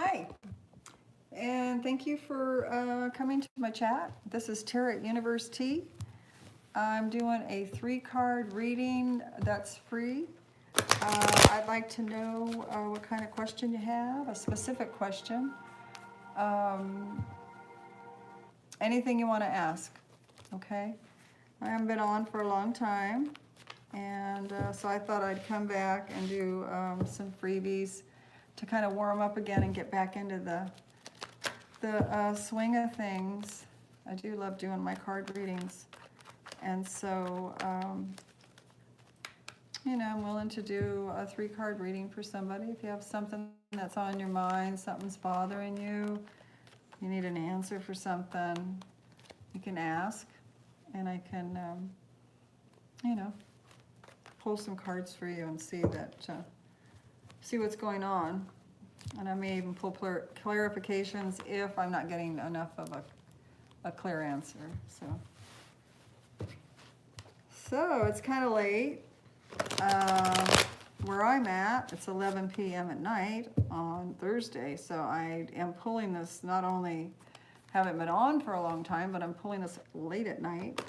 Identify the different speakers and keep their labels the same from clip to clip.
Speaker 1: Hi, and thank you for coming to my chat. This is Tara at Universe Tea. I'm doing a 3-card reading that's free. I'd like to know what kind of question you have, a specific question. Anything you want to ask, okay? I haven't been on for a long time, and so I thought I'd come back and do some freebies to kind of warm up again and get back into the swing of things. I do love doing my card readings, and so you know, I'm willing to do a 3-card reading for somebody. If you have something that's on your mind, something's bothering you, you need an answer for something, you can ask, and I can you know, pull some cards for you and see what's going on. And I may even pull clarifications if I'm not getting enough of a clear answer. So it's kind of late. Where I'm at, it's 11 p.m. at night on Thursday. So I am pulling this, not only haven't been on for a long time, but I'm pulling this late at night,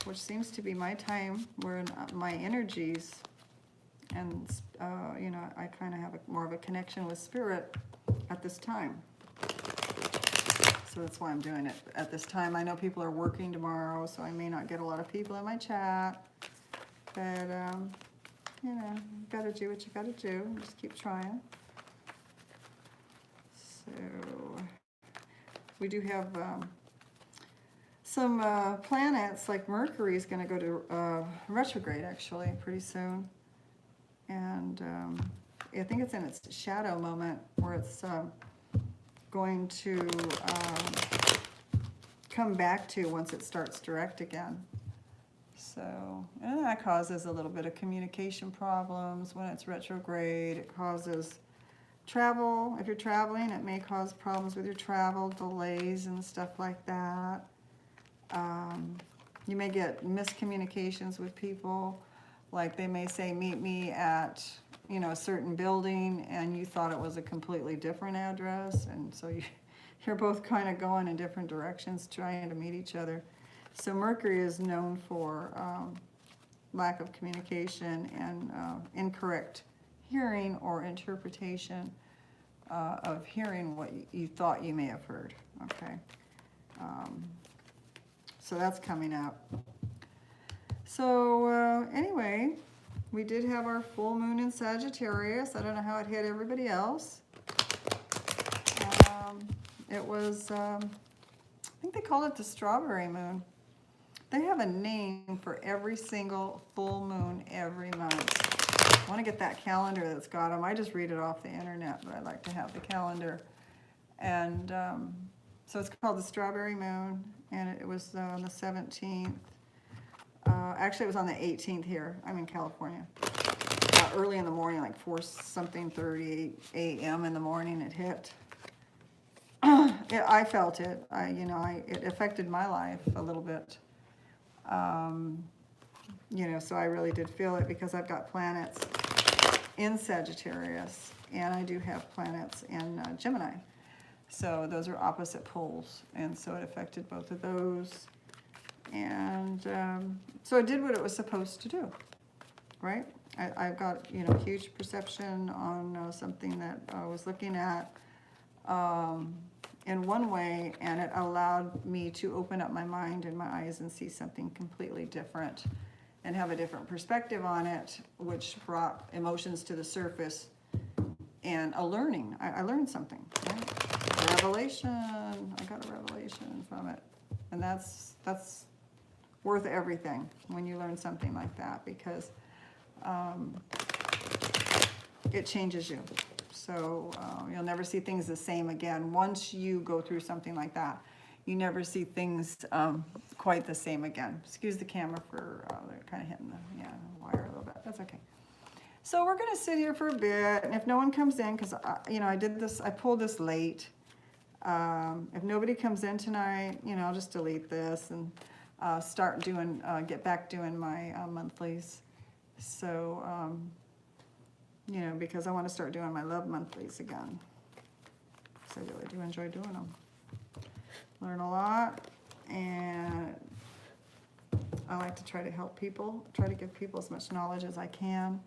Speaker 1: which seems to be my time where my energies and you know, I kind of have more of a connection with spirit at this time. So that's why I'm doing it at this time. I know people are working tomorrow, so I may not get a lot of people in my chat, but you know, you gotta do what you gotta do. Just keep trying. So we do have some planets, like Mercury is going to go to retrograde actually pretty soon. And I think it's in its shadow moment where it's going to come back to once it starts direct again. So, and that causes a little bit of communication problems when it's retrograde. It causes travel. If you're traveling, it may cause problems with your travel, delays and stuff like that. You may get miscommunications with people. Like they may say, meet me at, you know, a certain building, and you thought it was a completely different address. And so you're both kind of going in different directions trying to meet each other. So Mercury is known for lack of communication and incorrect hearing or interpretation of hearing what you thought you may have heard, okay? So that's coming up. So anyway, we did have our full moon in Sagittarius. I don't know how it hit everybody else. It was, I think they called it the strawberry moon. They have a name for every single full moon every month. I want to get that calendar that's got them. I just read it off the internet, but I like to have the calendar. And so it's called the strawberry moon, and it was on the 17th. Actually, it was on the 18th here. I'm in California. Early in the morning, like 4:30 a.m. in the morning, it hit. I felt it. It affected my life a little bit. You know, so I really did feel it because I've got planets in Sagittarius, and I do have planets in Gemini. So those are opposite poles, and so it affected both of those. And so it did what it was supposed to do, right? I've got, you know, huge perception on something that I was looking at in one way, and it allowed me to open up my mind and my eyes and see something completely different and have a different perspective on it, which brought emotions to the surface and a learning. I learned something, right? A revelation. I got a revelation from it. And that's worth everything when you learn something like that, because it changes you. So you'll never see things the same again. Once you go through something like that, you never see things quite the same again. Excuse the camera for, they're kind of hitting the wire a little bit. That's okay. So we're gonna sit here for a bit, and if no one comes in, because you know, I pulled this late. If nobody comes in tonight, you know, I'll just delete this and get back doing my monthlies. So, you know, because I want to start doing my love monthlies again. because I really do enjoy doing them. Learn a lot, and I like to try to help people, try to give people as much knowledge as I can.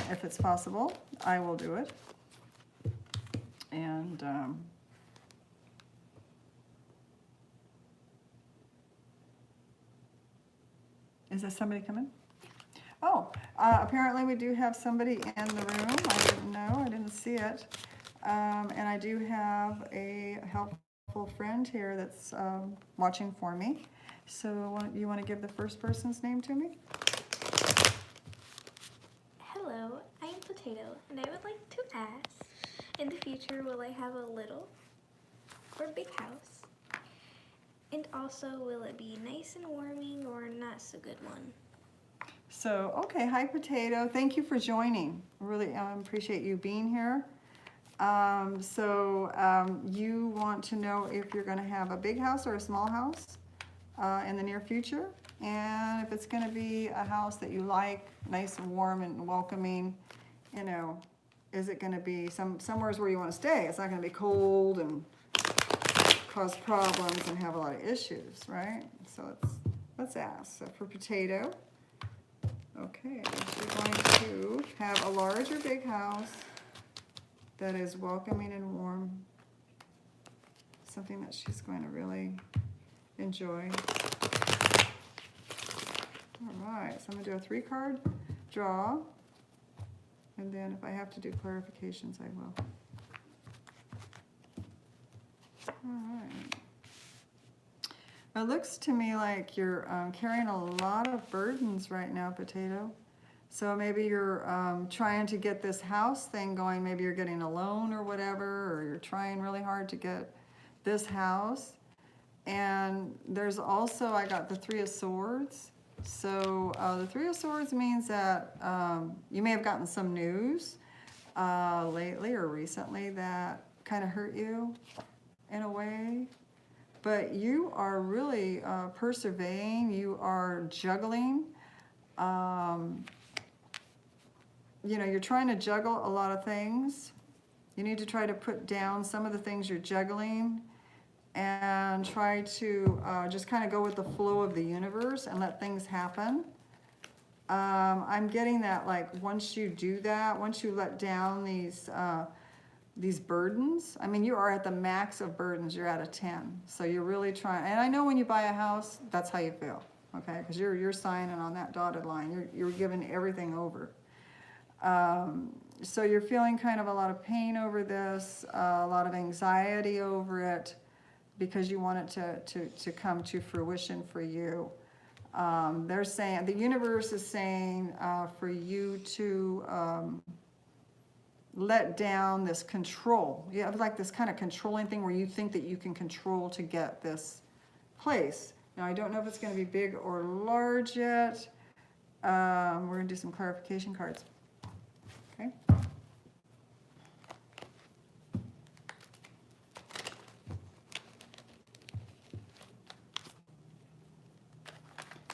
Speaker 1: If it's possible, I will do it. And is there somebody coming? Oh, apparently we do have somebody in the room. I didn't know, I didn't see it. And I do have a helpful friend here that's watching for me. So you want to give the first person's name to me?
Speaker 2: Hello, I'm Potato, and I would like to ask, in the future, will I have a little or big house? And also, will it be nice and warming or not so good one?
Speaker 1: So, okay, hi Potato. Thank you for joining. Really appreciate you being here. You want to know if you're going to have a big house or a small house in the near future, and if it's going to be a house that you like, nice and warm and welcoming. You know, is it going to be somewhere where you want to stay? It's not going to be cold and cause problems and have a lot of issues, right? So let's ask. So for Potato, okay, she's going to have a large or big house that is welcoming and warm, something that she's going to really enjoy. All right, so I'm going to do a 3-card draw, and then if I have to do clarifications, I will. All right. It looks to me like you're carrying a lot of burdens right now, Potato. So maybe you're trying to get this house thing going. Maybe you're getting a loan or whatever, or you're trying really hard to get this house. And there's also, I got the 3 of Swords. So the 3 of Swords means that you may have gotten some news lately or recently that kind of hurt you in a way. But you are really persevering. You are juggling. You know, you're trying to juggle a lot of things. You need to try to put down some of the things you're juggling and try to just kind of go with the flow of the universe and let things happen. I'm getting that, like, once you do that, once you let down these burdens, I mean, you are at the max of burdens. You're at a 10. So you're really trying, and I know when you buy a house, that's how you feel, okay? Because you're signing on that dotted line. You're giving everything over. So you're feeling kind of a lot of pain over this, a lot of anxiety over it, because you want it to come to fruition for you. They're saying, the universe is saying for you to let down this control. You have like this kind of controlling thing where you think that you can control to get this place. Now, I don't know if it's going to be big or large yet. We're going to do some clarification cards. Okay.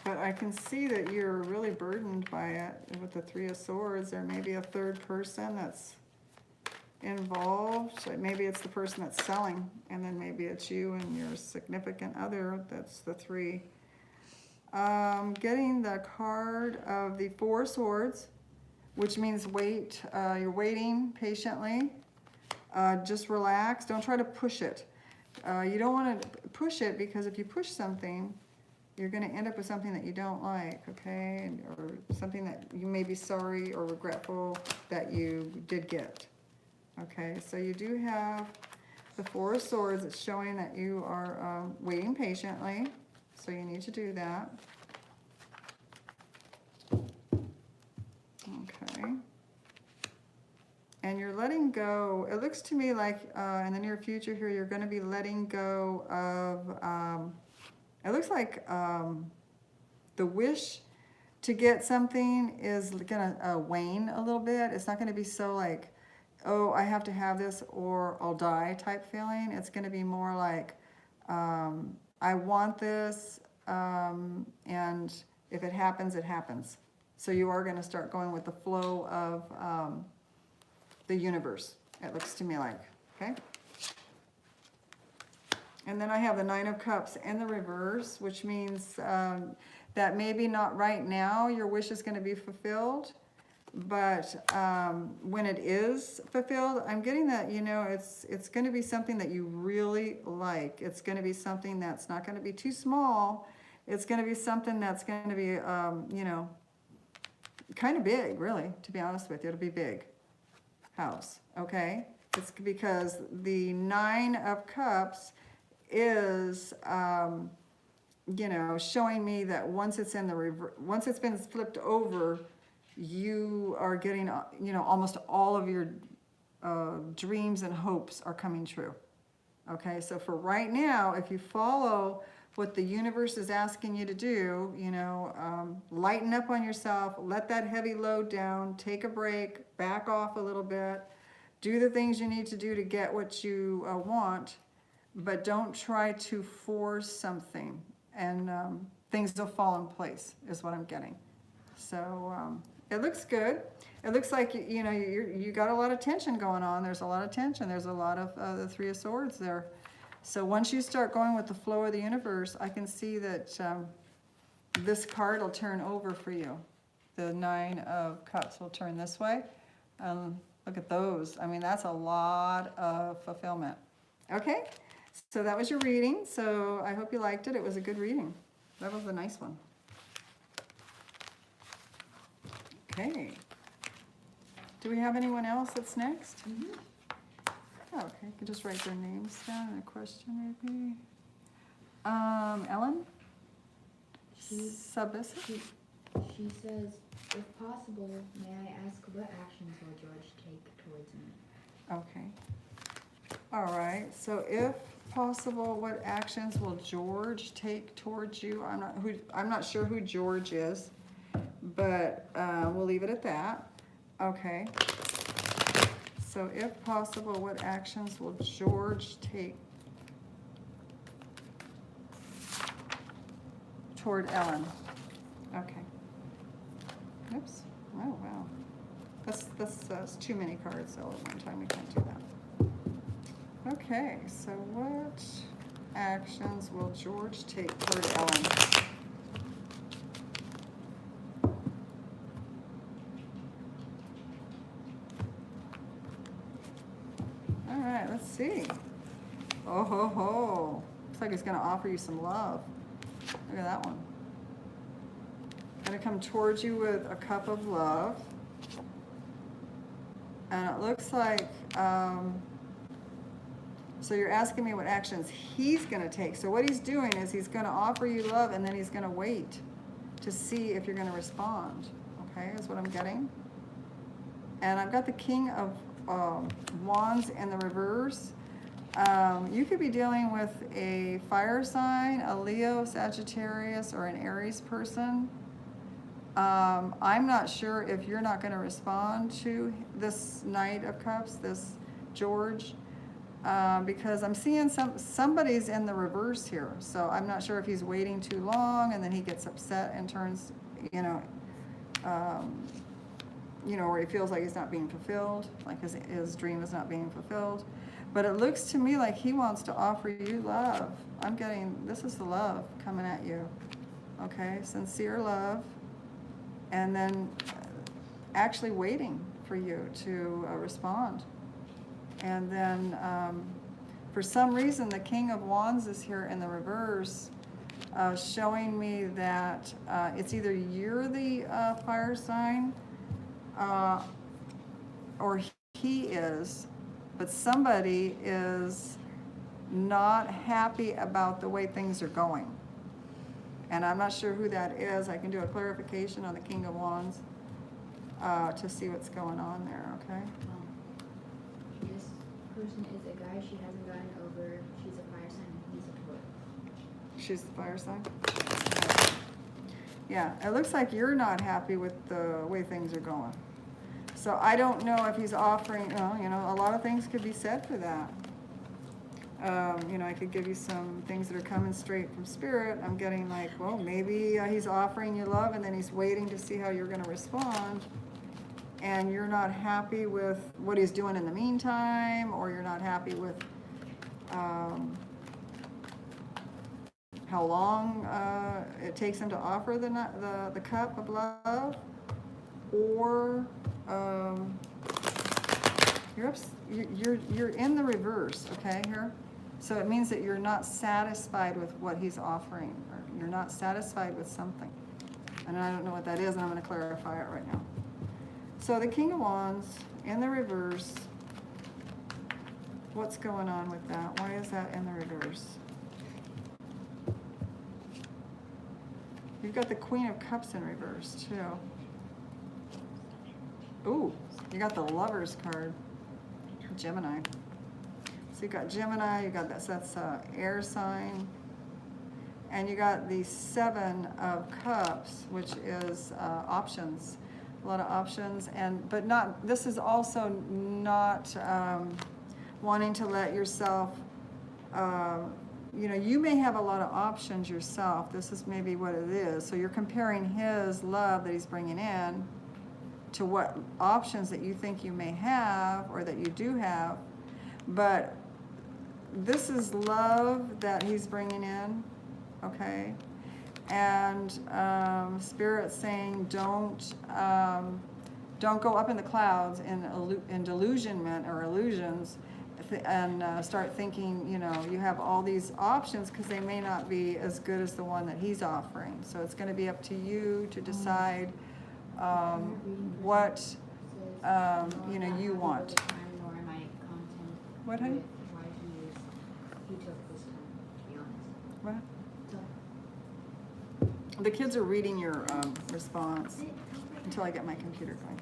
Speaker 1: But I can see that you're really burdened by it with the 3 of Swords. There may be a third person that's involved. So maybe it's the person that's selling, and then maybe it's you and your significant other. That's the 3. Getting the card of the 4 Swords, which means wait. You're waiting patiently. Just relax. Don't try to push it. You don't want to push it, because if you push something, you're going to end up with something that you don't like, okay? Or something that you may be sorry or regretful that you did get. Okay, so you do have the 4 of Swords. It's showing that you are waiting patiently, so you need to do that. Okay. And you're letting go. It looks to me like in the near future here, you're going to be letting go of, it looks like the wish to get something is going to wane a little bit. It's not going to be so like, oh, I have to have this or I'll die type feeling. It's going to be more like, I want this, and if it happens, it happens. So you are going to start going with the flow of the universe, it looks to me like. okay? And then I have the Nine of Cups in the reverse, which means that maybe not right now your wish is going to be fulfilled, but when it is fulfilled, I'm getting that, you know, it's going to be something that you really like. It's going to be something that's not going to be too small. It's going to be something that's going to be, you know, kind of big, really, to be honest with you. It'll be big house, okay? It's because the Nine of Cups is, you know, showing me that once it's in the once it's been flipped over, you are getting, you know, almost all of your dreams and hopes are coming true. Okay, so for right now, if you follow what the universe is asking you to do, you know, lighten up on yourself, let that heavy load down, take a break, back off a little bit, do the things you need to do to get what you want, but don't try to force something, and things will fall in place, is what I'm getting. So it looks good. It looks like, you know, you got a lot of tension going on. There's a lot of tension. There's a lot of the Three of Swords there. So once you start going with the flow of the universe, I can see that this card will turn over for you. The Nine of Cups will turn this way. Look at those. I mean, that's a lot of fulfillment. Okay, so that was your reading. So I hope you liked it. It was a good reading. That was a nice one. Okay. Do we have anyone else that's next?
Speaker 3: Mm-hmm.
Speaker 1: Oh, okay, you can just write their names down and a question maybe. Ellen? Submissive?
Speaker 3: She says, if possible, may I ask what actions will George take towards me?
Speaker 1: Okay. All right, so if possible, what actions will George take towards you? I'm not sure who George is, but we'll leave it at that. Okay. So if possible, what actions will George take toward Ellen? Okay. Oops. Oh, wow. That's too many cards all at one time. We can't do that. Okay, so what actions will George take toward Ellen? All right, let's see. Oh ho ho. Looks like he's gonna offer you some love. Look at that one. Gonna come towards you with a cup of love. And it looks like, so you're asking me what actions he's gonna take. So what he's doing is he's gonna offer you love, and then he's gonna wait to see if you're gonna respond. Okay, is what I'm getting. And I've got the King of Wands in the reverse. You could be dealing with a fire sign, a Leo, Sagittarius, or an Aries person. I'm not sure if you're not going to respond to this Knight of Cups, this George, because I'm seeing somebody's in the reverse here. So I'm not sure if he's waiting too long and then he gets upset and turns, you know, where he feels like he's not being fulfilled, like his dream is not being fulfilled. But it looks to me like he wants to offer you love. I'm getting, this is the love coming at you. Okay, sincere love. And then actually waiting for you to respond. And then for some reason, the King of Wands is here in the reverse, showing me that it's either you're the fire sign or he is, but somebody is not happy about the way things are going. And I'm not sure who that is. I can do a clarification on the King of Wands to see what's going on there, okay?
Speaker 3: This person is a guy she hasn't gotten over. She's a fire sign and he's a Taurus.
Speaker 1: She's the fire sign? Yeah, it looks like you're not happy with the way things are going. So I don't know if he's offering, a lot of things could be said for that. I could give you some things that are coming straight from Spirit. I'm getting like, well, maybe he's offering you love and then he's waiting to see how you're going to respond. and you're not happy with what he's doing in the meantime, or you're not happy with how long it takes him to offer the cup of love, or you're in the reverse, okay, here. So it means that you're not satisfied with what he's offering, or you're not satisfied with something. And I don't know what that is, and I'm going to clarify it right now. So the King of Wands in the reverse, what's going on with that? Why is that in the reverse? You've got the Queen of Cups in reverse, too. Ooh, you got the Lovers card, Gemini. So you got Gemini, you got that, so that's air sign. And you got the Seven of Cups, which is options. A lot of options, but not, this is also not wanting to let yourself, you know, you may have a lot of options yourself. This is maybe what it is. So you're comparing his love that he's bringing in to what options that you think you may have or that you do have. But this is love that he's bringing in, okay? And Spirit's saying don't go up in the clouds in delusionment or illusions, and start thinking, you know, you have all these options, because they may not be as good as the one that he's offering. So it's going to be up to you to decide what you know you want. What, honey?
Speaker 3: Why he took this time, to be honest.
Speaker 1: What?
Speaker 3: So,
Speaker 1: The kids are reading your response until I get my computer going.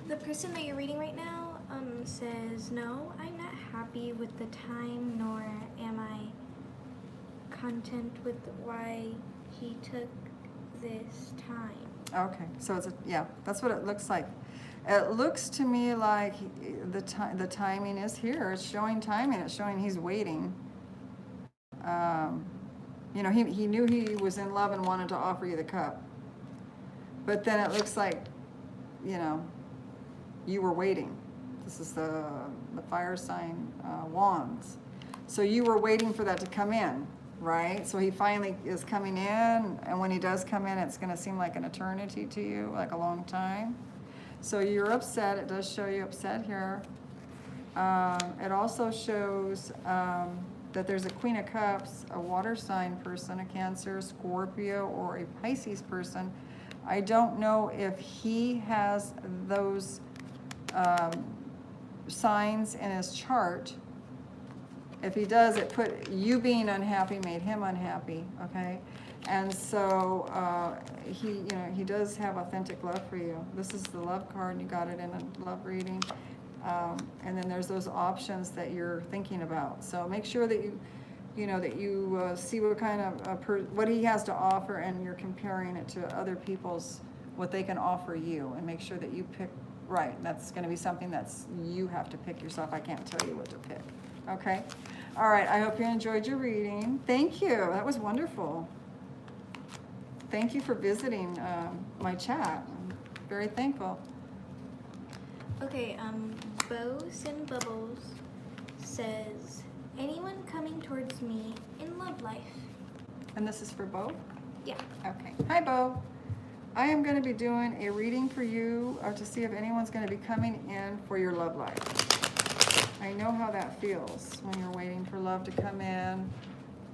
Speaker 2: The person that you're reading right now says, no, I'm not happy with the time, nor am I content with why he took this time.
Speaker 1: Okay, so it's yeah, that's what it looks like. It looks to me like the timing is here. It's showing timing. It's showing he's waiting. You know, he knew he was in love and wanted to offer you the cup. But then it looks like, you know, you were waiting. This is the fire sign wands. So you were waiting for that to come in, right? So he finally is coming in, and when he does come in, it's going to seem like an eternity to you, like a long time. So you're upset. It does show you upset here. It also shows that there's a Queen of Cups, a water sign person, a Cancer, Scorpio, or a Pisces person. I don't know if he has those signs in his chart. If he does, it put you being unhappy made him unhappy, okay? And so he does have authentic love for you. This is the love card, and you got it in a love reading. And then there's those options that you're thinking about. So make sure that you see what kind of what he has to offer, and you're comparing it to other people's, what they can offer you, and make sure that you pick right. That's going to be something that's you have to pick yourself. I can't tell you what to pick. Okay. All right. I hope you enjoyed your reading. Thank you. That was wonderful. Thank you for visiting my chat. I'm very thankful.
Speaker 2: Okay, Bows and Bubbles says, anyone coming towards me in love life?
Speaker 1: And this is for Bo?
Speaker 2: Yeah.
Speaker 1: Okay. Hi, Bo. I am going to be doing a reading for you to see if anyone's going to be coming in for your love life. I know how that feels when you're waiting for love to come in.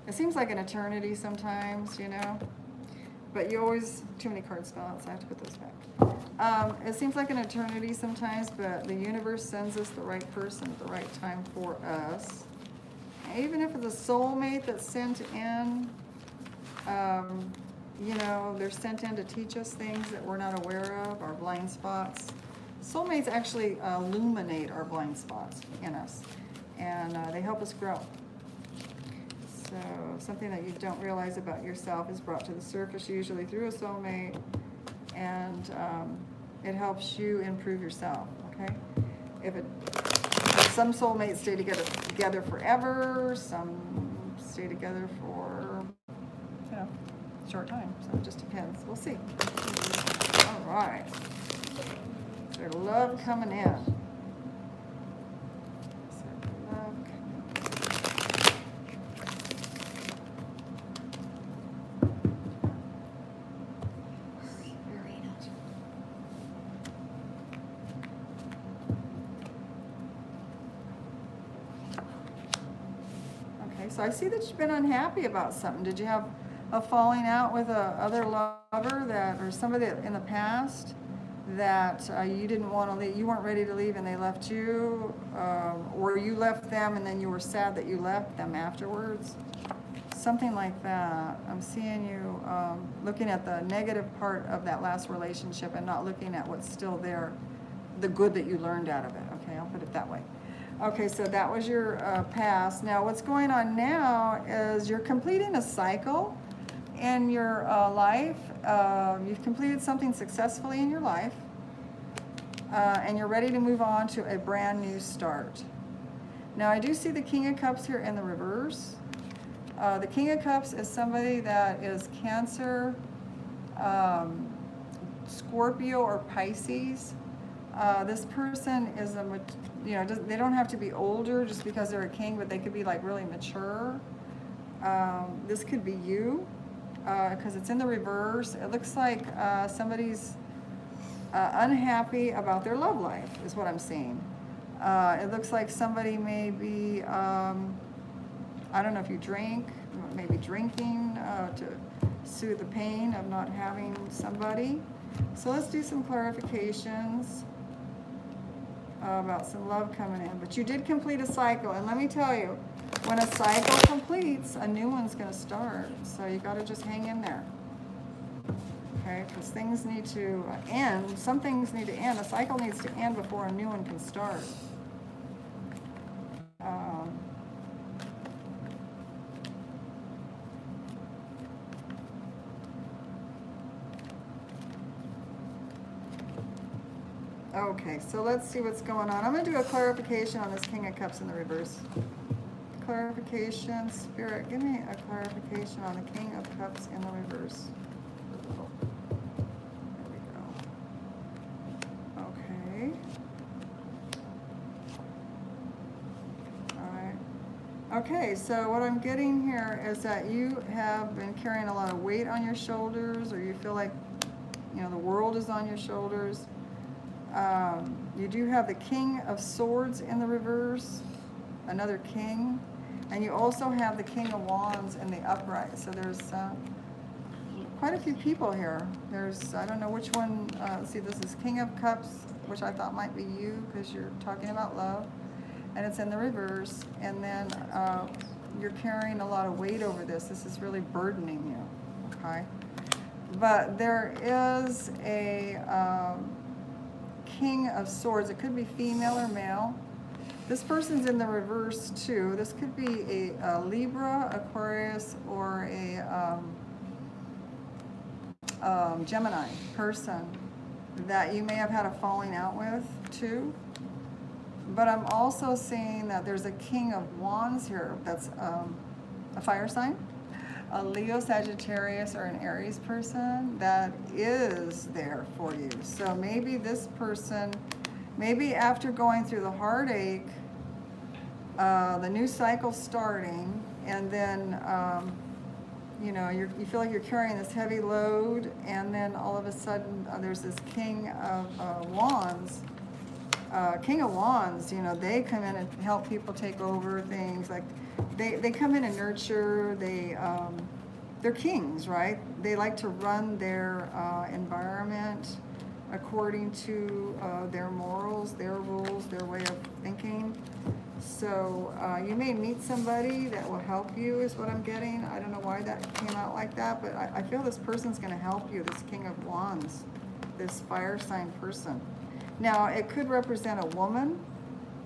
Speaker 1: It seems like an eternity sometimes, you know. But you always, too many cards fell out, so I have to put those back. It seems like an eternity sometimes, but the universe sends us the right person at the right time for us. Even if it's a soulmate that's sent in, you know, they're sent in to teach us things that we're not aware of, our blind spots. Soulmates actually illuminate our blind spots in us, and they help us grow. So something that you don't realize about yourself is brought to the surface, usually through a soulmate, and it helps you improve yourself, okay? Some soulmates stay together forever, some stay together for, you know, short time, so it just depends. We'll see. All right. Is there love coming in? Is there love coming in? Okay, so I see that you've been unhappy about something. Did you have a falling out with a other lover that, or somebody in the past that you didn't want to leave, you weren't ready to leave and they left you, or you left them and then you were sad that you left them afterwards? Something like that. I'm seeing you looking at the negative part of that last relationship and not looking at what's still there, the good that you learned out of it. Okay, I'll put it that way. Okay, so that was your past. Now what's going on now is you're completing a cycle in your life. You've completed something successfully in your life, and you're ready to move on to a brand new start. Now I do see the King of Cups here in the reverse. The King of Cups is somebody that is Cancer, Scorpio, or Pisces. This person is they don't have to be older just because they're a king, but they could be like really mature. This could be you, because it's in the reverse. It looks like somebody's unhappy about their love life is what I'm seeing. It looks like somebody may be, I don't know if you drink, maybe drinking to soothe the pain of not having somebody. So let's do some clarifications about some love coming in. But you did complete a cycle, and let me tell you, when a cycle completes, a new one's going to start. So you got to just hang in there. Okay, because things need to end. Some things need to end. A cycle needs to end before a new one can start. Okay, so let's see what's going on. I'm going to do a clarification on this King of Cups in the reverse. Clarification, Spirit, give me a clarification on the King of Cups in the reverse. There we go. Okay. All right. Okay, so what I'm getting here is that you have been carrying a lot of weight on your shoulders, or you feel like, the world is on your shoulders. You do have the King of Swords in the reverse, another king, and you also have the King of Wands in the upright. So there's quite a few people here. There's, I don't know which one, let's see, this is King of Cups, which I thought might be you because you're talking about love, and it's in the reverse, and then you're carrying a lot of weight over this. This is really burdening you, okay? But there is a King of Swords. It could be female or male. This person's in the reverse too. This could be a Libra, Aquarius, or a Gemini person that you may have had a falling out with too. But I'm also seeing that there's a King of Wands here that's a fire sign, a Leo, Sagittarius, or an Aries person that is there for you. So maybe this person, maybe after going through the heartache, the new cycle starting, and then you feel like you're carrying this heavy load, and then all of a sudden there's this King of Wands. King of Wands, they come in and help people take over things. Like they come in and nurture. They're kings, right? They like to run their environment according to their morals, their rules, their way of thinking. So you may meet somebody that will help you, is what I'm getting. I don't know why that came out like that, but I feel this person's going to help you, this King of Wands, this fire sign person. Now, it could represent a woman,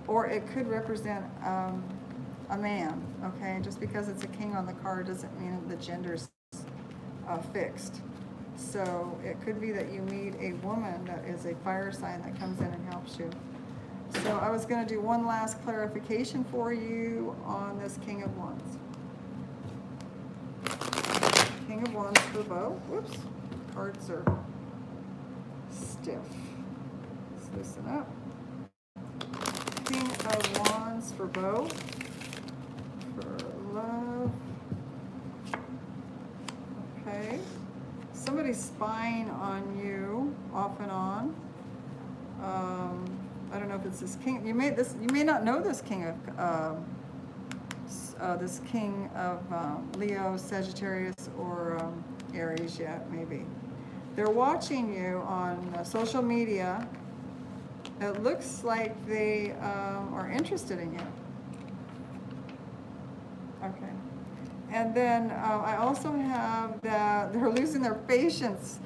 Speaker 1: or it could represent a man, okay? Just because it's a king on the card doesn't mean the gender's fixed. So it could be that you meet a woman that is a fire sign that comes in and helps you. So I was going to do one last clarification for you on this King of Wands. King of Wands for Beau. Whoops, cards are stiff. Let's loosen up. King of Wands for Beau. For love. Okay. Somebody's spying on you off and on. I don't know if it's this king. You may not know this king of Leo, Sagittarius, or Aries yet. Maybe they're watching you on social media. It looks like they are interested in you. Okay. And then I also have that they're losing their patience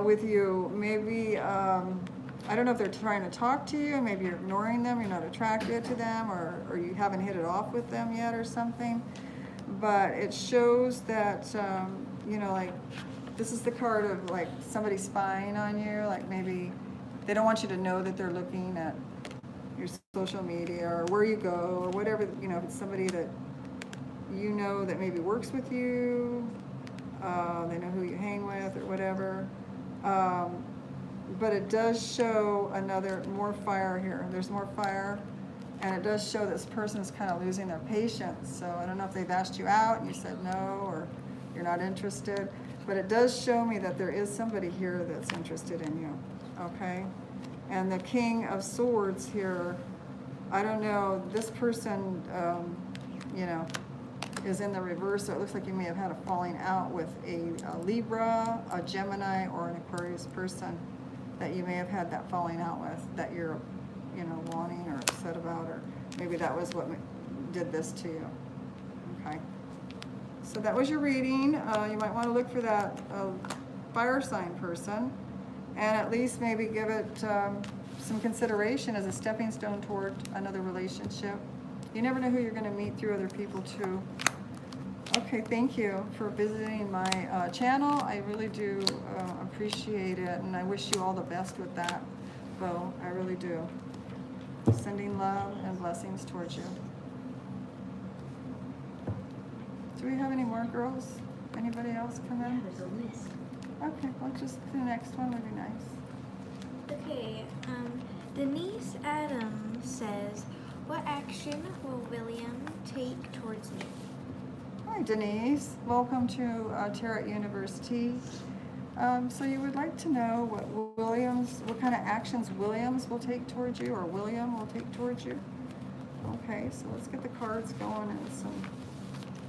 Speaker 1: with you. Maybe, I don't know if they're trying to talk to you, maybe you're ignoring them, you're not attracted to them, or you haven't hit it off with them yet or something. But it shows that, you know, like, this is the card of like somebody spying on you, like maybe they don't want you to know that they're looking at your social media or where you go or whatever, you know, if it's somebody that you know that maybe works with you, they know who you hang with or whatever. But it does show more fire here. There's more fire, and it does show this person's kind of losing their patience. So I don't know if they've asked you out and you said no, or you're not interested, but it does show me that there is somebody here that's interested in you, okay? And the King of Swords here, I don't know, this person, you know, is in the reverse, so it looks like you may have had a falling out with a Libra, a Gemini, or an Aquarius person that you may have had that falling out with, that you're, you know, wanting or upset about, or maybe that was what did this to you. Okay. So that was your reading. You might want to look for that fire sign person, and at least maybe give it some consideration as a stepping stone toward another relationship. You never know who you're going to meet through other people too. Okay, thank you for visiting my channel. I really do appreciate it, and I wish you all the best with that, Beau. I really do. Sending love and blessings towards you. Do we have any more girls? Anybody else come
Speaker 3: Yeah,
Speaker 1: in?
Speaker 3: there's a list.
Speaker 1: Okay, well, just the next one would be nice.
Speaker 2: Okay, Denise Adams says, what action will William take towards me?
Speaker 1: Hi, Denise. Welcome to Tarot University. So you would like to know what kind of actions Williams will take towards you, or William will take towards you? Okay, so let's get the cards going and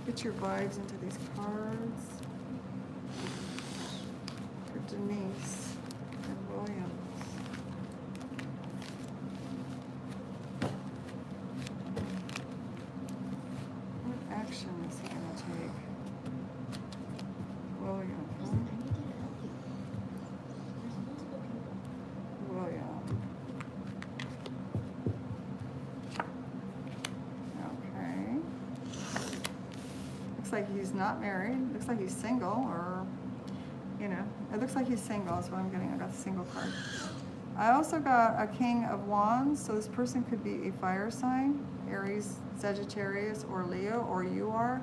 Speaker 1: get your vibes into these cards for Denise and Williams. What action is he going to take? William, huh?
Speaker 3: I need to help you. There's multiple people.
Speaker 1: William. Okay. Looks like he's not married. Looks like he's single, or, you know, it looks like he's single is what I'm getting. I got the single card. I also got a King of Wands, so this person could be a fire sign, Aries, Sagittarius, or Leo, or you are.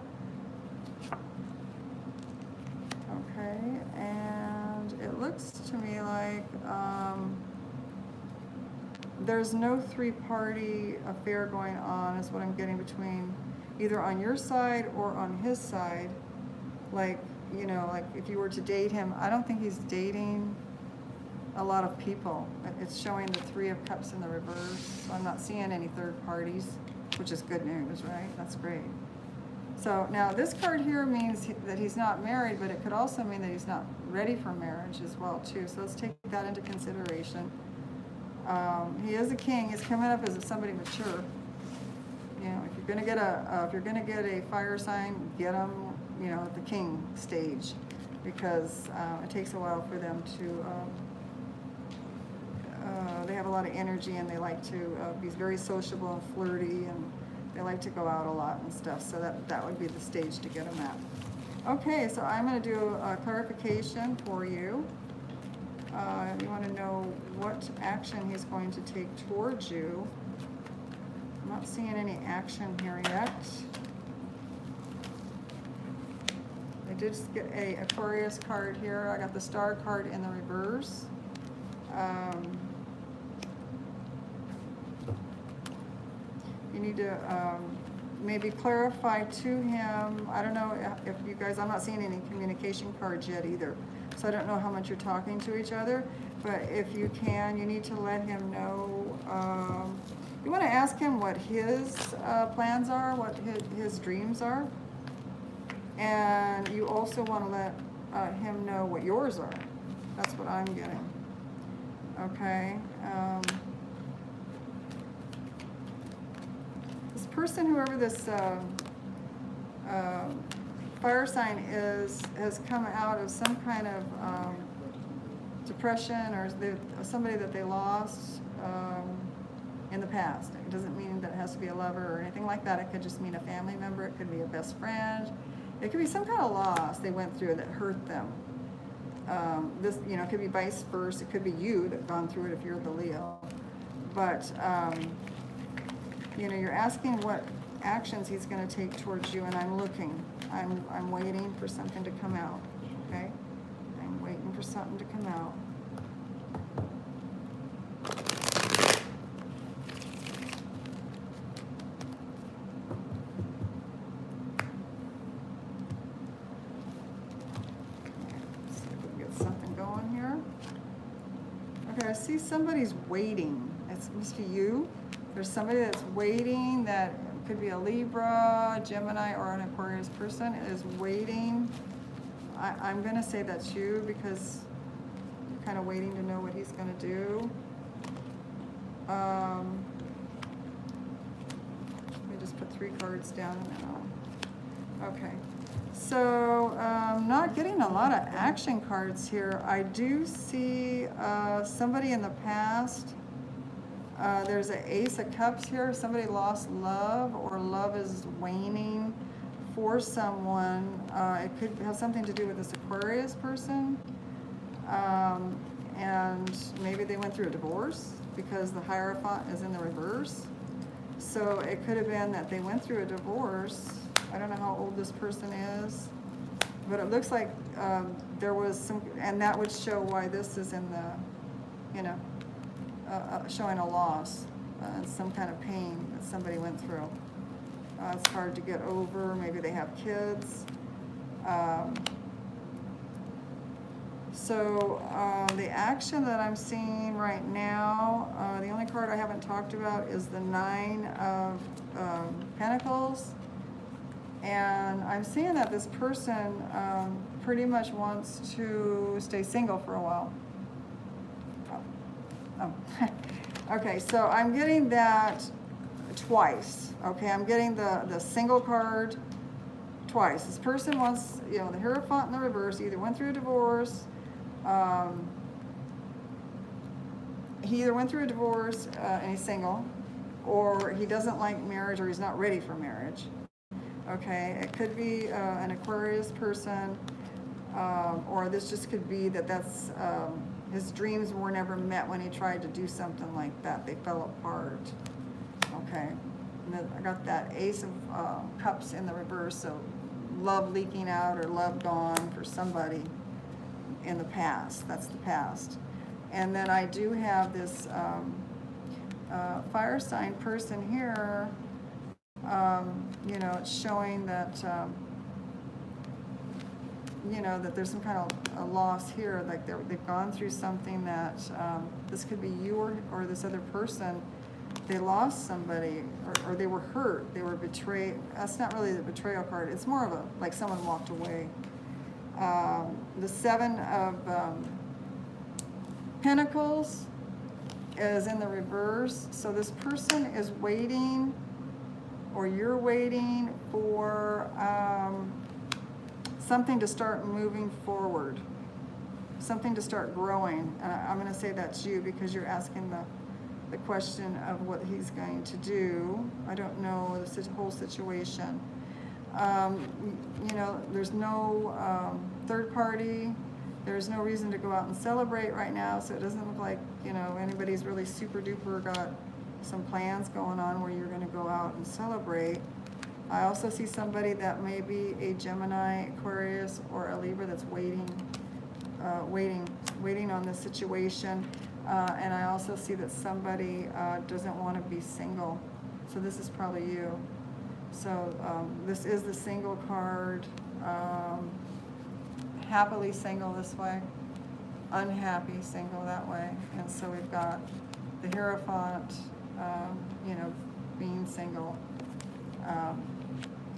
Speaker 1: Okay, and it looks to me like there's no three-party affair going on, is what I'm getting, between either on your side or on his side. Like, you know, like if you were to date him, I don't think he's dating a lot of people. It's showing the Three of Cups in the reverse, so I'm not seeing any third parties, which is good news, right? That's great. So now this card here means that he's not married, but it could also mean that he's not ready for marriage as well too. So let's take that into consideration. He is a king. He's coming up as somebody mature. You know, if you're gonna get a fire sign, get them, you know, at the king stage, because it takes a while for them to. They have a lot of energy, and they like to be very sociable and flirty, and they like to go out a lot and stuff. So that would be the stage to get them at. Okay, so I'm going to do a clarification for you. You want to know what action he's going to take towards you. I'm not seeing any action here yet. I did just get a Aquarius card here. I got the Star card in the reverse. You need to maybe clarify to him, I don't know if you guys, I'm not seeing any communication cards yet either, so I don't know how much you're talking to each other, but if you can, you need to let him know, you want to ask him what his plans are, what his dreams are, and you also want to let him know what yours are. That's what I'm getting. Okay. This person, whoever this fire sign is, has come out of some kind of depression, or somebody that they lost in the past. It doesn't mean that it has to be a lover or anything like that. It could just mean a family member. It could be a best friend. It could be some kind of loss they went through that hurt them. This, you know, it could be vice versa. It could be you that gone through it if you're the Leo. But, you know, you're asking what actions he's going to take towards you, and I'm looking. I'm waiting for something to come out, okay? I'm waiting for something to come out. Let's see if we can get something going here. Okay, I see somebody's waiting. It must be you. There's somebody that's waiting, that could be a Libra, Gemini, or an Aquarius person is waiting. I'm going to say that's you because you're kind of waiting to know what he's going to do. Let me just put 3 cards down now. Okay. So, not getting a lot of action cards here. I do see somebody in the past. There's an Ace of Cups here. Somebody lost love, or love is waning for someone. It could have something to do with this Aquarius person. And maybe they went through a divorce because the Hierophant is in the reverse. So it could have been that they went through a divorce. I don't know how old this person is, but it looks like there was some, and that would show why this is in the, you know, showing a loss and some kind of pain that somebody went through. It's hard to get over. Maybe they have kids. So the action that I'm seeing right now, the only card I haven't talked about is the 9 of Pentacles. And I'm seeing that this person pretty much wants to stay single for a while. Oh. Okay, so I'm getting that twice. Okay, I'm getting the single card twice. This person wants, you know, the Hierophant in the reverse, either went through a divorce, he either went through a divorce and he's single, or he doesn't like marriage, or he's not ready for marriage. Okay, it could be an Aquarius person, or this just could be that's his dreams were never met when he tried to do something like that. They fell apart. Okay, and then I got that Ace of Cups in the reverse, so love leaking out or love gone for somebody in the past. That's the past. And then I do have this fire sign person here. You know, it's showing that, you know, that there's some kind of a loss here, like they've gone through something that, this could be you or this other person. They lost somebody, or they were hurt, they were betrayed. That's not really the betrayal card. It's more of a, like someone walked away. The 7 of Pentacles is in the reverse. So this person is waiting, or you're waiting for something to start moving forward, something to start growing. And I'm going to say that's you because you're asking the question of what he's going to do. I don't know the whole situation. You know, there's no third party. There's no reason to go out and celebrate right now, so it doesn't look like, you know, anybody's really super duper got some plans going on where you're going to go out and celebrate. I also see somebody that may be a Gemini, Aquarius, or a Libra that's waiting on this situation. And I also see that somebody doesn't want to be single. So this is probably you. So this is the single card. Happily single this way, unhappy single that way. And so we've got the Hierophant, you know, being single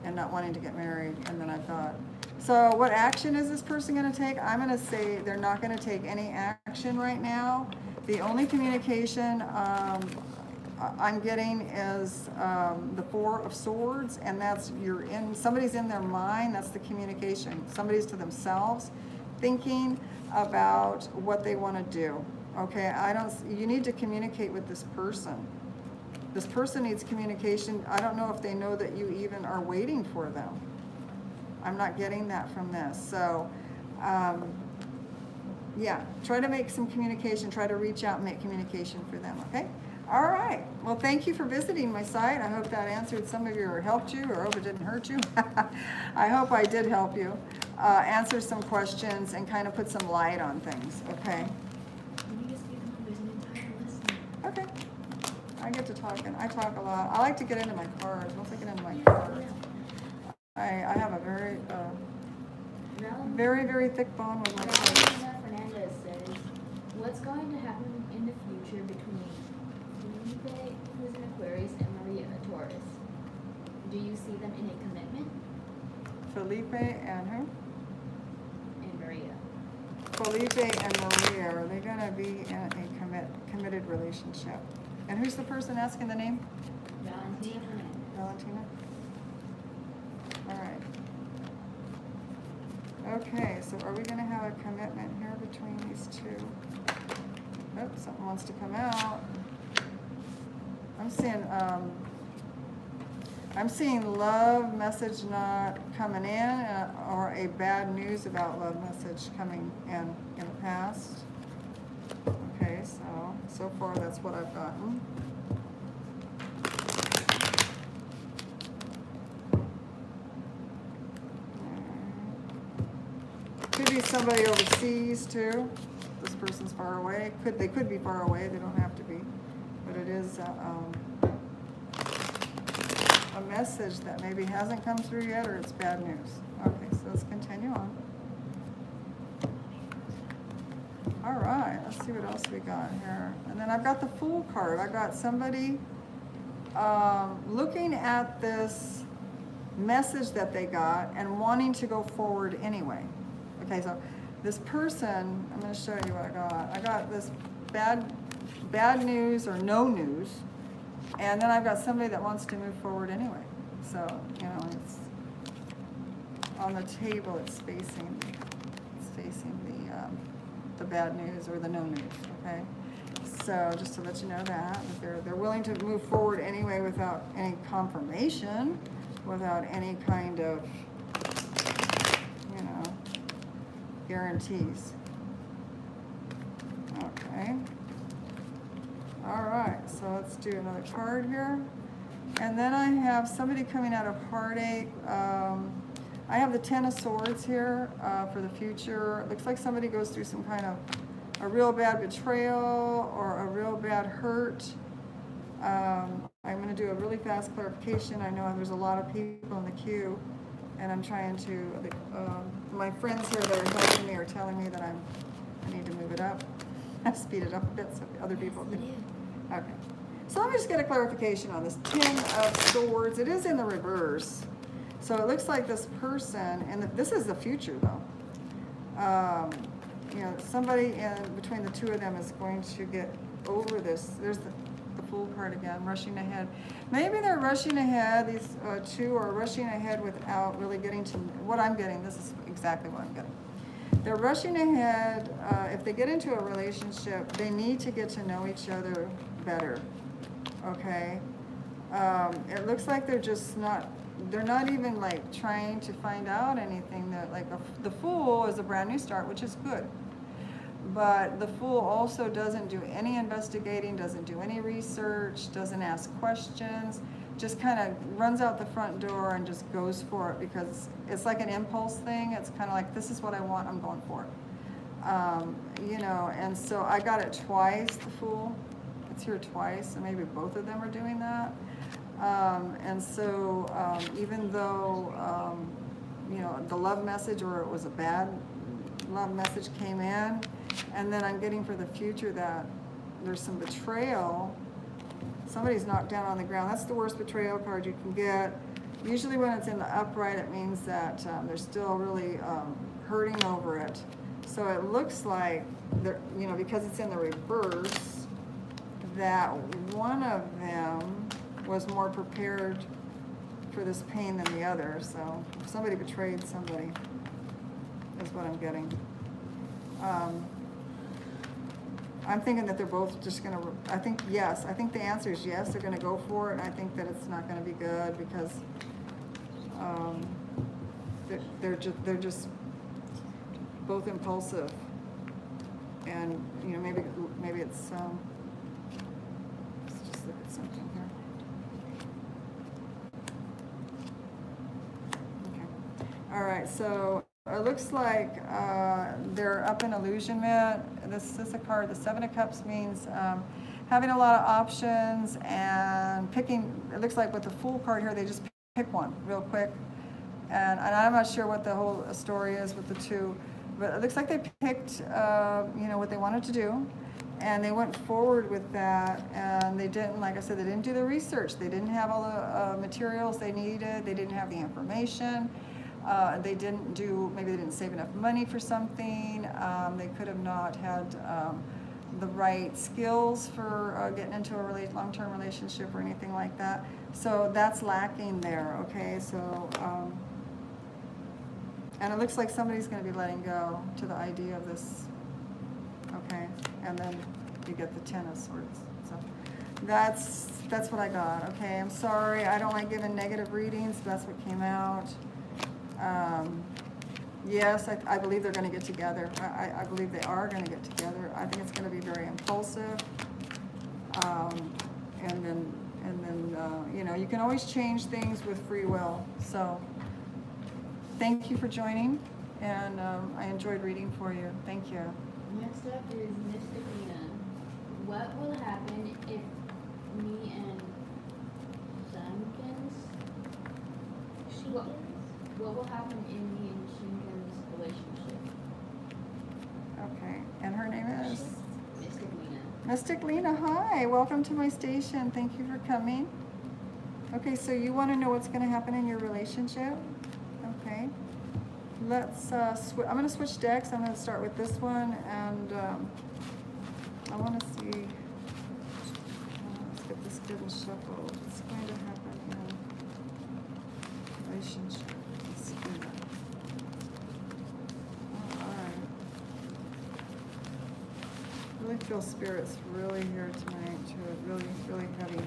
Speaker 1: and not wanting to get married. And then I've got, so what action is this person going to take? I'm going to say they're not going to take any action right now. The only communication I'm getting is the Four of Swords, and that's somebody's in their mind. That's the communication. Somebody's to themselves, thinking about what they want to do. Okay, you need to communicate with this person. This person needs communication. I don't know if they know that you even are waiting for them. I'm not getting that from this. So, yeah, try to make some communication. Try to reach out and make communication for them, okay? All right. Well, thank you for visiting my site. I hope that answered some of you or helped you, or hope it didn't hurt you. I hope I did help you. Answer some questions and kind of put some light on things, okay?
Speaker 3: Can you just give them there's an entire list?
Speaker 1: Okay. I get to talking. I talk a lot. I like to get into my cards. Once I get into my cards, I have a very, very thick bone with my cards.
Speaker 3: Valentina Fernandez says, what's going to happen in the future between Felipe, who's an Aquarius, and Maria, a Taurus? Do you see them in a commitment?
Speaker 1: Felipe and who?
Speaker 3: And Maria.
Speaker 1: Felipe and Maria, are they going to be in a committed relationship? And who's the person asking the name?
Speaker 3: Valentina Fernandez.
Speaker 1: Valentina? All right. Okay, so are we going to have a commitment here between these two? Nope, something wants to come out. I'm seeing love message not coming in, or a bad news about love message coming in the past. Okay, so far that's what I've gotten. Could be somebody overseas too. This person's far away. They could be far away. They don't have to be, but it is a message that maybe hasn't come through yet, or it's bad news. Okay, so let's continue on. All right, let's see what else we got here. And then I've got the Fool card. I got somebody looking at this message that they got and wanting to go forward anyway. Okay, so this person, I'm going to show you what I got. I got this bad news or no news, and then I've got somebody that wants to move forward anyway. So, you know, it's on the table, it's facing the bad news or the no news, okay? So just to let you know that they're willing to move forward anyway without any confirmation, without any kind of, you know, guarantees. Okay. All right, so let's do another card here. And then I have somebody coming out of heartache. I have the Ten of Swords here for the future. It looks like somebody goes through some kind of a real bad betrayal or a real bad hurt. I'm going to do a really fast clarification. I know there's a lot of people in the queue, and I'm trying to, my friends here that are helping me are telling me that I need to move it up, speed it up a bit so other people can. Okay. So let me just get a clarification on this Ten of Swords. It is in the reverse. So it looks like this person, and this is the future though. You know, somebody between the two of them is going to get over this. There's the Fool card again, rushing ahead. Maybe they're rushing ahead, these two are rushing ahead without really getting to, what I'm getting, this is exactly what I'm getting. They're rushing ahead. If they get into a relationship, they need to get to know each other better, okay? It looks like they're just not, they're not even like trying to find out anything. That like the Fool is a brand new start, which is good. But the Fool also doesn't do any investigating, doesn't do any research, doesn't ask questions. just kind of runs out the front door and just goes for it because it's like an impulse thing. It's kind of like, this is what I want, I'm going for it. You know, and so I got it twice, the Fool. It's here twice, and maybe both of them are doing that. And so even though, you know, the love message, or it was a bad love message came in, and then I'm getting for the future that there's some betrayal. Somebody's knocked down on the ground. That's the worst betrayal card you can get. Usually when it's in the upright, it means that they're still really hurting over it. So it looks like, you know, because it's in the reverse, that one of them was more prepared for this pain than the other. So somebody betrayed somebody, is what I'm getting. I'm thinking that they're both just gonna, I think yes, I think the answer is yes, they're gonna go for it, and I think that it's not gonna be good because they're just both impulsive, and you know, maybe it's let's just look at something here. Okay, all right, so it looks like they're up in illusionment. This is a card. The Seven of Cups means having a lot of options and picking. It looks like with the Fool card here, they just pick one real quick. And I'm not sure what the whole story is with the two, but it looks like they picked, you know, what they wanted to do, and they went forward with that. And they didn't, like I said, they didn't do the research. They didn't have all the materials they needed. They didn't have the information. They didn't do, maybe they didn't save enough money for something. They could have not had the right skills for getting into a long-term relationship or anything like that. So that's lacking there, okay? So, and it looks like somebody's going to be letting go to the idea of this, okay? And then you get the Ten of Swords. So that's what I got, okay? I'm sorry, I don't like giving negative readings, but that's what came out. Yes, I believe they're going to get together. I believe they are going to get together. I think it's going to be very impulsive. And then you know, you can always change things with free will. So thank you for joining, and I enjoyed reading for you. Thank you.
Speaker 3: Next up is Mystic Lena. What will happen if me and Shingen's? What will happen in me and Shingen's relationship?
Speaker 1: Okay, and her name is?
Speaker 3: Mystic Lena.
Speaker 1: Mystic Lena, hi, welcome to my station. Thank you for coming. Okay, so you want to know what's going to happen in your relationship? Okay. Let's, I'm going to switch decks. I'm going to start with this one, and I want to see, let's get this good and shuffled. What's going to happen in relationship? Let's see. All right. Really feel spirits really here tonight, too. Really, really heavy.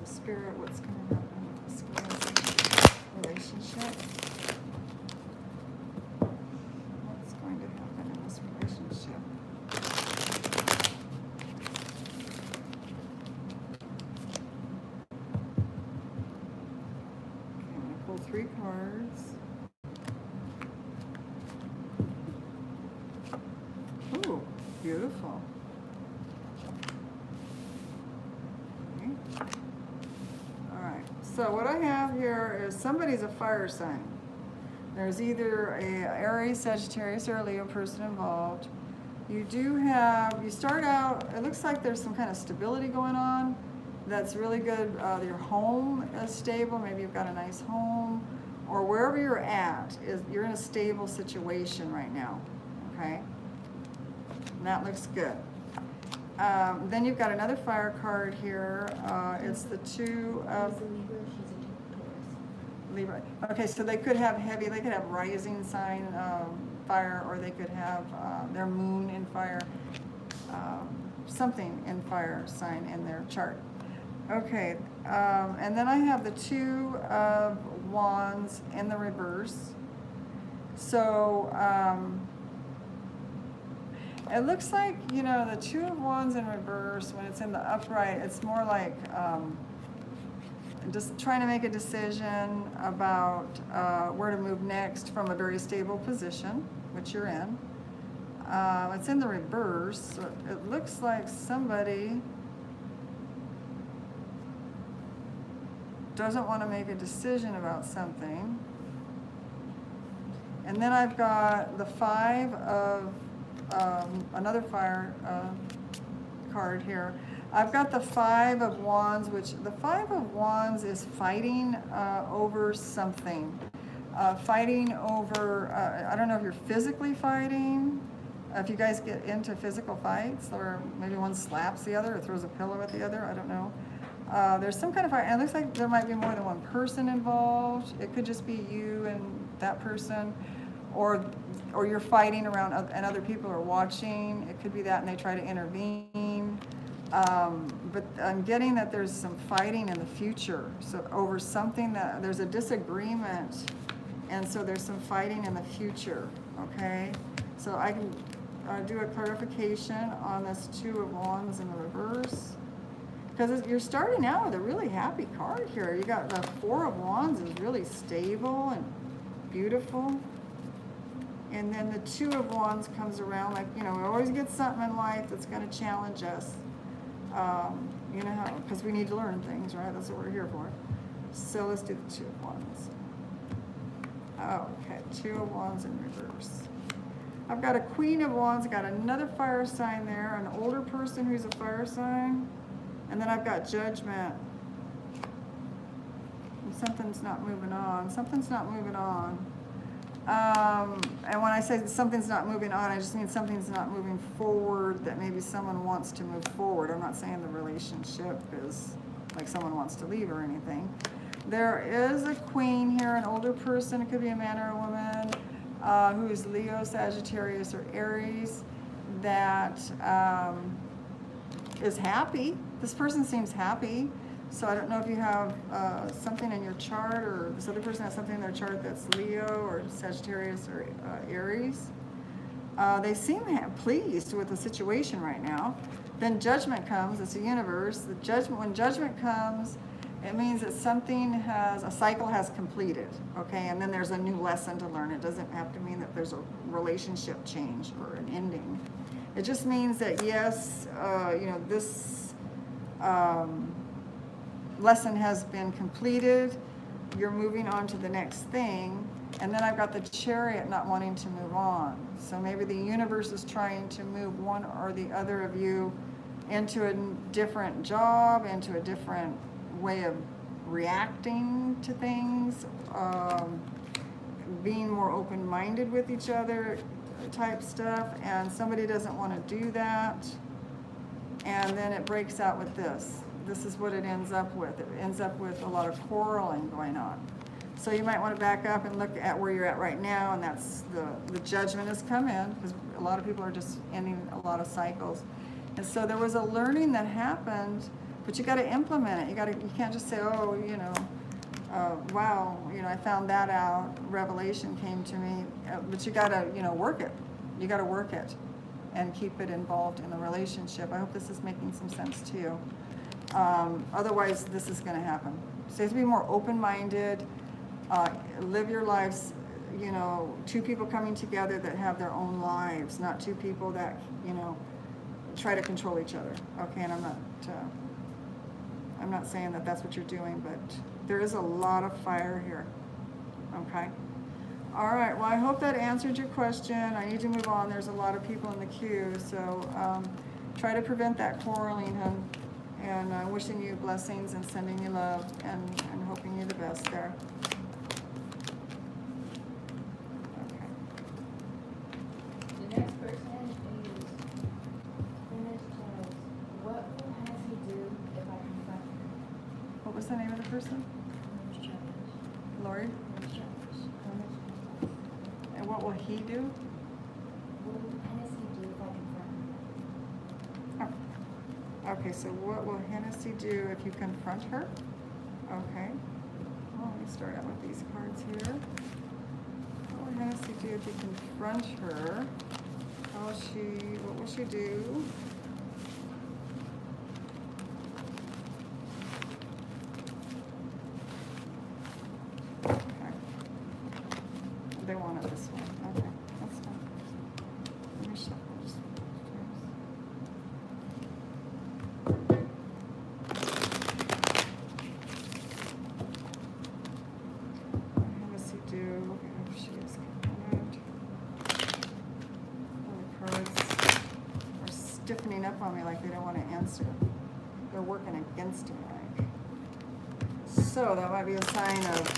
Speaker 1: Spirit, what's going to happen with this relationship? What's going to happen in this relationship? Okay, I'm going to pull 3 cards. Ooh, beautiful. So what I have here is somebody's a fire sign. There's either a Aries, Sagittarius, or a Leo person involved. You start out, it looks like there's some kind of stability going on. That's really good. Your home is stable. Maybe you've got a nice home, or wherever you're at, you're in a stable situation right now, okay? And that looks good. Then you've got another fire card here. It's the Two of...
Speaker 3: She's a Libra, she's a Taurus.
Speaker 1: Libra. Okay, so they could have rising sign fire, or they could have their moon in fire, something in fire sign in their chart. Okay, and then I have the Two of Wands in the reverse. So, it looks like, you know, the Two of Wands in reverse, when it's in the upright, it's more like, just trying to make a decision about where to move next from a very stable position, which you're in. It's in the reverse, so it looks like somebody doesn't want to make a decision about something. And then I've got the Five of, another fire card here. I've got the Five of Wands, which the Five of Wands is fighting over something. Fighting over, I don't know if you're physically fighting, if you guys get into physical fights, or maybe one slaps the other or throws a pillow at the other, I don't know. There's some kind of fight, and it looks like there might be more than one person involved. It could just be you and that person, or you're fighting around and other people are watching. It could be that and they try to intervene. But I'm getting that there's some fighting in the future, so over something that there's a disagreement, and so there's some fighting in the future, okay? So I can do a clarification on this Two of Wands in the reverse, because you're starting out with a really happy card here. You got the Four of Wands is really stable and beautiful. And then the Two of Wands comes around, like, you know, we always get something in life that's going to challenge us. You know how, because we need to learn things, right? That's what we're here for. So let's do the Two of Wands. Okay, Two of Wands in reverse. I've got a Queen of Wands, got another fire sign there, an older person who's a fire sign. And then I've got Judgment. And something's not moving on. Something's not moving on. And when I say something's not moving on, I just mean something's not moving forward, that maybe someone wants to move forward. I'm not saying the relationship is like someone wants to leave or anything. There is a Queen here, an older person, it could be a man or a woman, who is Leo, Sagittarius, or Aries, that is happy. This person seems happy. So I don't know if you have something in your chart, or this other person has something in their chart that's Leo or Sagittarius or Aries. They seem pleased with the situation right now. Then Judgment comes. It's a universe. The judgment. When Judgment comes, it means that a cycle has completed. Okay, and then there's a new lesson to learn. It doesn't have to mean that there's a relationship change or an ending. It just means that yes, you know, this lesson has been completed. You're moving on to the next thing. And then I've got the Chariot not wanting to move on. So maybe the universe is trying to move one or the other of you into a different job, into a different way of reacting to things, being more open-minded with each other type stuff. And somebody doesn't want to do that. And then it breaks out with this. This is what it ends up with. It ends up with a lot of quarreling going on. So you might want to back up and look at where you're at right now, and that's the Judgment has come in, because a lot of people are just ending a lot of cycles. And so there was a learning that happened, but you got to implement it. You can't just say, oh, you know, wow, you know, I found that out, revelation came to me, but you got to, you know, work it. You got to work it and keep it involved in the relationship. I hope this is making some sense to you. Otherwise, this is going to happen. So you have to be more open-minded, live your lives, you know, two people coming together that have their own lives, not two people that, you know, try to control each other. Okay, and I'm not saying that that's what you're doing, but there is a lot of fire here. Okay. All right, well, I hope that answered your question. I need to move on. There's a lot of people in the queue, so try to prevent that quarreling, hon. And I'm wishing you blessings and sending you love and hoping you the best there. Okay.
Speaker 3: The next person is Ernest Charles. What will Hennessy do if I confront him?
Speaker 1: What was the name of the person?
Speaker 3: Ernest Charles.
Speaker 1: Lori?
Speaker 3: Ernest Charles. Ernest Charles.
Speaker 1: And what will he do?
Speaker 3: What will Hennessy do if I confront him?
Speaker 1: Okay, so what will Hennessy do if you confront her? Okay. Well, let me We'll start out with these cards here. What will Hennessy do if you confront her? What will she do? Okay. They wanted this one. Okay, that's fine. Let me shuffle just. What does he do if she is confronted? The cards are stiffening up on me like they don't want to answer. They're working against me, like. So that might be a sign of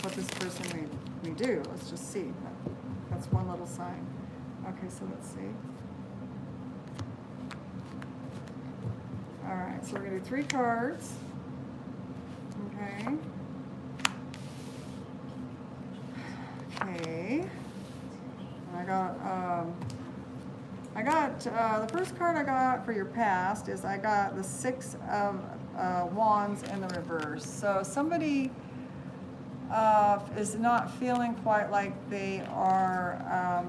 Speaker 1: what this person may do. Let's just see. That's one little sign. Okay, so let's see. All right, so we're gonna do 3 cards. Okay. Okay. The first card I got for your past is I got the 6 of Wands in the reverse. So somebody is not feeling quite like they are,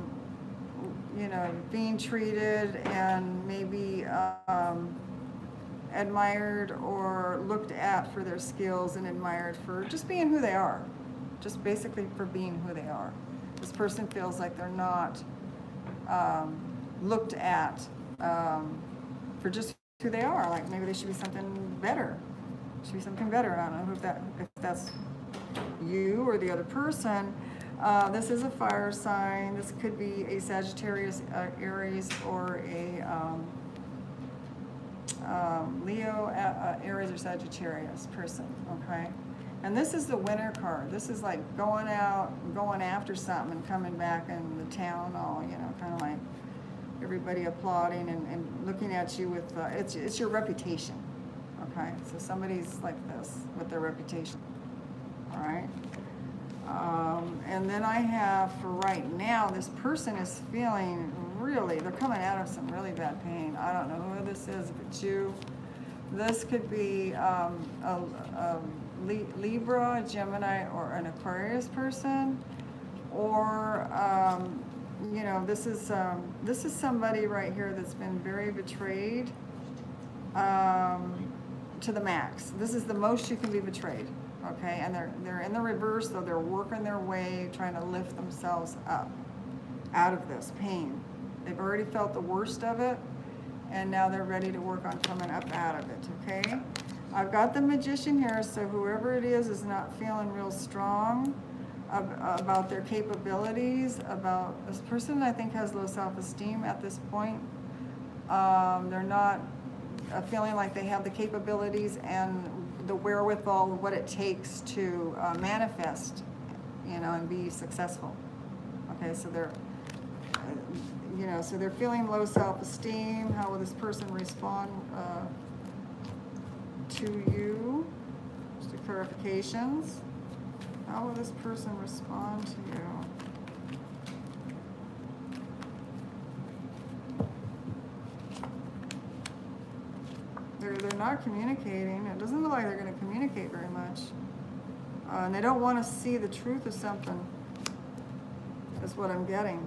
Speaker 1: being treated and maybe admired or looked at for their skills and admired for just being who they are. Just basically for being who they are. This person feels like they're not looked at for just who they are. Like maybe they should be something better. I don't know if that's you or the other person. This is a fire sign. This could be a Sagittarius, Aries, or a Leo, Aries, or Sagittarius person. Okay. And this is the winner card. This is like going out, going after something and coming back in the town all, kind of like everybody applauding and looking at you with, it's your reputation, okay? So somebody's like this with their reputation, all right? And then I have, for right now, this person is feeling really, they're coming out of some really bad pain. I don't know who this is, if it's you. This could be a Libra, a Gemini, or an Aquarius person, or this is somebody right here that's been very betrayed to the max. This is the most you can be betrayed, okay? And they're in the reverse, so they're working their way, trying to lift themselves up out of this pain. They've already felt the worst of it, and now they're ready to work on coming up out of it, okay? I've got the Magician here, so whoever it is not feeling real strong about their capabilities, about this person I think has low self-esteem at this point. They're not feeling like they have the capabilities and the wherewithal, what it takes to manifest, and be successful. Okay, so they're feeling low self-esteem. How will this person respond to you? Just the clarifications. How will this person respond to you? They're not communicating. It doesn't look like they're going to communicate very much. And they don't want to see the truth of something, is what I'm getting.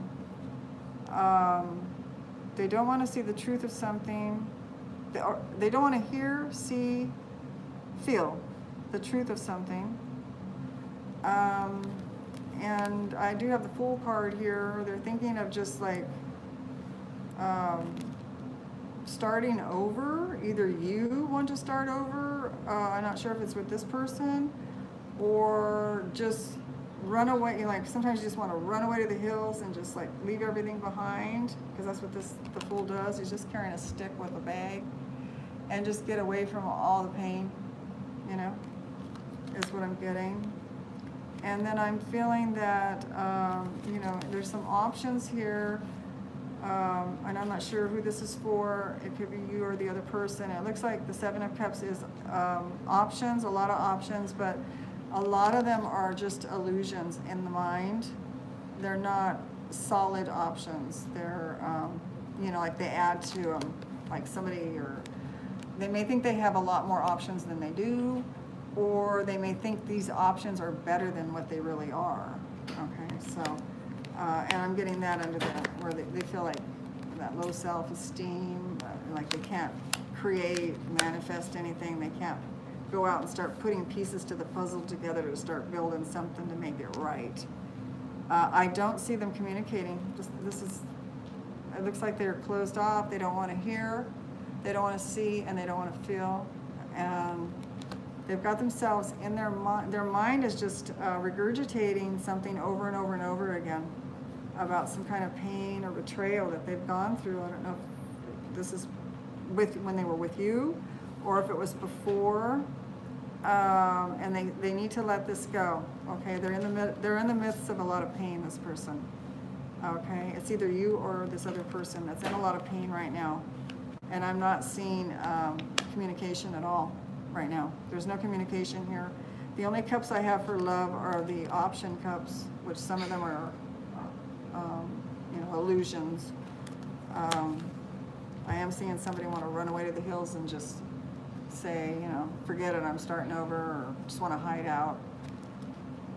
Speaker 1: They don't want to see the truth of something. They don't want to hear, see, feel the truth of something. And I do have the Fool card here. They're thinking of just like starting over. Either you want to start over, I'm not sure if it's with this person, or just run away. Like sometimes you just want to run away to the hills and just like leave everything behind, because that's what the Fool does. He's just carrying a stick with a bag and just get away from all the pain, is what I'm getting. And then I'm feeling that, there's some options here, and I'm not sure who this is for. It could be you or the other person. It looks like the 7 of Cups is options, a lot of options, but a lot of them are just illusions in the mind. They're not solid options. They're, like they add to them, like somebody, or they may think they have a lot more options than they do, or they may think these options are better than what they really are. Okay, so, and I'm getting that under that, where they feel like that low self-esteem, like they can't create, manifest anything, they can't go out and start putting pieces to the puzzle together to start building something to make it right. I don't see them communicating. It looks like they're closed off, they don't want to hear, they don't want to see, and they don't want to feel. And they've got themselves in their mind is just regurgitating something over and over and over again about some kind of pain or betrayal that they've gone through. I don't know if this is when they were with you, or if it was before, and they need to let this go. Okay, they're in the midst of a lot of pain, this person. Okay, it's either you or this other person that's in a lot of pain right now, and I'm not seeing communication at all right now. There's no communication here. The only cups I have for love are the option cups, which some of them are illusions. I am seeing somebody want to run away to the hills and just say, forget it, I'm starting over, or just want to hide out.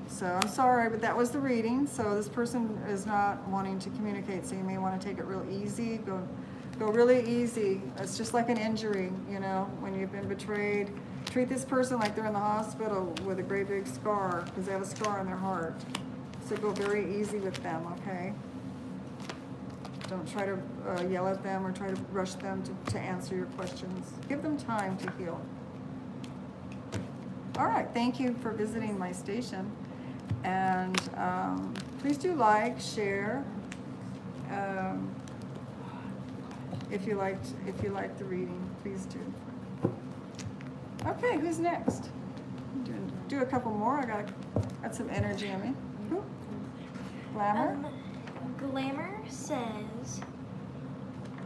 Speaker 1: So I'm sorry, but that was the reading. So this person is not wanting to communicate, so you may want to take it real easy. Go really easy. It's just like an injury, when you've been betrayed. Treat this person like they're in the hospital with a great big scar, because they have a scar on their heart. So go very easy with them, okay? Don't try to yell at them or try to rush them to answer your questions. Give them time to heal. All right, thank you for visiting my station. And please do like, share, if you liked the reading, please do. Okay, who's next? Do a couple more. I got some energy in me. Who? Glamour?
Speaker 2: Glamour says,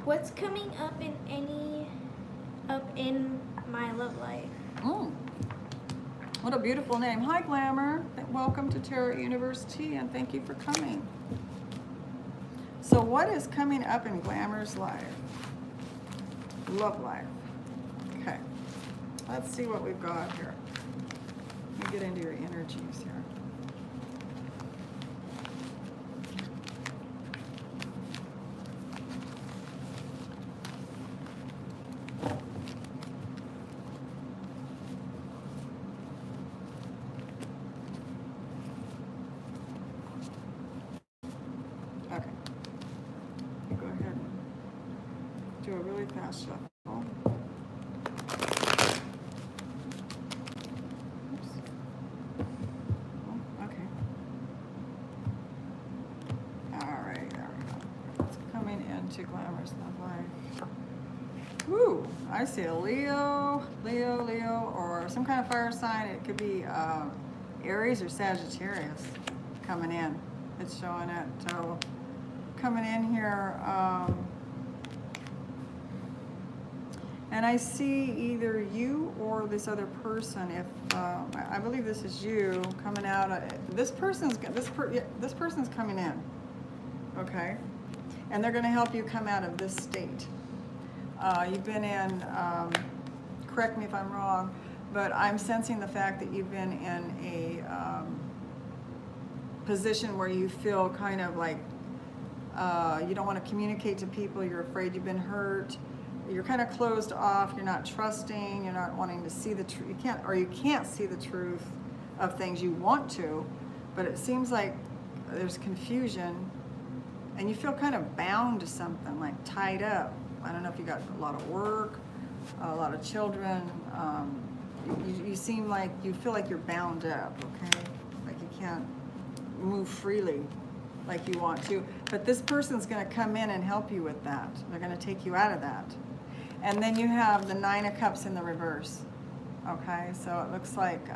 Speaker 2: what's coming up in my love life?
Speaker 1: What a beautiful name. Hi, Glamour. Welcome to Tarot University, and thank you for coming. So what is coming up in Glamour's life? Love life. Okay. Let's see what we've got here. Let me get into your energies here. Okay. Go ahead and do a really fast shuffle. Oops. Oh, okay. All right, there we go. What's coming into Glamour's love life? Woo! I see a Leo, or some kind of fire sign. It could be Aries or Sagittarius coming in. It's showing it. So coming in here, and I see either you or this other person. If I believe this is you coming out. This person's coming in. Okay, and they're going to help you come out of this state. You've been in. Correct me if I'm wrong, but I'm sensing the fact that you've been in a position where you feel kind of like you don't want to communicate to people. You're afraid you've been hurt. You're kind of closed off. You're not trusting. You're not wanting to see the truth. You can't see the truth of things. You want to, but it seems like there's confusion, and you feel kind of bound to something, like tied up. I don't know if you got a lot of work, a lot of children. You seem like you feel like you're bound up. Okay, like you can't move freely like you want to, but this person's going to come in and help you with that. They're going to take you out of that. And then you have the Nine of Cups in the reverse. Okay, so it looks like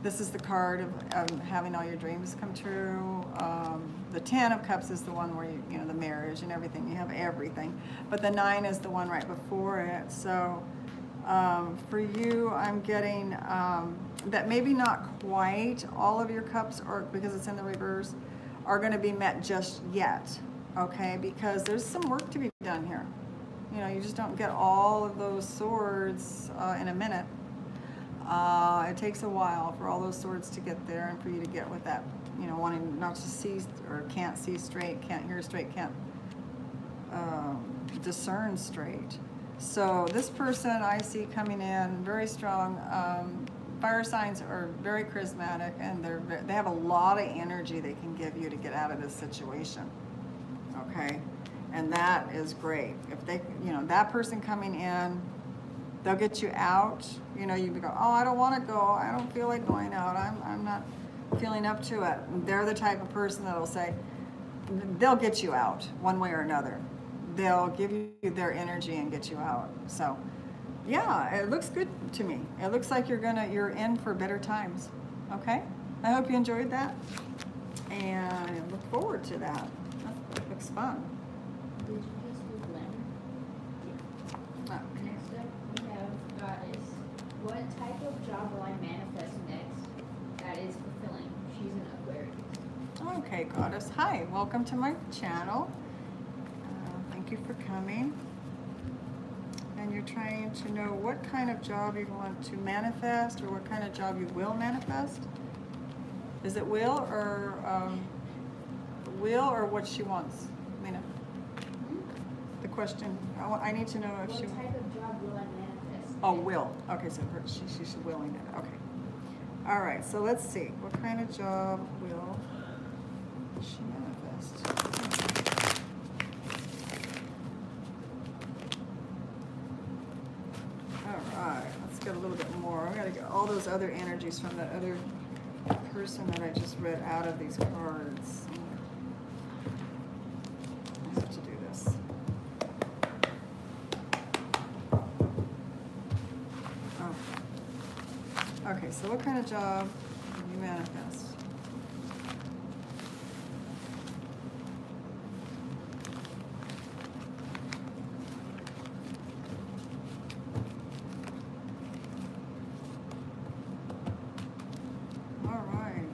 Speaker 1: this is the card of having all your dreams come true. The Ten of Cups is the one where you know, the marriage and everything, you have everything, but the Nine is the one right before it. So for you, I'm getting that maybe not quite all of your cups, or because it's in the reverse, are going to be met just yet, okay? Because there's some work to be done here. You know, you just don't get all of those swords in a minute. It takes a while for all those swords to get there and for you to get with that, you know, wanting not to see or can't see straight, can't hear straight, can't discern straight. So this person I see coming in very strong. Fire signs are very charismatic, and they have a lot of energy they can give you to get out of this situation. Okay, and that is great. If they, you know, that person coming in, they'll get you out. You know, you go, oh, I don't want to go. I don't feel like going out. I'm not feeling up to it. And they're the type of person that'll say, they'll get you out one way or another. They'll give you their energy and get you out. So, yeah, it looks good to me. It looks like you're in for better times. Okay? I hope you enjoyed that, and I look forward to that. That looks fun.
Speaker 3: Did you just do glamour?
Speaker 1: Okay.
Speaker 3: Next up, we have Goddess. What type of job will I manifest next that is fulfilling? She's an Aquarius.
Speaker 1: Okay, Goddess. Hi, welcome to my channel. Thank you for coming. And you're trying to know what kind of job you want to manifest, or what kind of job you will manifest. Is it will or what she wants? Lena, the question. I need to know if
Speaker 3: What
Speaker 1: she.
Speaker 3: type of job will I manifest?
Speaker 1: Oh, will. Okay, so she's willing it. Okay. All right. So let's see. What kind of job will she manifest? All right. Let's get a little bit more. We got to get all those other energies from that other person that I just read out of these cards. I have to do this. Okay, so what kind of job can you manifest? All right,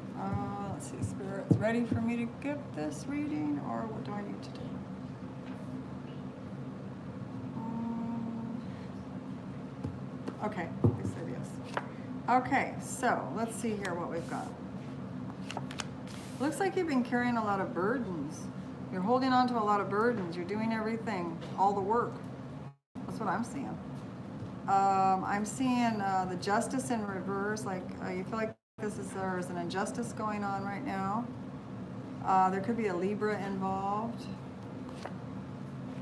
Speaker 1: let's see, Spirit's ready for me to give this reading, or what do I need to do? Okay, they said yes. Okay, so let's see here what we've got. Looks like you've been carrying a lot of burdens. You're holding on to a lot of burdens. You're doing everything, all the work. That's what I'm seeing. I'm seeing the justice in reverse, like you feel like there's an injustice going on right now. There could be a Libra involved.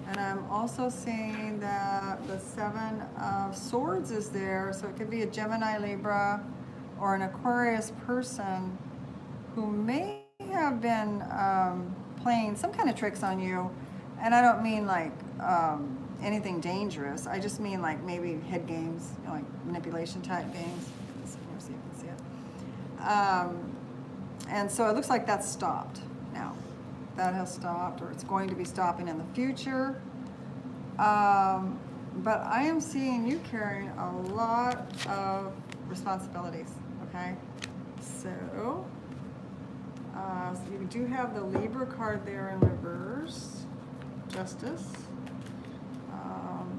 Speaker 1: And I'm also seeing that the Seven of Swords is there, so it could be a Gemini, Libra, or an Aquarius person who may have been playing some kind of tricks on you. And I don't mean like anything dangerous. I just mean like maybe head games, you know, like manipulation type games. Let's see if you can see it. And so it looks like that's stopped now. That has stopped, or it's going to be stopping in the future. But I am seeing you carrying a lot of responsibilities, okay? So you do have the Libra card there in reverse, Justice.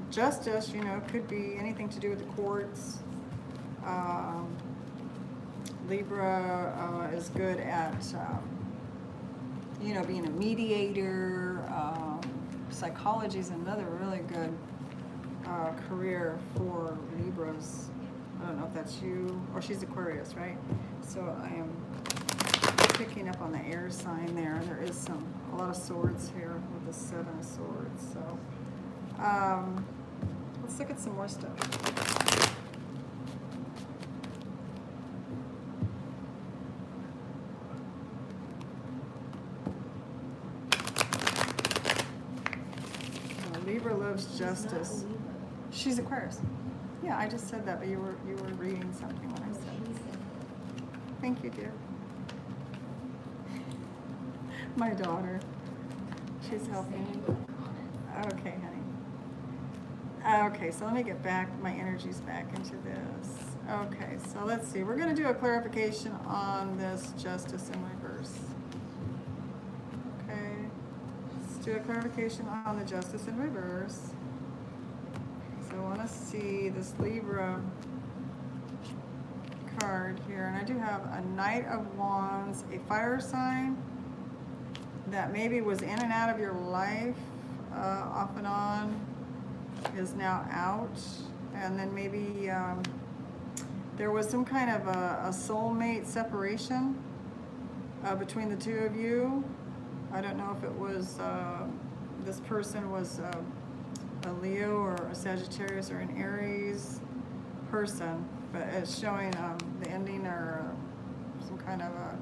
Speaker 1: Justice, you know, could be anything to do with the courts. Libra is good at you know, being a mediator. Psychology is another really good career for Libras. I don't know if that's you, or she's Aquarius, right? So I am picking up on the air sign there. There is a lot of swords here with the Seven of Swords. So let's look at some more stuff. Libra loves justice. She's Aquarius. Yeah, I just said that, but you were reading something when I said it. Thank you, dear. My daughter. She's helping. Okay, honey. Okay, so let me get back my energies back into this. Okay, so let's see. We're going to do a clarification on this justice in reverse. Okay. Let's do a clarification on the justice in reverse. So I want to see this Libra card here, and I do have a Knight of Wands, a fire sign that maybe was in and out of your life, off and on, is now out. And then maybe there was some kind of a soulmate separation between the two of you. I don't know if it was, this person was a Leo or a Sagittarius or an Aries person, but it's showing the ending or some kind of a,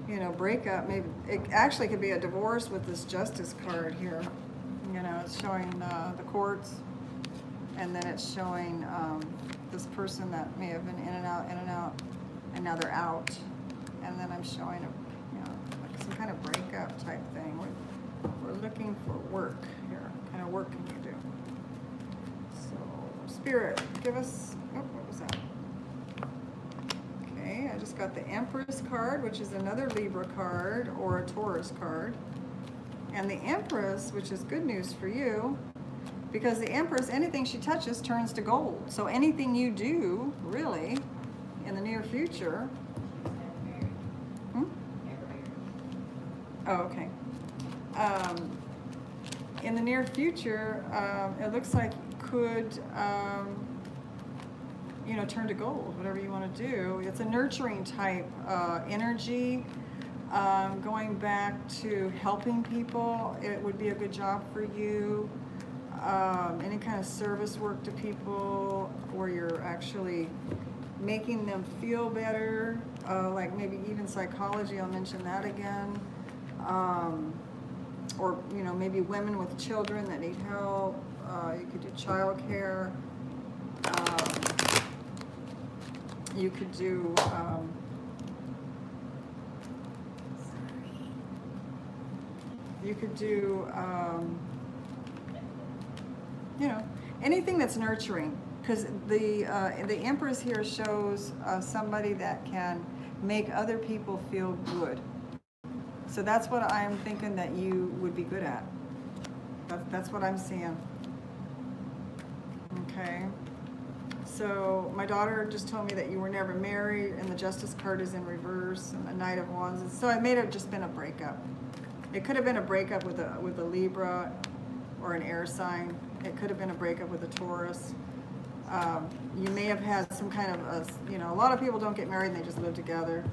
Speaker 1: you know, breakup. Maybe it actually could be a divorce with this Justice card here. You know, it's showing the courts, and then it's showing this person that may have been in and out, and now they're out. And then I'm showing a, you know, like some kind of breakup type thing. We're looking for work here. What kind of work can you do? So, Spirit, give us, oh, what was that? Okay, I just got the Empress card, which is another Libra card or a Taurus card. And the Empress, which is good news for you, because the Empress, anything she touches turns to gold. So anything you do, really, in the near future. Oh, okay. In the near future, it looks like could, you know, turn to gold, whatever you want to do. It's a nurturing type energy. Going back to helping people, it would be a good job for you. Any kind of service work to people where you're actually making them feel better, like maybe even psychology, I'll mention that again. Or, you know, maybe women with children that need help. You could do childcare. You could do, you know, anything that's nurturing. Because the Empress here shows somebody that can make other people feel good. So that's what I'm thinking that you would be good at. That's what I'm seeing. Okay. So my daughter just told me that you were never married, and the Justice card is in reverse, and the Knight of Wands. And so it may have just been a breakup. It could have been a breakup with a Libra or an air sign. It could have been a breakup with a Taurus. You may have had some kind of you know, a lot of people don't get married and they just live together.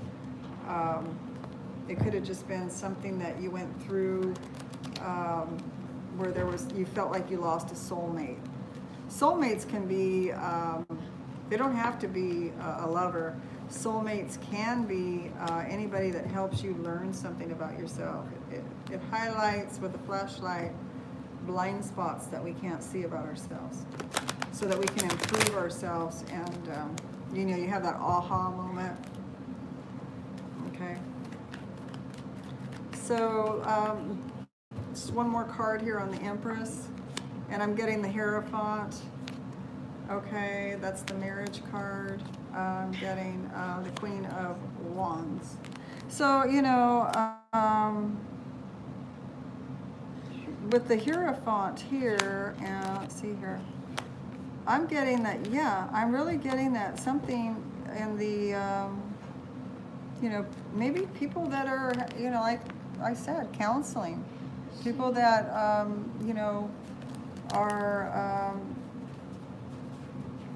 Speaker 1: It could have just been something that you went through where you felt like you lost a soulmate. Soulmates can be, they don't have to be a lover. Soulmates can be anybody that helps you learn something about yourself. It highlights with a flashlight blind spots that we can't see about ourselves, so that we can improve ourselves, and you know, you have that aha moment. Okay. So just one more card here on the Empress, and I'm getting the Hierophant. Okay, that's the marriage card. I'm getting the Queen of Wands. So, you know, with the Hierophant here, and let's see here, I'm getting that, yeah, I'm really getting that something in the, you know, maybe people that are, you know, like I said, counseling. People that, you know, are,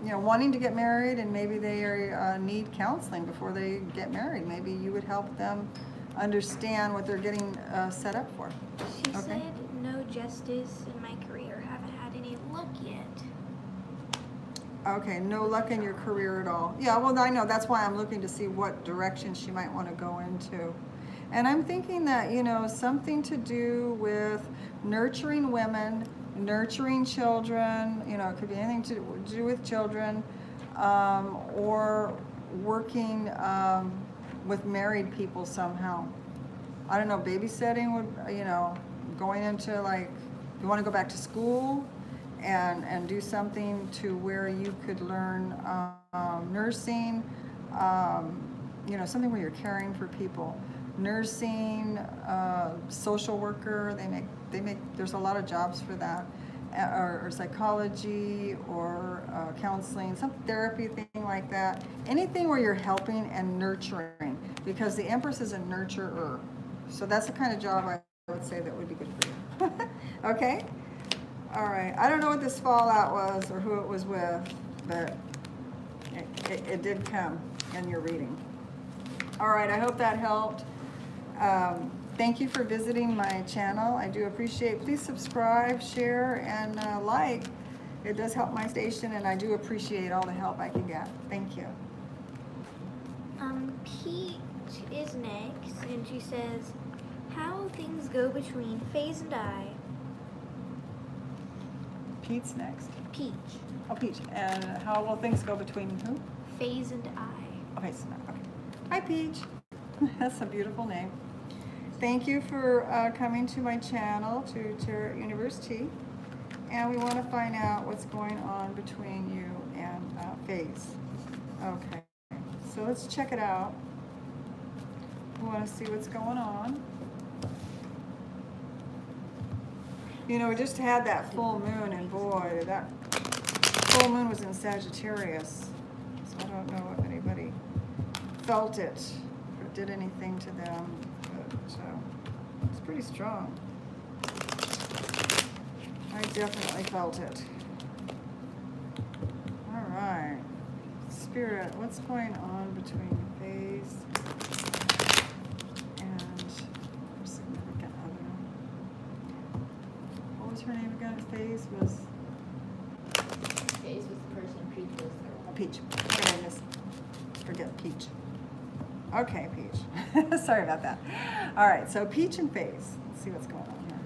Speaker 1: you know, wanting to get married, and maybe they are, need counseling before they get married. Maybe you would help them understand what they're getting set up for.
Speaker 2: She said no justice in my career. Haven't had any luck yet.
Speaker 1: Okay, no luck in your career at all. Yeah, well, I know. That's why I'm looking to see what direction she might want to go into. And I'm thinking that, you know, something to do with nurturing women, nurturing children, you know, it could be anything to do with children, or working with married people somehow. I don't know, babysitting would, you know, going into, like, you want to go back to school and do something to where you could learn nursing, you know, something where you're caring for people. Nursing, social worker, they make, there's a lot of jobs for that. or psychology or counseling, some therapy thing like that. Anything where you're helping and nurturing, because the Empress is a nurturer. So that's the kind of job I would say that would be good for you. Okay? All right. I don't know what this fallout was or who it was with, but it did come in your reading. All right. I hope that helped. Thank you for visiting my channel. I do appreciate. Please subscribe, share, and like. It does help my station, and I do appreciate all the help I can get. Thank you.
Speaker 2: Peach is next, and she says, "How will things go between FaZe and I?"
Speaker 1: Pete's next.
Speaker 2: Peach,
Speaker 1: Oh, Peach. And how will things go between who?
Speaker 2: FaZe and I.
Speaker 1: Okay, so okay. Hi, Peach. That's a beautiful name. Thank you for coming to my channel, to Tarot University. And we want to find out what's going on between you and FaZe. Okay, so let's check it out. We want to see what's going on. You know, we just had that full moon, and boy, that full moon was in Sagittarius. So I don't know if anybody felt it or did anything to them, but it's pretty strong. I definitely felt it. All right. Spirit, what's going on between FaZe and her significant other? What was her name again? FaZe was?
Speaker 3: FaZe was the person, Peach was the
Speaker 1: Peach. Okay, I just forget Peach. Okay, Peach. Sorry about that. All right, so Peach and FaZe. Let's see what's going on here.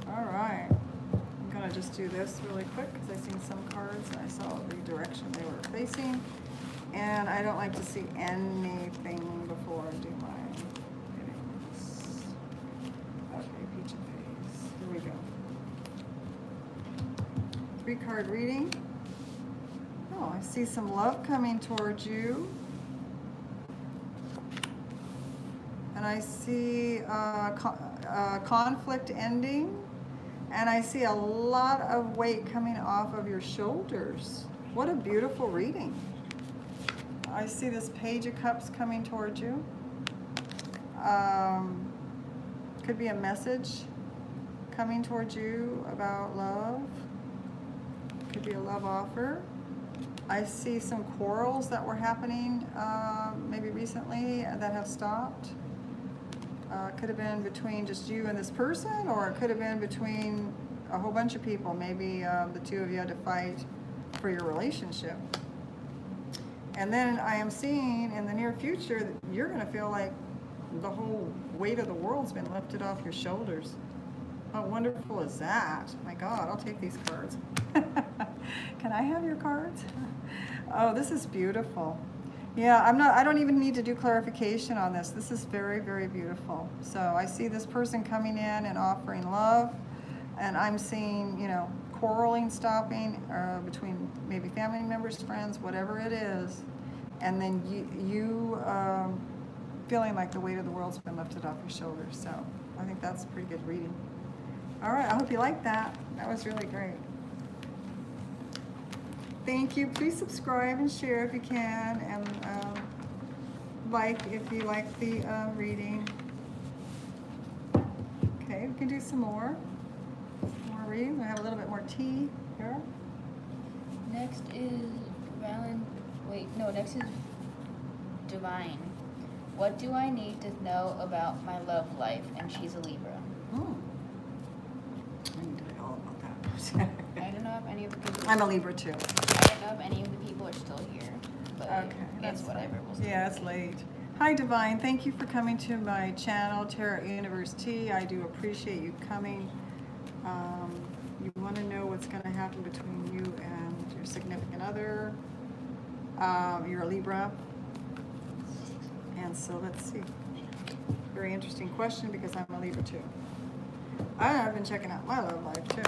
Speaker 1: All right. I'm going to just do this really quick because I've seen some cards and I saw the direction they were facing. And I don't like to see anything before I do my readings. Okay, Peach and FaZe. Here we go. 3-card reading. Oh, I see some love coming towards you. And I see conflict ending. And I see a lot of weight coming off of your shoulders. What a beautiful reading. I see this Page of Cups coming towards you. Could be a message coming towards you about love. Could be a love offer. I see some quarrels that were happening maybe recently that have stopped. Could have been between just you and this person, or it could have been between a whole bunch of people. Maybe the two of you had to fight for your relationship. And then I am seeing in the near future that you're going to feel like the whole weight of the world's been lifted off your shoulders. How wonderful is that? My God, I'll take these cards. Can I have your cards? Oh, this is beautiful. Yeah, I don't even need to do clarification on this. This is very, very beautiful. So I see this person coming in and offering love, and I'm seeing, you know, quarreling stopping between maybe family members, friends, whatever it is, and then you feeling like the weight of the world's been lifted off your shoulders. So I think that's a pretty good reading. All right, I hope you liked that. That was really great. Thank you. Please subscribe and share if you can, and like if you like the reading. Okay, we can do some more readings. I have a little bit more tea here.
Speaker 4: Next is next is Divine. What do I need to know about my love life? And she's a Libra.
Speaker 1: I need to know all about that.
Speaker 4: I don't know if any of the people.
Speaker 1: I'm a Libra too.
Speaker 4: I don't know if any of the people are still here, but
Speaker 1: Okay,
Speaker 4: it's whatever. We'll see.
Speaker 1: Yeah, it's late. Hi, Divine. Thank you for coming to my channel, Tarot University. I do appreciate you coming. You want to know what's going to happen between you and your significant other. You're a Libra. And so let's see. Very interesting question because I'm a Libra too. I've been checking out my love life too.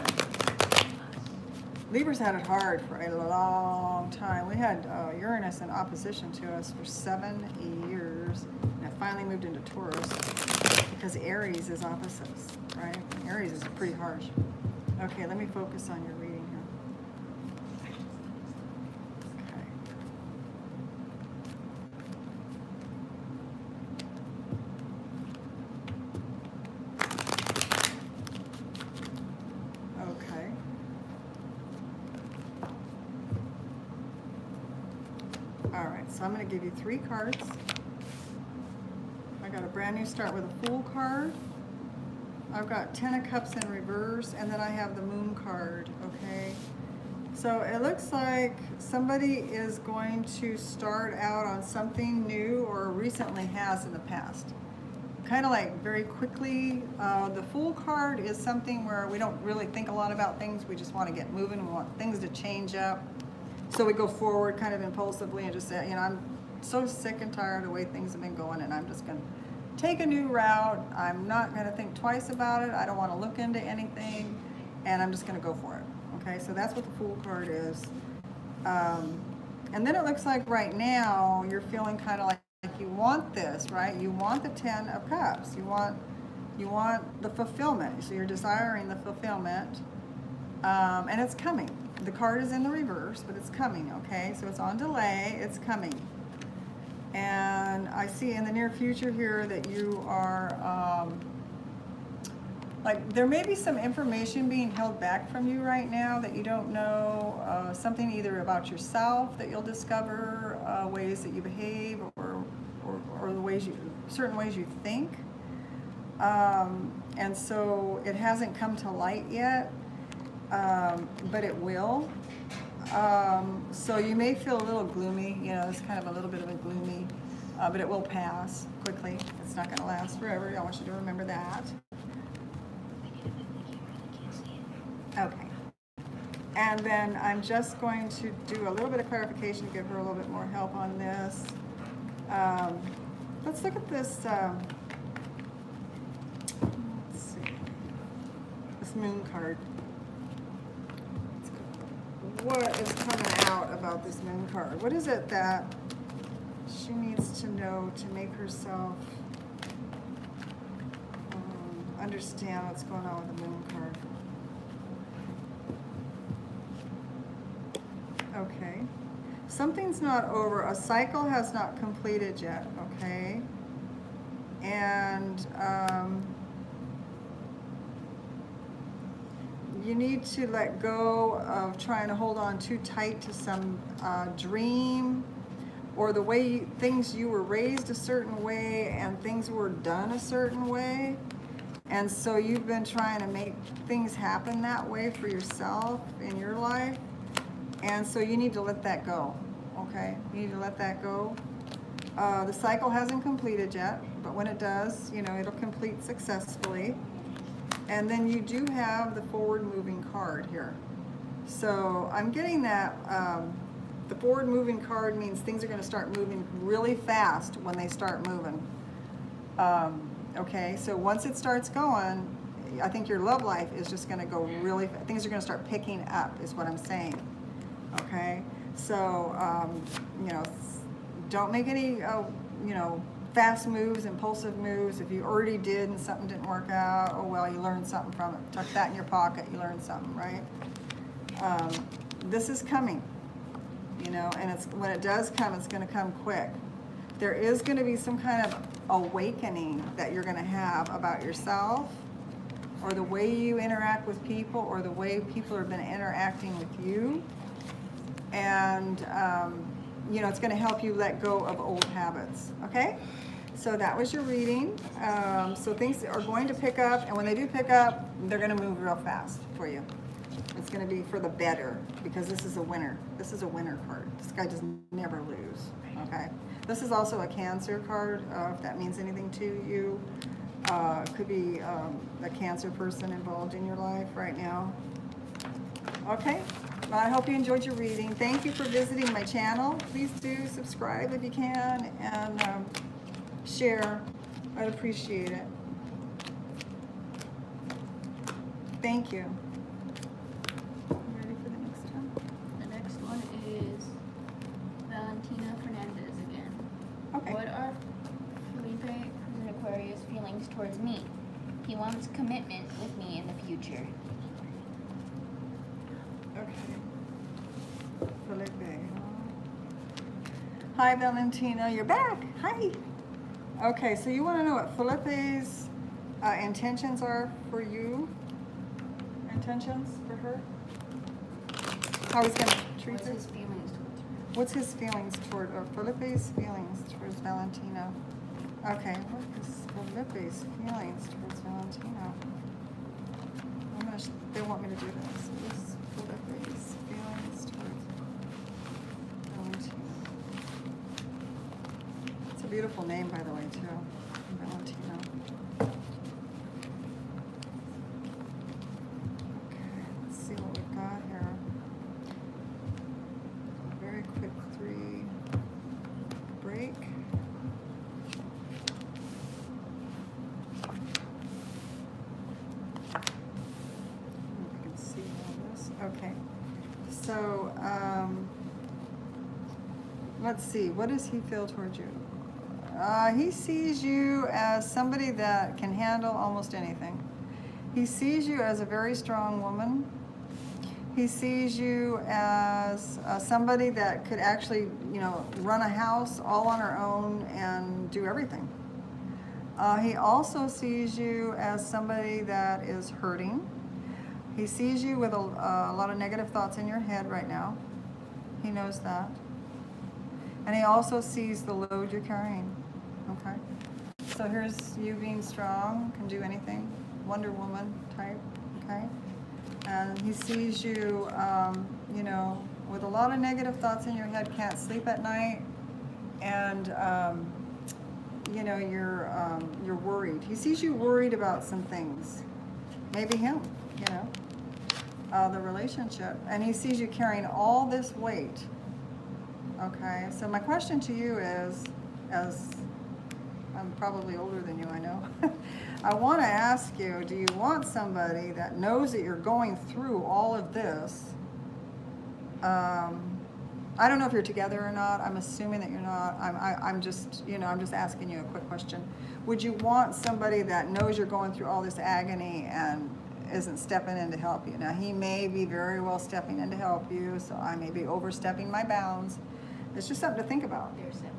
Speaker 1: Libras had it hard for a long time. We had Uranus in opposition to us for 7 years, and it finally moved into Taurus because Aries is opposites, right? Aries is pretty harsh. Okay, let me focus on your reading here. Okay. Okay. All right, so I'm going to give you 3 cards. I got a brand new start with a Fool card. I've got 10 of Cups in reverse, and then I have the Moon card, okay? So it looks like somebody is going to start out on something new or recently has in the past. Kind of like very quickly. The Fool card is something where we don't really think a lot about things. We just want to get moving. We want things to change up. So we go forward kind of impulsively and just say, you know, I'm so sick and tired of the way things have been going, and I'm just going to take a new route. I'm not going to think twice about it. I don't want to look into anything, and I'm just going to go for it. Okay, so that's what the Fool card is. And then it looks like right now you're feeling kind of like you want this, right? You want the 10 of Cups. You want the fulfillment. So you're desiring the fulfillment, and it's coming. The card is in the reverse, but it's coming, okay? So it's on delay, it's coming. And I see in the near future here that you are, like there may be some information being held back from you right now that you don't know, something either about yourself that you'll discover, ways that you behave or the ways certain ways you think. And so it hasn't come to light yet. But it will. So you may feel a little gloomy, you know, it's kind of a little bit of a gloomy, but it will pass quickly. It's not going to last forever. I want you to remember that. Okay. And then I'm just going to do a little bit of clarification to give her a little bit more help on this. Let's look at this, let's see, this Moon card. What is coming out about this Moon card? What is it that she needs to know to make herself understand what's going on with the Moon card? Okay. Something's not over. A cycle has not completed yet, okay? And you need to let go of trying to hold on too tight to some dream or the way things you were raised a certain way and things were done a certain way. And so you've been trying to make things happen that way for yourself in your life. And so you need to let that go, okay? You need to let that go. The cycle hasn't completed yet, but when it does, you know, it'll complete successfully. And then you do have the forward moving card here. So I'm getting that the forward moving card means things are going to start moving really fast when they start moving. Okay, so once it starts going, I think your love life is just going to go really fast. Things are going to start picking up is what I'm saying. Okay, so, you know, don't make any, you know, fast moves, impulsive moves. If you already did and something didn't work out, oh well, you learned something from it. Tuck that in your pocket, you learned something, right? This is coming, you know, and it's when it does come, it's going to come quick. There is going to be some kind of awakening that you're going to have about yourself or the way you interact with people or the way people have been interacting with you. And, you know, it's going to help you let go of old habits, okay? So that was your reading. So things are going to pick up, and when they do pick up, they're going to move real fast for you. It's going to be for the better because this is a winner. This is a winner card. This guy does never lose, okay? This is also a Cancer card, if that means anything to you. It could be a Cancer person involved in your life right now. Okay, well, I hope you enjoyed your reading. Thank you for visiting my channel. Please do subscribe if you can and share. I'd appreciate it. Thank you. Ready for the next
Speaker 4: towards me. He wants commitment with me in the future.
Speaker 1: Okay. Felipe. Hi, Valentina. You're back. Hi. Okay, so you want to know what Felipe's intentions are for you? Intentions for her? How he's going to treat
Speaker 4: What's
Speaker 1: her?
Speaker 4: his feelings towards her?
Speaker 1: What's his feelings toward, or Felipe's feelings towards Valentina? Okay, what is Felipe's feelings towards Valentina? They want me to do this. What is Felipe's feelings towards Valentina? It's a beautiful name, by the way, too. Valentina. Okay, let's see what we've got here. Very quick 3 break. I can see all this. Okay. So, let's see. What does he feel towards you? He sees you as somebody that can handle almost anything. He sees you as a very strong woman. He sees you as somebody that could actually, run a house all on her own and do everything. He also sees you as somebody that is hurting. He sees you with a lot of negative thoughts in your head right now. He knows that. And he also sees the load you're carrying. Okay? So here's you being strong, can do anything. Wonder Woman type. Okay? And he sees you, with a lot of negative thoughts in your head, can't sleep at night, and you're worried. He sees you worried about some things, maybe him, the relationship, and he sees you carrying all this weight. Okay, so my question to you is, as I'm probably older than you, I know. I want to ask you, do you want somebody that knows that you're going through all of this? I don't know if you're together or not. I'm assuming that you're not. I'm just asking you a quick question. Would you want somebody that knows you're going through all this agony and isn't stepping in to help you? Now, he may be very well stepping in to help you, so I may be overstepping my bounds. It's just something to think about.
Speaker 3: They're separated.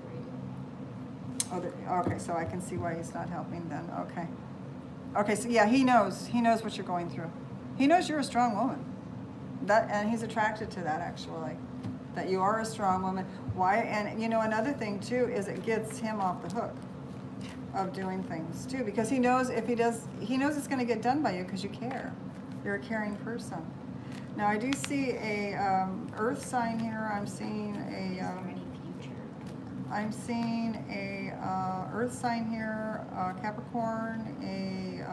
Speaker 1: Oh, okay, so I can see why he's not helping then. Okay. Okay, so yeah, he knows what you're going through. He knows you're a strong woman. And he's attracted to that, actually, that you are a strong woman. Why? And another thing too is it gets him off the hook of doing things too, because he knows if he does, he knows it's going to get done by you because you care. You're a caring person. Now I do see a earth sign here. I'm seeing
Speaker 4: Is there any future?
Speaker 1: I'm seeing a earth sign here, Capricorn, a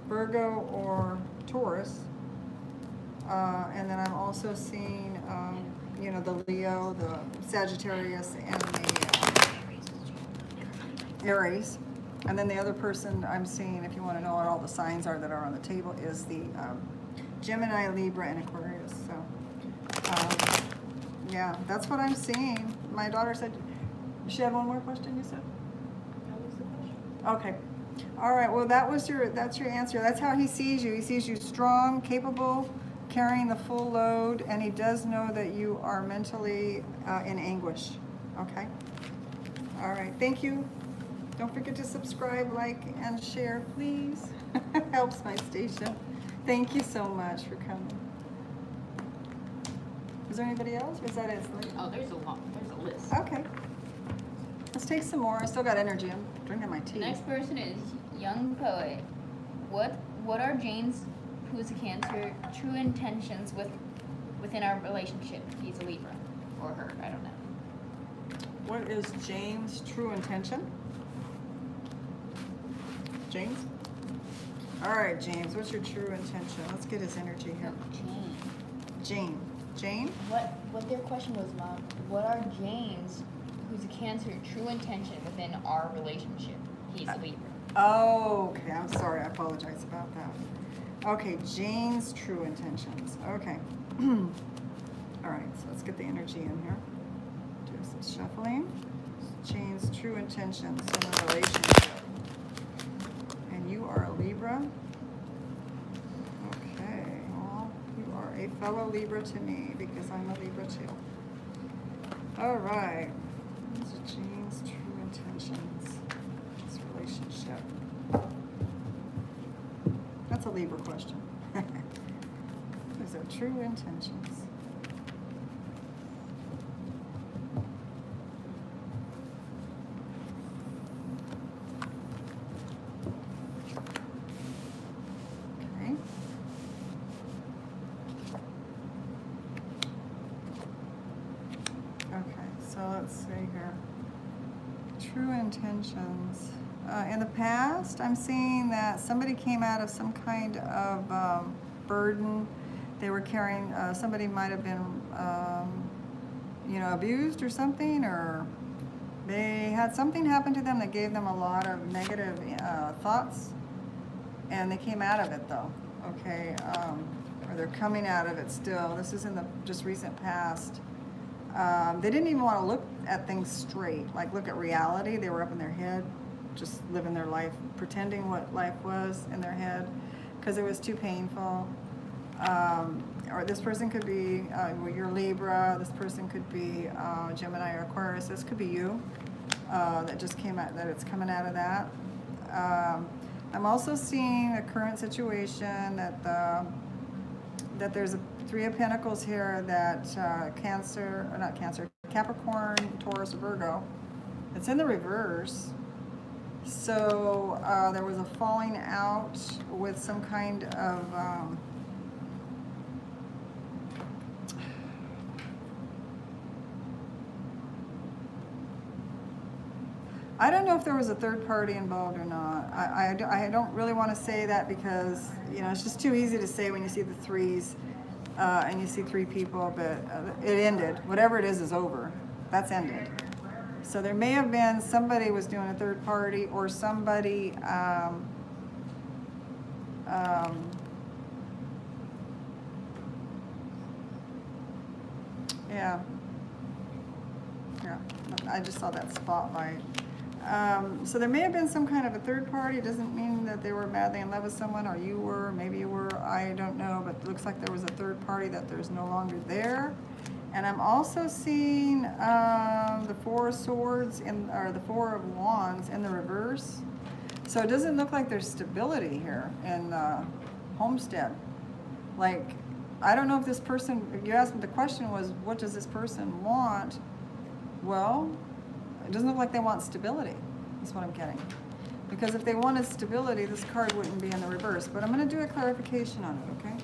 Speaker 1: Virgo or Taurus, and then I'm also seeing the Leo, the Sagittarius, and the Aries. And then the other person I'm seeing, if you want to know what all the signs are that are on the table, is the Gemini, Libra, and Aquarius. So, yeah, that's what I'm seeing. My daughter said, she had one more question, you said?
Speaker 3: That was the question.
Speaker 1: Okay. All right, well, that's your answer. That's how he sees you. He sees you strong, capable, carrying the full load, and he does know that you are mentally in anguish. Okay? All right, thank you. Don't forget to subscribe, like, and share, please. Helps my station. Thank you so much for coming. Is there anybody else, or is that it?
Speaker 3: Oh, there's a list.
Speaker 1: Okay. Let's take some more. I still got energy. I'm drinking my
Speaker 4: The
Speaker 1: tea.
Speaker 4: next person is Young Poet. What are James, who's a Cancer, true intentions within our relationship? He's a Libra, or her. I don't know.
Speaker 1: What is James' true intention? James? All right, James, what's your true intention? Let's get his energy here.
Speaker 4: Jane.
Speaker 1: Jane?
Speaker 4: What their question was, Mom, what are Jane's, who's a Cancer, true intention within our relationship? He's a Libra.
Speaker 1: Oh, okay, I'm sorry, I apologize about that. Okay, Jane's true intentions, okay. All right, so let's get the energy in here. Do some shuffling. Jane's true intentions in a relationship. are a Libra. Okay, well, you are a fellow Libra to me because I'm a Libra too. All right. These are Jane's true intentions. This relationship. That's a Libra question. These are true intentions. Okay. Okay, so let's see here. True intentions. In the past, I'm seeing that somebody came out of some kind of burden. They were carrying, somebody might have been, abused or something, or they had something happen to them that gave them a lot of negative thoughts, and they came out of it though, okay? Or they're coming out of it still. This is in the just recent past. They didn't even want to look at things straight, like look at reality. They were up in their head, just living their life, pretending what life was in their head, because it was too painful. Or this person could be, well, you're Libra, this person could be Gemini or Aquarius, this could be you, that just came out, that it's coming out of that. I'm also seeing a current situation that there's a Three of Pentacles here that Capricorn, Taurus, Virgo. It's in the reverse. So there was a falling out with some kind of I don't know if there was a third party involved or not. I don't really want to say that because, it's just too easy to say when you see the threes and you see three people, but it ended. Whatever it is over. That's ended. So there may have been somebody was doing a third party, or somebody yeah, I just saw that spotlight. So there may have been some kind of a third party. It doesn't mean that they were madly in love with someone, or you were, maybe you were, I don't know, but it looks like there was a third party that there's no longer there. And I'm also seeing the Four of Swords, or the Four of Wands in the reverse. So it doesn't look like there's stability here in Homestead. Like, I don't know if this person, you asked me, the question was, what does this person want? Well, it doesn't look like they want stability. That's what I'm getting. Because if they wanted stability, this card wouldn't be in the reverse. But I'm going to do a clarification on it, okay?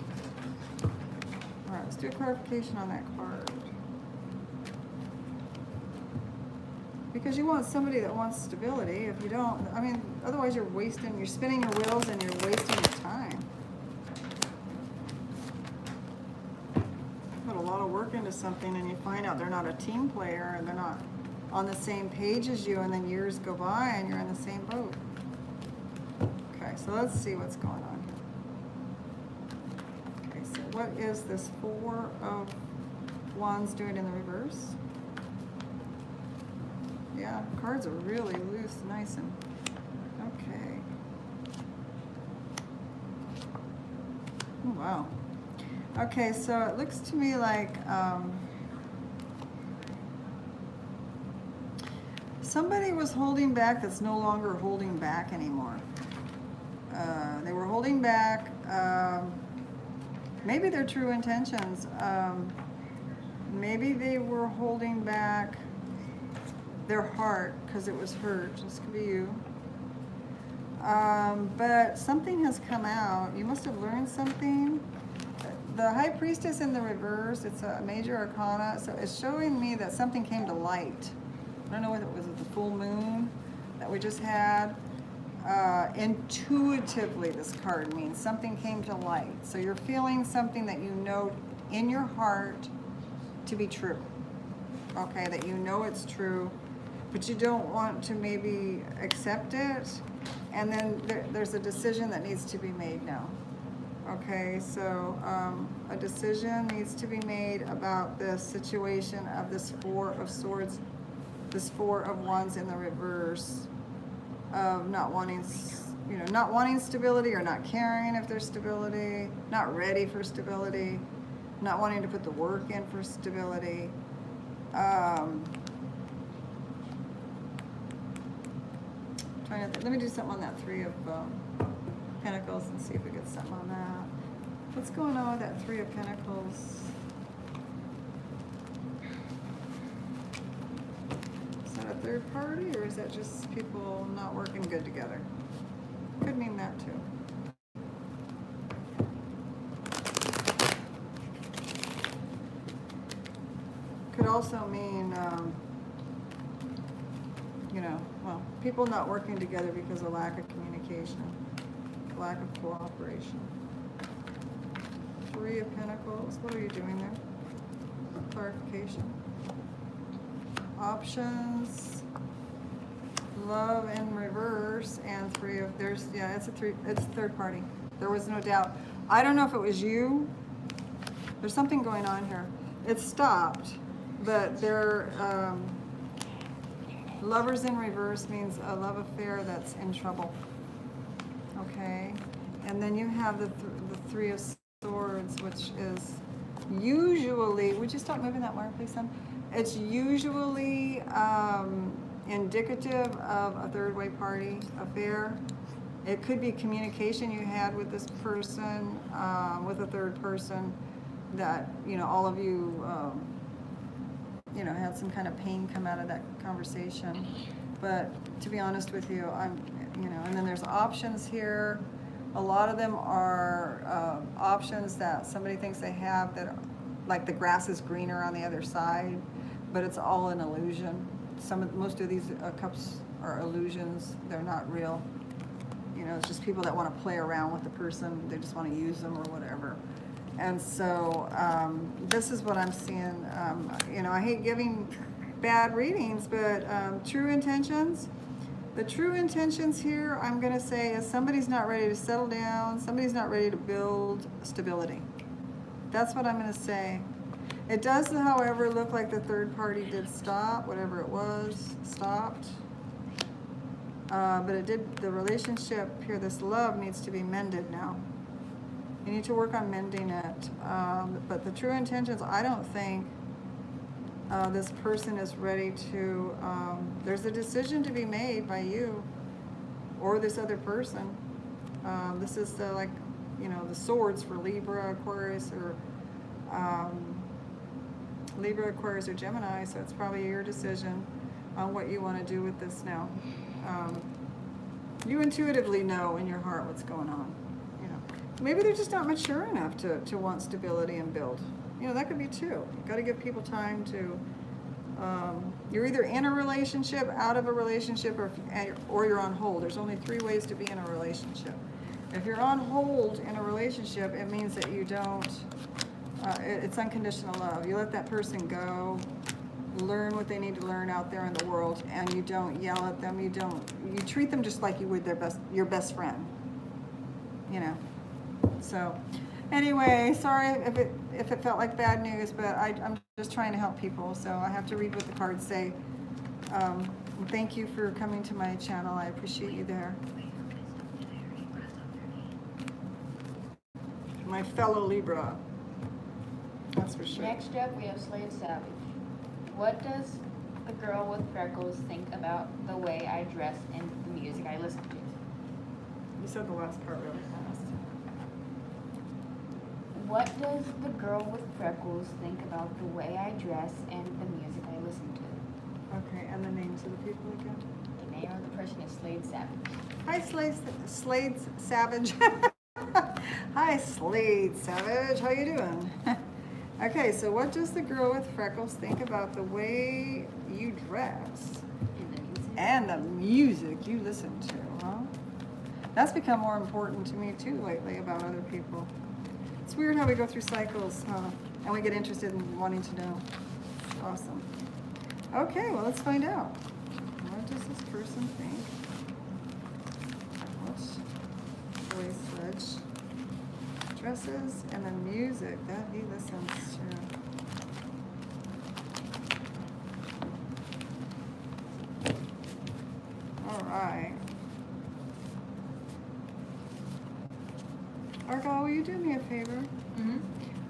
Speaker 1: All right, let's do a clarification on that card. Because you want somebody that wants stability. If you don't, otherwise you're spinning your wheels and you're wasting your time. Put a lot of work into something and you find out they're not a team player and they're not on the same page as you, and then years go by and you're in the same boat. Okay, so let's see what's going on here. Okay, so what is this Four of Wands doing in the reverse? Yeah, cards are really loose, nice and, okay. Oh, wow. Okay, so it looks to me like somebody was holding back that's no longer holding back anymore. They were holding back, maybe their true intentions. Maybe they were holding back their heart because it was hurt. This could be you. But something has come out. You must have learned something. The High Priestess in the reverse, it's a major arcana, so it's showing me that something came to light. I don't know whether it was the full moon that we just had. Intuitively, this card means something came to light. So you're feeling something that you know in your heart to be true. Okay, that you know it's true, but you don't want to maybe accept it. And then there's a decision that needs to be made now. Okay, so a decision needs to be made about this situation of this Four of Swords, this Four of Wands in the reverse, of not wanting you know, not wanting stability or not caring if there's stability, not ready for stability, not wanting to put the work in for stability. Let me do something on that 3 of Pentacles and see if we get something on that. What's going on with that 3 of Pentacles? Is that a third party, or is that just people not working good together? Could mean that too. Could also mean, you know, well, people not working together because of lack of communication, lack of cooperation. 3 of Pentacles, what are you doing there? Clarification. Options, love in reverse, and 3 of, there's, yeah, it's a third party. There was no doubt. I don't know if it was you. There's something going on here. It stopped, but there, lovers in reverse means a love affair that's in trouble. Okay, and then you have the 3 of Swords, which is usually, would you stop moving that wire, please, son? It's usually indicative of a third way party affair. It could be communication you had with this person, with a third person, that, you know, all of you, you know, had some kind of pain come out of that conversation. But to be honest with you, you know, and then there's options here. A lot of them are options that somebody thinks they have, that, like the grass is greener on the other side, but it's all an illusion. Most of these cups are illusions. They're not real. You know, it's just people that want to play around with the person. They just want to use them or whatever. And so this is what I'm seeing. You know, I hate giving bad readings, but true intentions. The true intentions here, I'm going to say, is somebody's not ready to settle down. Somebody's not ready to build stability. That's what I'm going to say. It does, however, look like the third party did stop, whatever it was, stopped. But it did, the relationship here, this love needs to be mended now. You need to work on mending it. But the true intentions, I don't think this person is ready to, there's a decision to be made by you or this other person. This is the, like, you know, the swords for Libra, Aquarius, or Libra, Aquarius, or Gemini. So it's probably your decision on what you want to do with this now. You intuitively know in your heart what's going on. You know, maybe they're just not mature enough to want stability and build. You know, that could be too. You got to give people time to. You're either in a relationship, out of a relationship, or you're on hold. There's only 3 ways to be in a relationship. If you're on hold in a relationship, it means that you don't. It's unconditional love. You let that person go, learn what they need to learn out there in the world, and you don't yell at them. You treat them just like you would your best friend. You know. So, anyway, sorry if it felt like bad news, but I'm just trying to help people, so I have to read what the cards say. Thank you for coming to my channel. I appreciate you there. My fellow Libra. That's for sure.
Speaker 4: Next up, we have Slade Savage. What does the girl with freckles think about the way I dress and the music I listen to?
Speaker 1: You said the last part really fast.
Speaker 4: What does the girl with freckles think about the way I dress and the music I listen to?
Speaker 1: Okay, and the names of the people again?
Speaker 4: The name of the person is Slade Savage.
Speaker 1: Hi, Slade Savage. Hi, Slade Savage. How you doing? Okay, so what does the girl with freckles think about the way you dress and the music you listen to, huh? That's become more important to me too lately, about other people. It's weird how we go through cycles, huh? And we get interested in wanting to know. Awesome. Okay, well, let's find out. What does this person think? What voice Sledge dresses and the music that he listens to. All right. Argyle, will you do me a favor?
Speaker 4: Mm-hmm.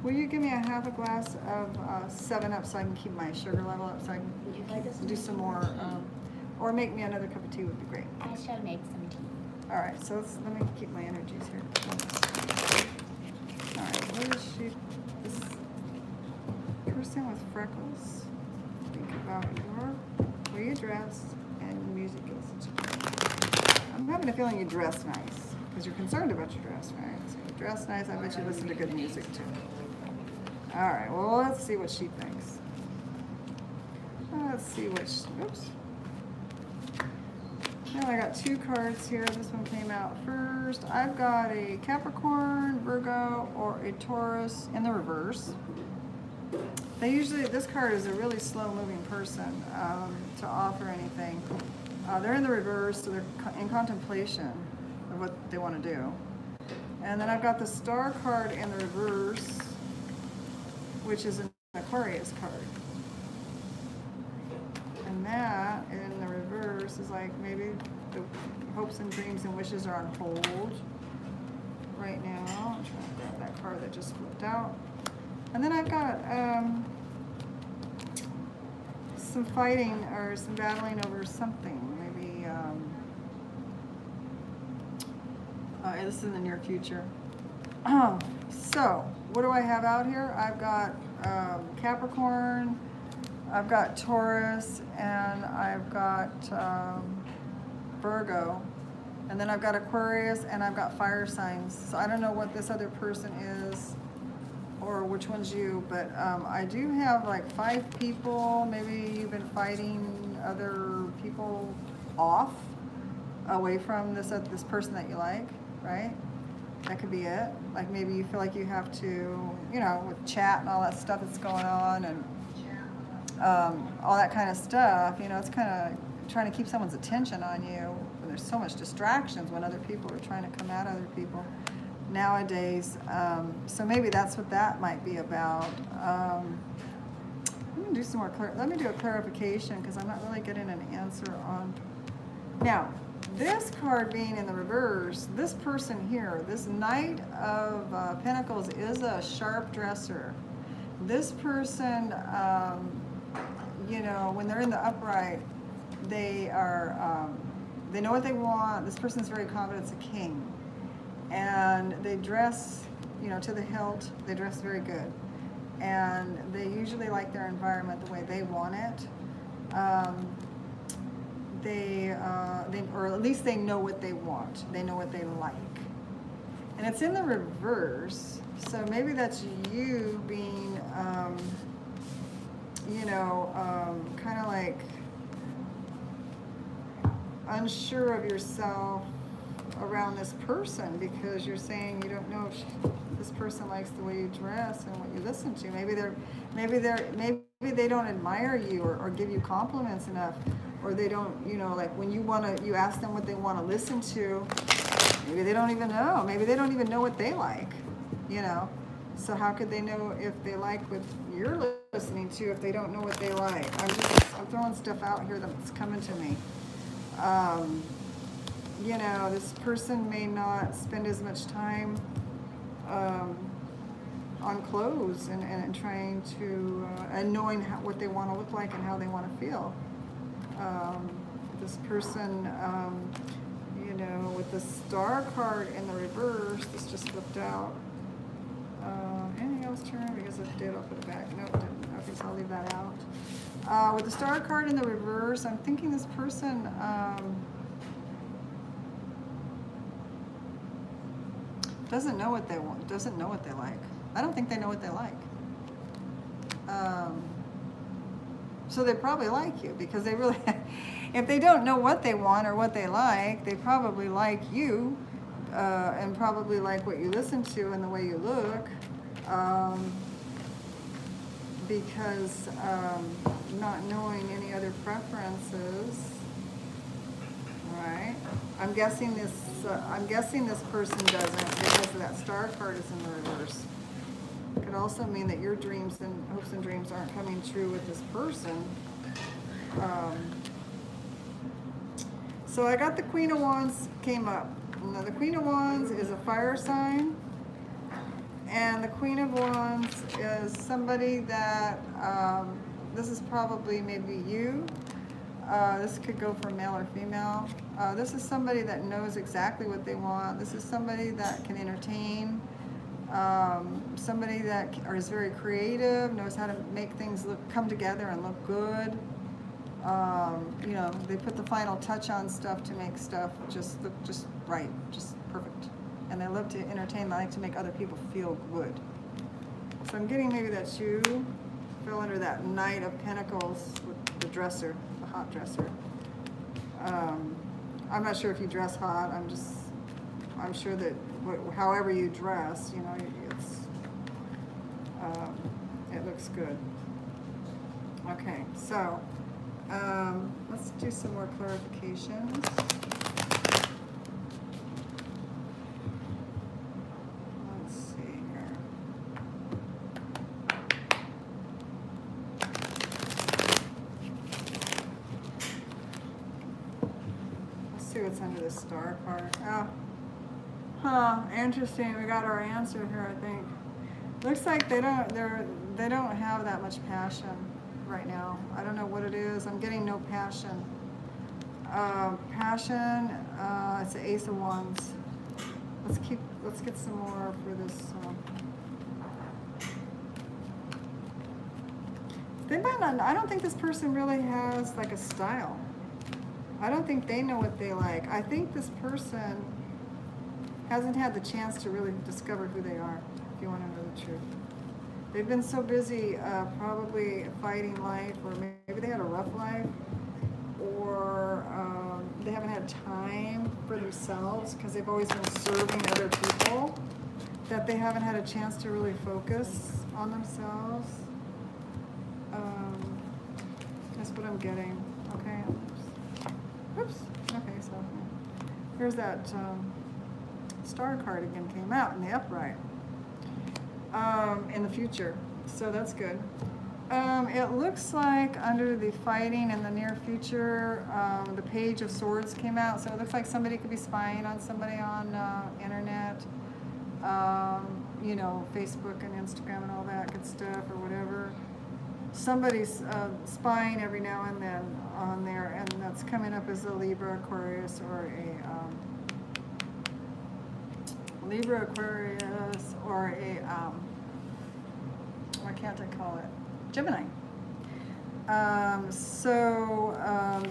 Speaker 1: Will you give me a half a glass of 7-Up so I can keep my sugar level up, so I
Speaker 3: Would you
Speaker 1: can
Speaker 3: like us to
Speaker 1: do
Speaker 3: make
Speaker 1: some
Speaker 3: you
Speaker 1: more,
Speaker 3: tea?
Speaker 1: or make me another cup of tea would be great.
Speaker 4: I shall make some tea.
Speaker 1: All right, so let me keep my energies here. All right, what is she, this person with freckles? Think about your way you dress and your music is. I'm having a feeling you dress nice, because you're concerned about your dress, right? So you dress nice, I bet you listen to good music too. All right, well, let's see what she thinks. Let's see oops. Now I got 2 cards here. This one came out first. I've got a Capricorn, Virgo, or a Taurus in the reverse. This card is a really slow moving person to offer anything. They're in the reverse, so they're in contemplation of what they want to do. And then I've got the Star card in the reverse, which is an Aquarius card. And that, in the reverse, is like maybe the hopes and dreams and wishes are on hold right now. I'm trying to grab that card that just flipped out. And then I've got some fighting or some battling over something. Maybe this is in the near future. So, what do I have out here? I've got Capricorn, I've got Taurus, and I've got Virgo, and then I've got Aquarius, and I've got fire signs. So I don't know what this other person is or which one's you, but I do have like 5 people. Maybe you've been fighting other people off, away from this person that you like, right? That could be it. Like maybe you feel like you have to, with chat and all that stuff that's going on, and all that kind of stuff, it's kind of trying to keep someone's attention on you when there's so much distractions when other people are trying to come at other people nowadays. So maybe that's what that might be about. Let me do some more let me do a clarification, because I'm not really getting an answer on. Now, this card being in the reverse, this person here, this Knight of Pentacles, is a sharp dresser. This person, when they're in the upright, they know what they want. This person's very confident. It's a king. And they dress, to the hilt. They dress very good. And they usually like their environment the way they want it. Or at least they know what they want. They know what they like. And it's in the reverse. So maybe that's you being, kind of like unsure of yourself around this person, because you're saying you don't know if this person likes the way you dress and what you listen to. Maybe they don't admire you or give you compliments enough, or they don't, like when you ask them what they want to listen to, maybe they don't even know. Maybe they don't even know what they like, So how could they know if they like what you're listening to if they don't know what they like? I'm throwing stuff out here that's coming to me. This person may not spend as much time on clothes and trying to, and knowing what they want to look like and how they want to feel. This person, with the Star card in the reverse, this just flipped out. Anything else, Turner? Because if it did, I'll put it back. No, it didn't. Okay, so I'll leave that out. With the Star card in the reverse, I'm thinking this person, doesn't know what they want, doesn't know what they like. I don't think they know what they like. So they probably like you, because they really, if they don't know what they want or what they like, they probably like you, and probably like what you listen to and the way you look, because not knowing any other preferences, right? I'm guessing this person doesn't, because that Star card is in the reverse. Could also mean that your dreams and hopes and dreams aren't coming true with this person. So I got the Queen of Wands came up. Now the Queen of Wands is a fire sign, And the Queen of Wands is somebody that, this is probably maybe you. This could go for male or female. This is somebody that knows exactly what they want. This is somebody that can entertain. Somebody that is very creative, knows how to make things come together and look good. You know, they put the final touch on stuff to make stuff just look just right, just perfect. And they love to entertain, they like to make other people feel good. So I'm getting maybe that's you, fell under that Knight of Pentacles with the dresser, the hot dresser. I'm not sure if you dress hot, I'm sure that however you dress, you know, it looks good. Okay, so let's do some more clarifications. Let's see here. Let's see what's under the star card. Oh. Huh, interesting. We got our answer here, I think. Looks like they don't have that much passion right now. I don't know what it is. I'm getting no passion. Passion, it's the Ace of Wands. Let's get some more for this. They might not, I don't think this person really has like a style. I don't think they know what they like. I think this person hasn't had the chance to really discover who they are, if you want to know the truth. They've been so busy probably fighting life, or maybe they had a rough life, or they haven't had time for themselves because they've always been serving other people, that they haven't had a chance to really focus on themselves. That's what I'm getting, okay? Oops, okay, so here's that star card again came out in the upright in the future, so that's good. It looks like under the fighting in the near future, the Page of Swords came out, so it looks like somebody could be spying on somebody on internet, you know, Facebook and Instagram and all that good stuff or whatever. Somebody's spying every now and then on there, and that's coming up as a Libra, Aquarius, or a Libra, Aquarius, or a what can't I call it? Gemini.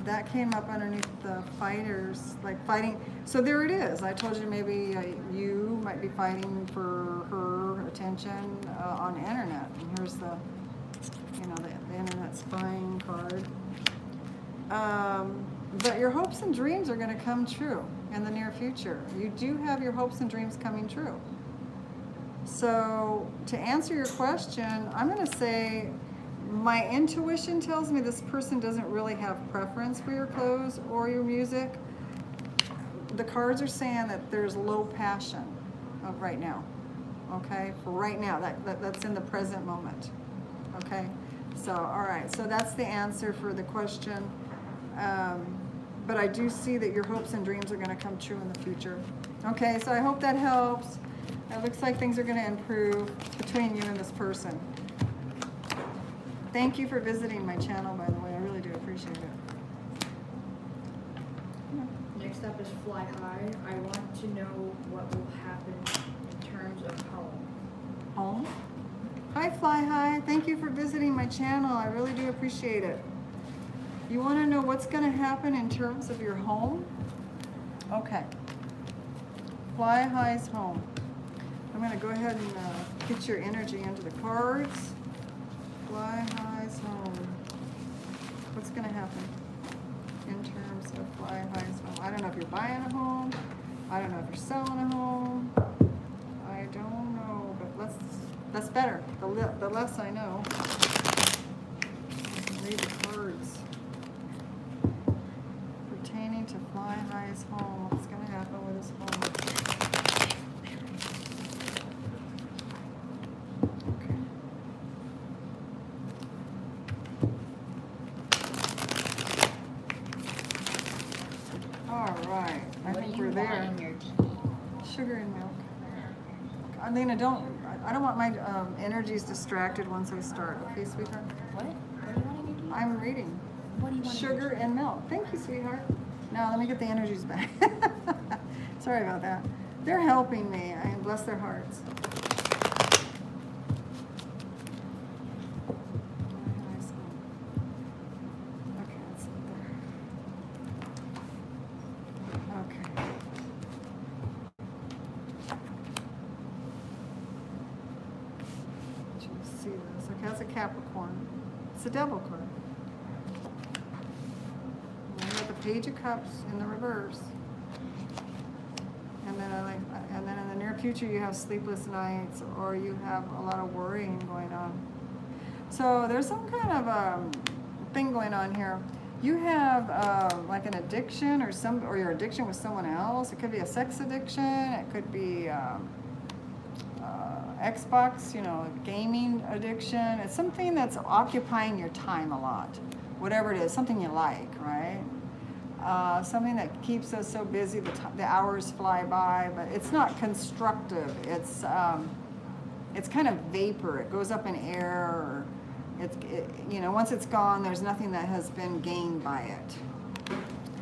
Speaker 1: That came up underneath the fighters, like fighting. So there it is. I told you maybe you might be fighting for her attention on the internet. And here's the, you know, the internet spying card. But your hopes and dreams are going to come true in the near future. You do have your hopes and dreams coming true. So to answer your question, I'm going to say my intuition tells me this person doesn't really have preference for your clothes or your music. The cards are saying that there's low passion right now. Okay, for right now, that's in the present moment. Okay, so all right, so that's the answer for the question. But I do see that your hopes and dreams are going to come true in the future. Okay, so I hope that helps. It looks like things are going to improve between you and this person. Thank you for visiting my channel, by the way. I really do appreciate it.
Speaker 5: Next up is Fly High. I want to know what will happen in terms of home.
Speaker 1: Home? Hi, Fly High. Thank you for visiting my channel. I really do appreciate it. You want to know what's going to happen in terms of your home? Okay. Fly High's home. I'm going to go ahead and get your energy into the cards. Fly High's home. What's going to happen in terms of Fly High's home? I don't know if you're buying a home. I don't know if you're selling a home. I don't know, but that's better. The less I know. I can read the cards. Pertaining to Fly High's home. What's going to happen with his home? I
Speaker 4: What
Speaker 1: think
Speaker 4: do you
Speaker 1: we're there.
Speaker 4: want in your tea?
Speaker 1: Sugar and milk. Alina, don't. I don't want my energies distracted once I start. Okay, sweetheart?
Speaker 4: What? What do you want me to do?
Speaker 1: I'm reading.
Speaker 4: What do you want
Speaker 1: Sugar and milk. Thank you, sweetheart. Now let me get the energies back. Sorry about that. They're helping me. I bless their hearts. Okay, that's it there. Okay. Let you see this. Okay, that's a Capricorn. It's a devil card. And you got the Page of Cups in the reverse. And then and then in the near future you have sleepless nights, or you have a lot of worrying going on. So there's some kind of thing going on here. You have like an addiction or your addiction with someone else. It could be a sex addiction. It could be Xbox, gaming addiction. It's something that's occupying your time a lot. Whatever it is, something you like, right? Something that keeps us so busy, the hours fly by, but it's not constructive. It's kind of vapor. It goes up in air. Or once it's gone, there's nothing that has been gained by it.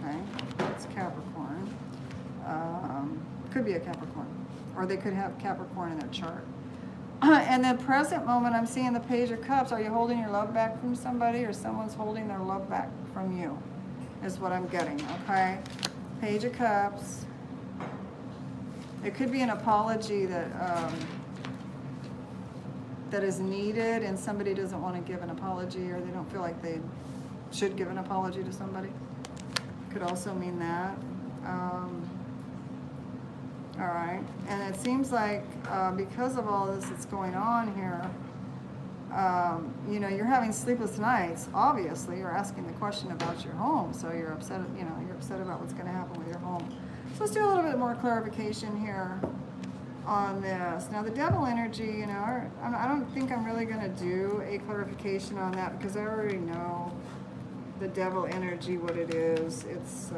Speaker 1: Okay, that's Capricorn. Could be a Capricorn, or they could have Capricorn in their chart. And the present moment, I'm seeing the Page of Cups. Are you holding your love back from somebody, or someone's holding their love back from you? Is what I'm getting, okay? Page of Cups. It could be an apology that is needed, and somebody doesn't want to give an apology, or they don't feel like they should give an apology to somebody. Could also mean that. All right, and it seems like because of all this that's going on here, you're having sleepless nights. Obviously, you're asking the question about your home, so you're upset. You're upset about what's going to happen with your home. So let's do a little bit more clarification here on this. Now, the devil energy, I don't think I'm really going to do a clarification on that because I already know the devil energy, what it is. It's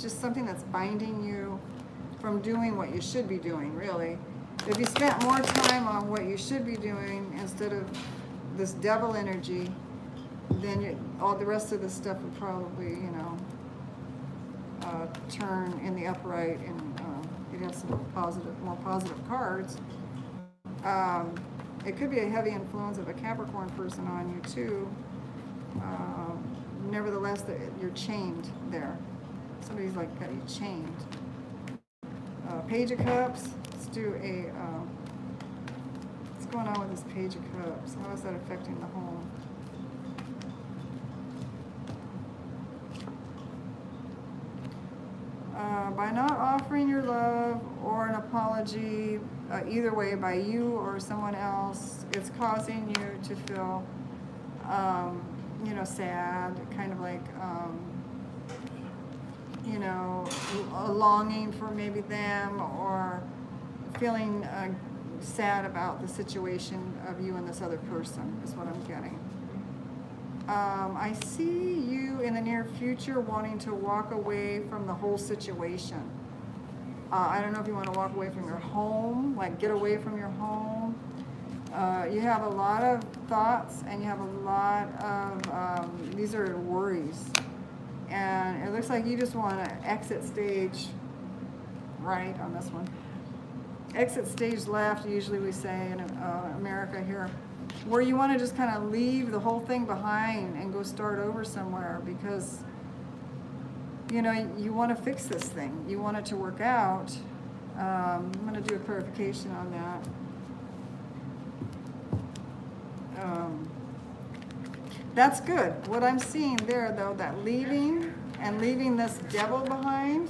Speaker 1: just something that's binding you from doing what you should be doing, really. If you spent more time on what you should be doing instead of this devil energy, then all the rest of the stuff would probably, turn in the upright, and you'd have some more positive cards. It could be a heavy influence of a Capricorn person on you too. Nevertheless, you're chained there. Somebody's got you chained. Page of Cups. Let's do what's going on with this Page of Cups? How is that affecting the home? By not offering your love or an apology, either way, by you or someone else, it's causing you to feel, sad, kind of like, a longing for maybe them, or feeling sad about the situation of you and this other person is what I'm getting. I see you in the near future wanting to walk away from the whole situation. I don't know if you want to walk away from your home, like get away from your home. You have a lot of thoughts, and you have a lot of, these are worries. And it looks like you just want to exit stage right on this one. Exit stage left, usually we say in America here, where you want to just kind of leave the whole thing behind and go start over somewhere, because you want to fix this thing. You want it to work out. I'm going to do a clarification on that. That's good. What I'm seeing there, though, that leaving this devil behind,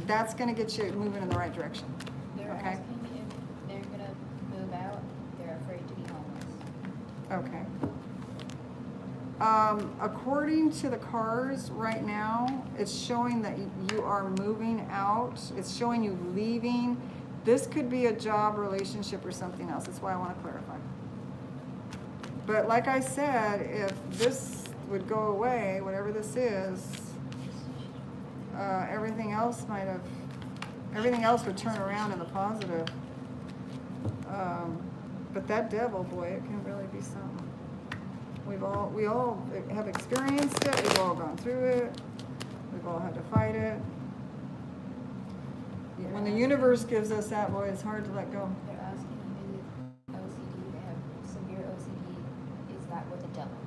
Speaker 1: that's going to get you moving in the right direction.
Speaker 4: They're
Speaker 1: Okay.
Speaker 4: asking if they're gonna move out. They're afraid to be homeless.
Speaker 1: Okay. According to the cards right now, it's showing that you are moving out. It's showing you leaving. This could be a job, relationship, or something else. That's why I want to clarify. But like I said, if this would go away, whatever this is, everything else might have Everything else would turn around in the positive. But that devil, boy, it can really be something. We all have experienced it. We've all gone through it. We've all had to fight it. When the universe gives us that, boy, it's hard to let go.
Speaker 4: They're asking, is it OCD? They have severe OCD. Is that what the devil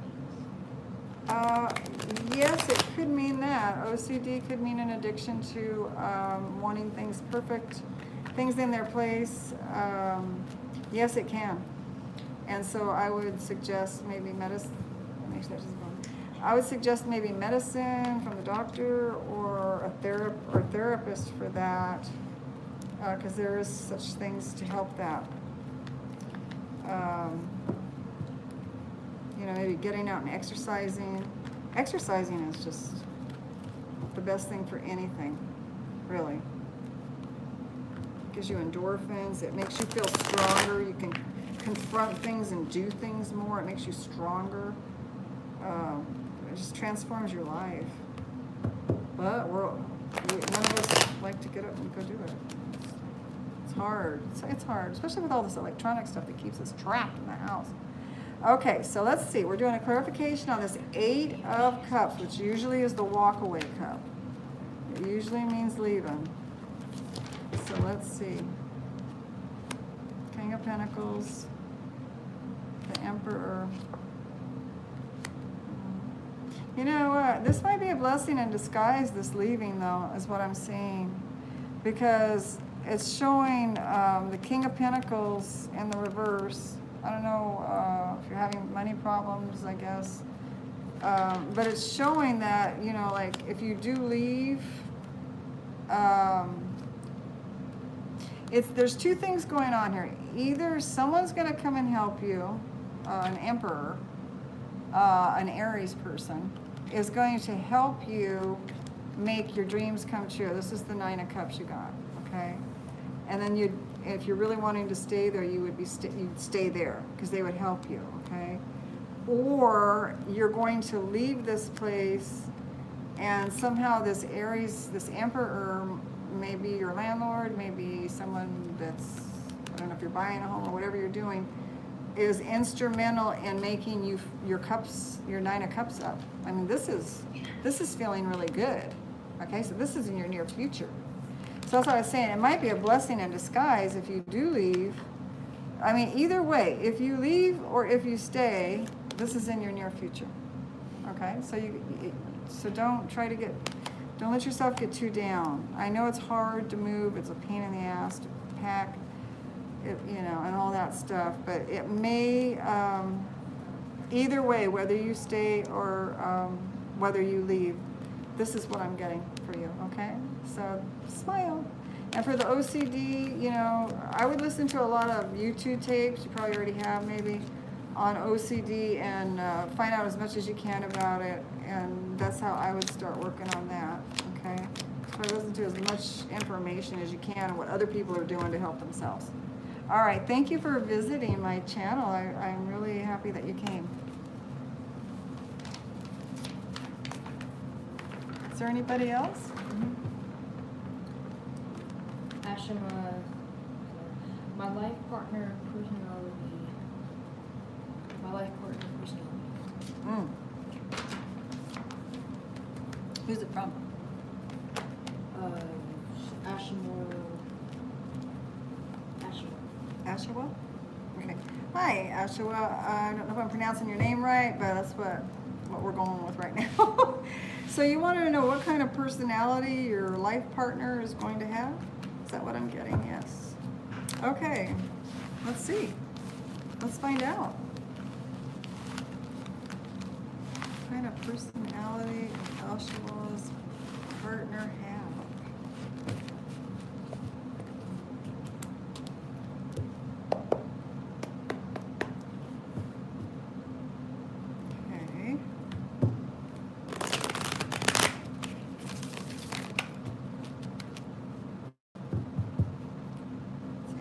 Speaker 4: means?
Speaker 1: Yes, it could mean that. OCD could mean an addiction to wanting things perfect, things in their place. Yes, it can. And so I would suggest maybe medicine. I would suggest maybe medicine from the doctor or a therapist for that, because there is such things to help that. You know, maybe getting out and exercising. Exercising is just the best thing for anything, really. Gives you endorphins. It makes you feel stronger. You can confront things and do things more. It makes you stronger. It just transforms your life. But none of us like to get up and go do it. It's hard. It's hard, especially with all this electronic stuff that keeps us trapped in the house. Okay, so let's see. We're doing a clarification on this 8 of Cups, which usually is the walk-away cup. It usually means leaving. So let's see. King of Pentacles, the Emperor. You know what? This might be a blessing in disguise, this leaving, though, is what I'm seeing. Because it's showing the King of Pentacles in the reverse. I don't know if you're having money problems, I guess. But it's showing that, you know, like, if you do leave, there's 2 things going on here. Either someone's going to come and help you, an Emperor, an Aries person, is going to help you make your dreams come true. This is the 9 of Cups you got, okay? And then if you're really wanting to stay there, you'd stay there because they would help you, okay? Or you're going to leave this place and somehow this Aries, this Emperor, maybe your landlord, maybe someone that's, I don't know if you're buying a home or whatever you're doing, is instrumental in making your cups, your 9 of Cups up. I mean, this is feeling really good. Okay, so this is in your near future. So that's what I was saying. It might be a blessing in disguise if you do leave. I mean, either way, if you leave or if you stay, this is in your near future. Okay, so don't let yourself get too down. I know it's hard to move. It's a pain in the ass to pack. You know, and all that stuff, but it may, either way, whether you stay or whether you leave, this is what I'm getting for you, okay? So smile. And for the OCD, you know, I would listen to a lot of YouTube tapes, you probably already have maybe, on OCD and find out as much as you can about it, and that's how I would start working on that, okay? So I listen to as much information as you can on what other people are doing to help themselves. All right, thank you for visiting my channel. I'm really happy that you came. Is there anybody else?
Speaker 5: Ashima, my life partner personality.
Speaker 1: Who's it from?
Speaker 5: Ashima.
Speaker 1: Ashawa? Okay. Hi, Ashawa. I don't know if I'm pronouncing your name right, but that's what we're going with right now. So you wanted to know what kind of personality your life partner is going to have? Is that what I'm getting? Yes. Okay. Let's see. Let's find out. What kind of personality does Ashawa's partner have?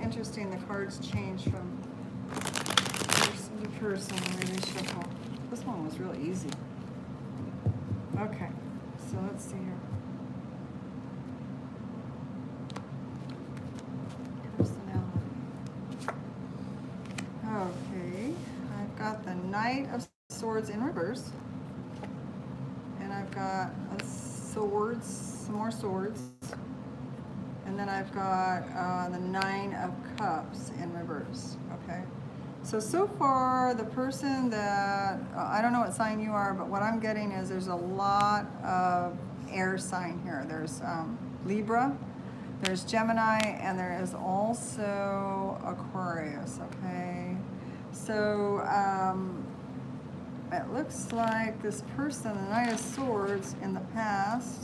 Speaker 1: Interesting, the cards change from person to person when they shuffle. This one was really easy. Okay, so let's see here. Knight of Swords in reverse. And I've got a swords, some more swords. And then I've got the Nine of Cups in reverse, okay? So far, the person that, I don't know what sign you are, but what I'm getting is there's a lot of air sign here. There's Libra, there's Gemini, and there is also Aquarius, okay? So it looks like this person, the Knight of Swords, in the past,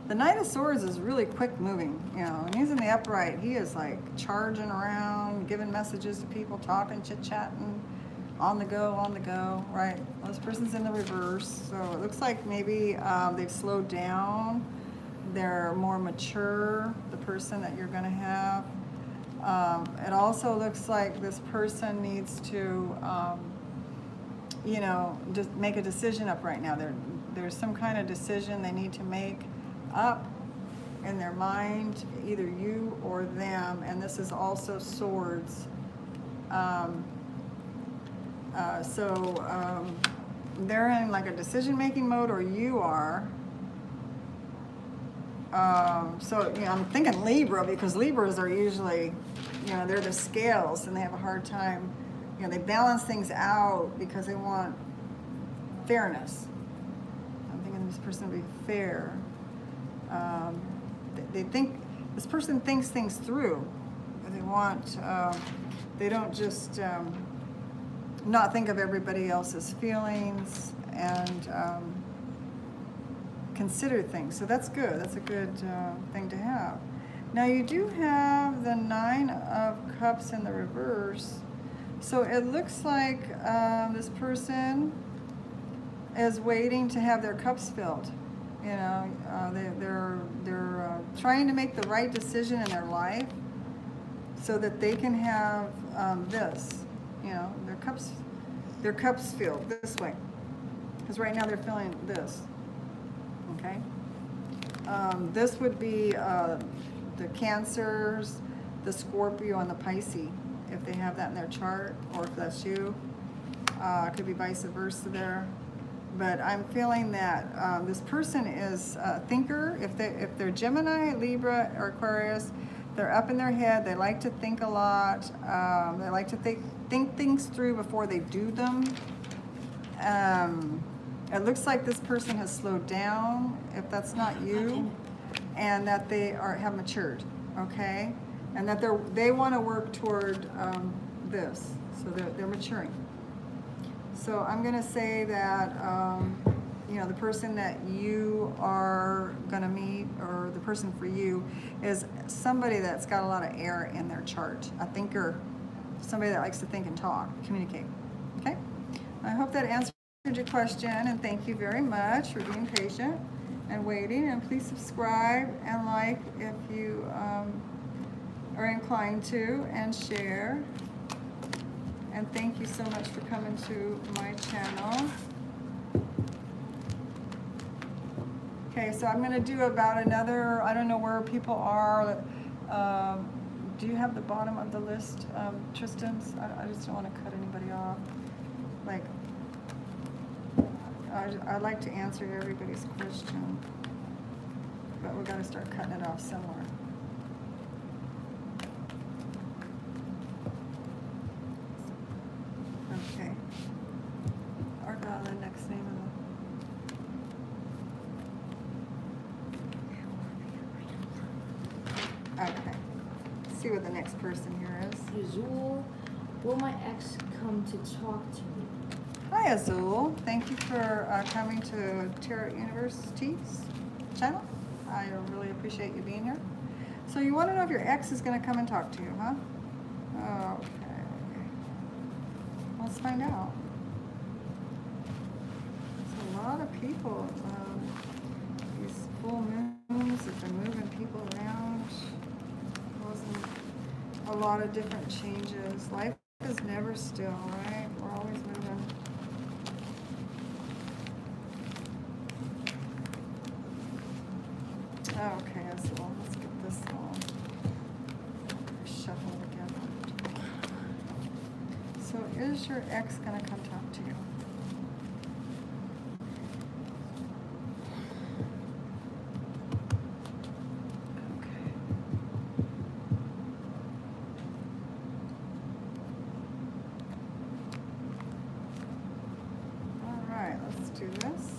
Speaker 1: the Knight of Swords is really quick moving, you know, when he's in the upright, he is like charging around, giving messages to people, talking, chit-chatting, on the go, right? Well, this person's in the reverse, so it looks like maybe they've slowed down, they're more mature, the person that you're gonna have. It also looks like this person needs to, you know, just make a decision up right now. There's some kind of decision they need to make up in their mind, either you or them, and this is also swords. They're in like a decision-making mode, or you are. So, you know, I'm thinking Libra, because Libras are usually, you know, they're the scales, and they have a hard time, you know, they balance things out because they want fairness. I'm thinking this person will be fair. They think, this person thinks things through. They want, they don't just not think of everybody else's feelings, and consider things. So that's good. That's a good thing to have. Now you do have the Nine of Cups in the reverse. So it looks like this person is waiting to have their cups filled. You know, they're trying to make the right decision in their life so that they can have this, you know, their cups filled this way. Because right now they're feeling this. Okay. This would be the Cancers, the Scorpio, and the Pisces, if they have that in their chart, or if that's you. It could be vice versa there. But I'm feeling that this person is a thinker. If they're Gemini, Libra, or Aquarius, they're up in their head. They like to think a lot. They like to think things through before they do them. It looks like this person has slowed down, if that's not you, and that they have matured, okay? And that they want to work toward this, so they're maturing. So I'm going to say that, you know, the person that you are going to meet, or the person for you, is somebody that's got a lot of air in their chart, a thinker, somebody that likes to think and talk, communicate, okay? I hope that answered your question, and thank you very much for being patient and waiting, and please subscribe and like if you are inclined to, and share. And thank you so much for coming to my channel. Okay, so I'm gonna do about another, I don't know where people are. Do you have the bottom of the list, Tristan's? I just don't wanna cut anybody off. Like, I'd like to answer everybody's question, but we gotta start cutting it off somewhere. Okay. Argyle, the next name of the... Okay. Let's see what the next person here is.
Speaker 5: Azul, will my ex come to talk to me?
Speaker 1: Hi, Azul. Thank you for coming to Tarot University's channel. I really appreciate you being here. So you want to know if your ex is going to come and talk to you, huh? Okay. Let's find out. There's a lot of people. These full moons have been moving people around, causing a lot of different changes. Life is never still, right? We're always moving. Okay, so let's get this all shuffled together. So is your ex gonna come talk to you? Okay. All right, let's do this.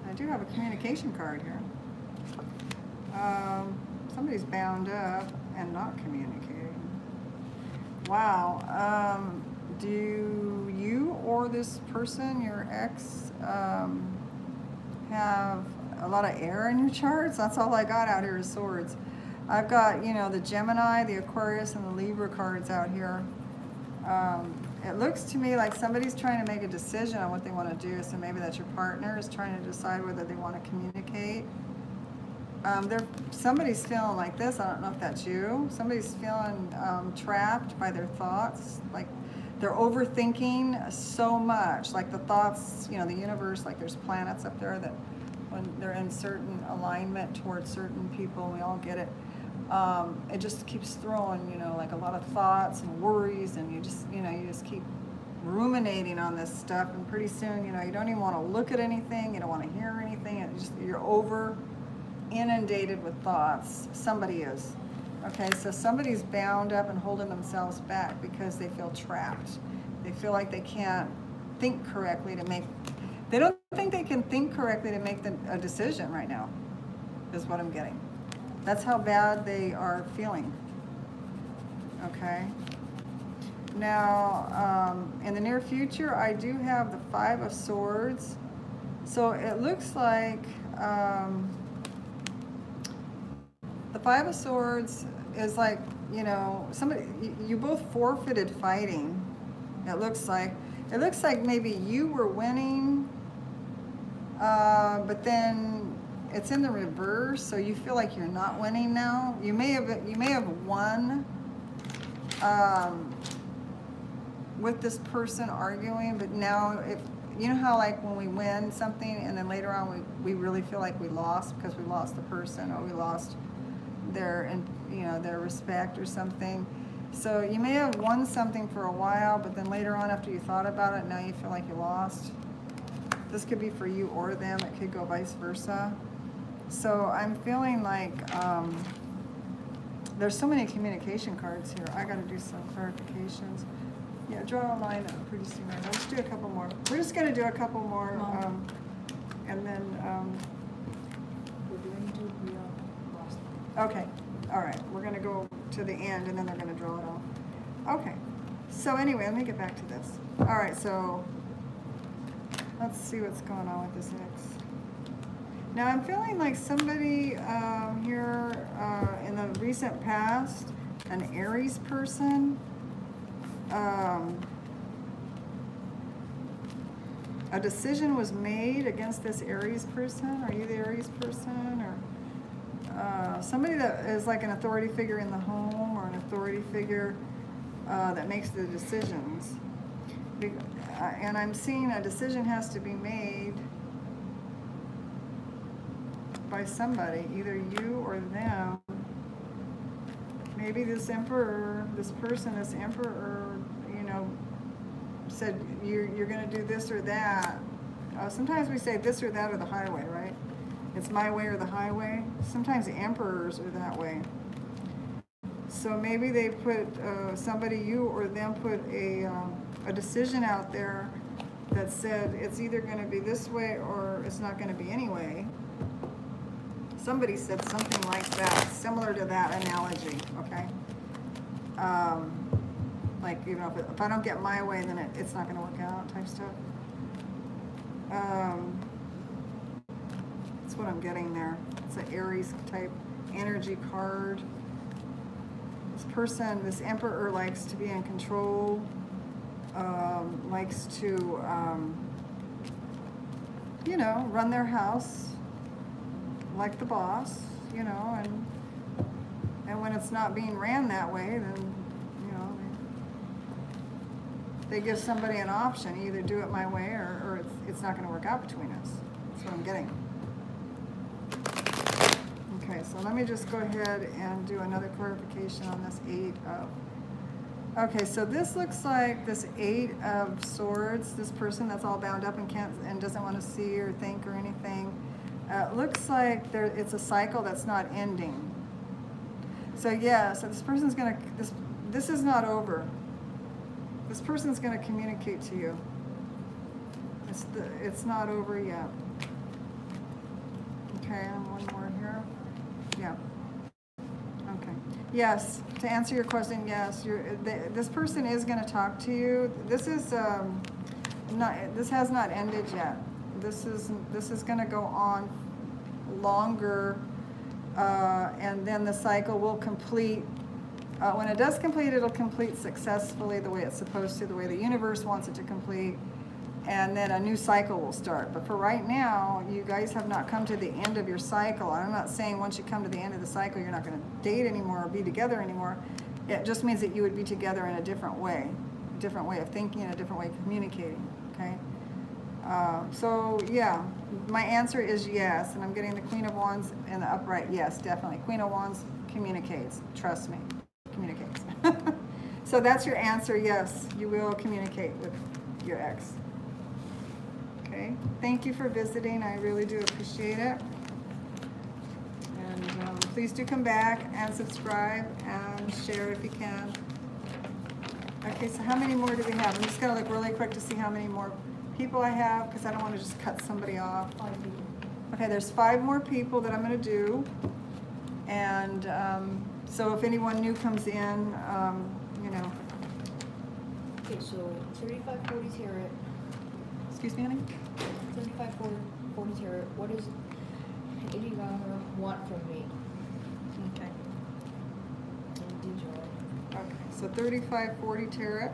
Speaker 1: I do have a communication card here. Somebody's bound up and not communicating. Wow. Do you or this person, your ex, have a lot of air in your charts? That's all I got out here is swords. I've got, you know, the Gemini, the Aquarius, and the Libra cards out here. It looks to me like somebody's trying to make a decision on what they want to do. So maybe that's your partner is trying to decide whether they want to communicate. Somebody's feeling like this. I don't know if that's you. Somebody's feeling trapped by their thoughts. Like they're overthinking so much. Like the thoughts, you know, the universe, like there's planets up there that when they're in certain alignment towards certain people, we all get it. It just keeps throwing, you know, like a lot of thoughts and worries, and you just keep ruminating on this stuff, and pretty soon, you know, you don't even want to look at anything, you don't want to hear anything, you're over inundated with thoughts. Somebody is. Okay, so somebody's bound up and holding themselves back because they feel trapped. They feel like they can't think correctly they don't think they can think correctly to make a decision right now, is what I'm getting. That's how bad they are feeling. Okay. Now, in the near future, I do have the 5 of Swords. So it looks like the 5 of Swords is like, you know, you both forfeited fighting. It looks like maybe you were winning, but then it's in the reverse, so you feel like you're not winning now. You may have won with this person arguing, but now you know how like when we win something and then later on we really feel like we lost because we lost the person or we lost their respect or something. So you may have won something for a while, but then later on after you thought about it, now you feel like you lost. This could be for you or them. It could go vice versa. So I'm feeling like there's so many communication cards here. I got to do some clarifications. Yeah, draw a line pretty soon. Let's do a couple more. We're just going to do a couple more, and then.
Speaker 5: We're going to be lost.
Speaker 1: Okay, all right. We're going to go to the end, and then they're going to draw it off. Okay. So anyway, let me get back to this. All right. So let's see what's going on with this ex. Now I'm feeling like somebody here in the recent past, an Aries person. A decision was made against this Aries person. Are you the Aries person? Or somebody that is like an authority figure in the home or an authority figure that makes the decisions. And I'm seeing a decision has to be made by somebody, either you or them. Maybe this emperor, this emperor, you know, said you're going to do this or that. Sometimes we say this or that or the highway, right? It's my way or the highway. Sometimes the emperors are that way. So maybe they put somebody, you or them, put a decision out there that said it's either going to be this way or it's not going to be any way. Somebody said something like that, similar to that analogy, okay? Like, you know, if I don't get my way, then it's not going to work out type stuff. That's what I'm getting there. It's an Aries type energy card. This person, this emperor, likes to be in control, likes to, you know, run their house like the boss, you know, and when it's not being ran that way, then, you know, they give somebody an option, either do it my way or it's not going to work out between us. That's what I'm getting. Okay, so let me just go ahead and do another clarification on this 8 of Okay, so this looks like this 8 of Swords, this person that's all bound up and can't, and doesn't want to see or think or anything. Looks like it's a cycle that's not ending. So yeah, so this person's gonna, this is not over. This person's gonna communicate to you. It's not over yet. Okay, and one more here. Yeah. Okay. Yes, to answer your question, yes, this person is going to talk to you. This is this has not ended yet. This is going to go on longer, and then the cycle will complete. When it does complete, it'll complete successfully the way it's supposed to, the way the universe wants it to complete, and then a new cycle will start. But for right now, you guys have not come to the end of your cycle. I'm not saying once you come to the end of the cycle, you're not going to date anymore or be together anymore. It just means that you would be together in a different way of thinking, and a different way of communicating, okay? So yeah, my answer is yes, and I'm getting the Queen of Wands and the upright. Yes, definitely. Queen of Wands communicates. Trust me, communicates. So that's your answer. Yes, you will communicate with your ex. Okay. Thank you for visiting. I really do appreciate it. And please do come back and subscribe and share if you can. Okay, so how many more do we have? I'm just going to look really quick to see how many more people I have, because I don't want to just cut somebody off.
Speaker 5: 5 people.
Speaker 1: Okay, there's 5 more people that I'm going to do. And so if anyone new comes in, you know.
Speaker 5: Okay, so 3540 tarot.
Speaker 1: Excuse me, honey?
Speaker 5: 3540 tarot. What does Lady Gaga want from me?
Speaker 1: Okay.
Speaker 5: And DJ.
Speaker 1: Okay, so 3540 Tarot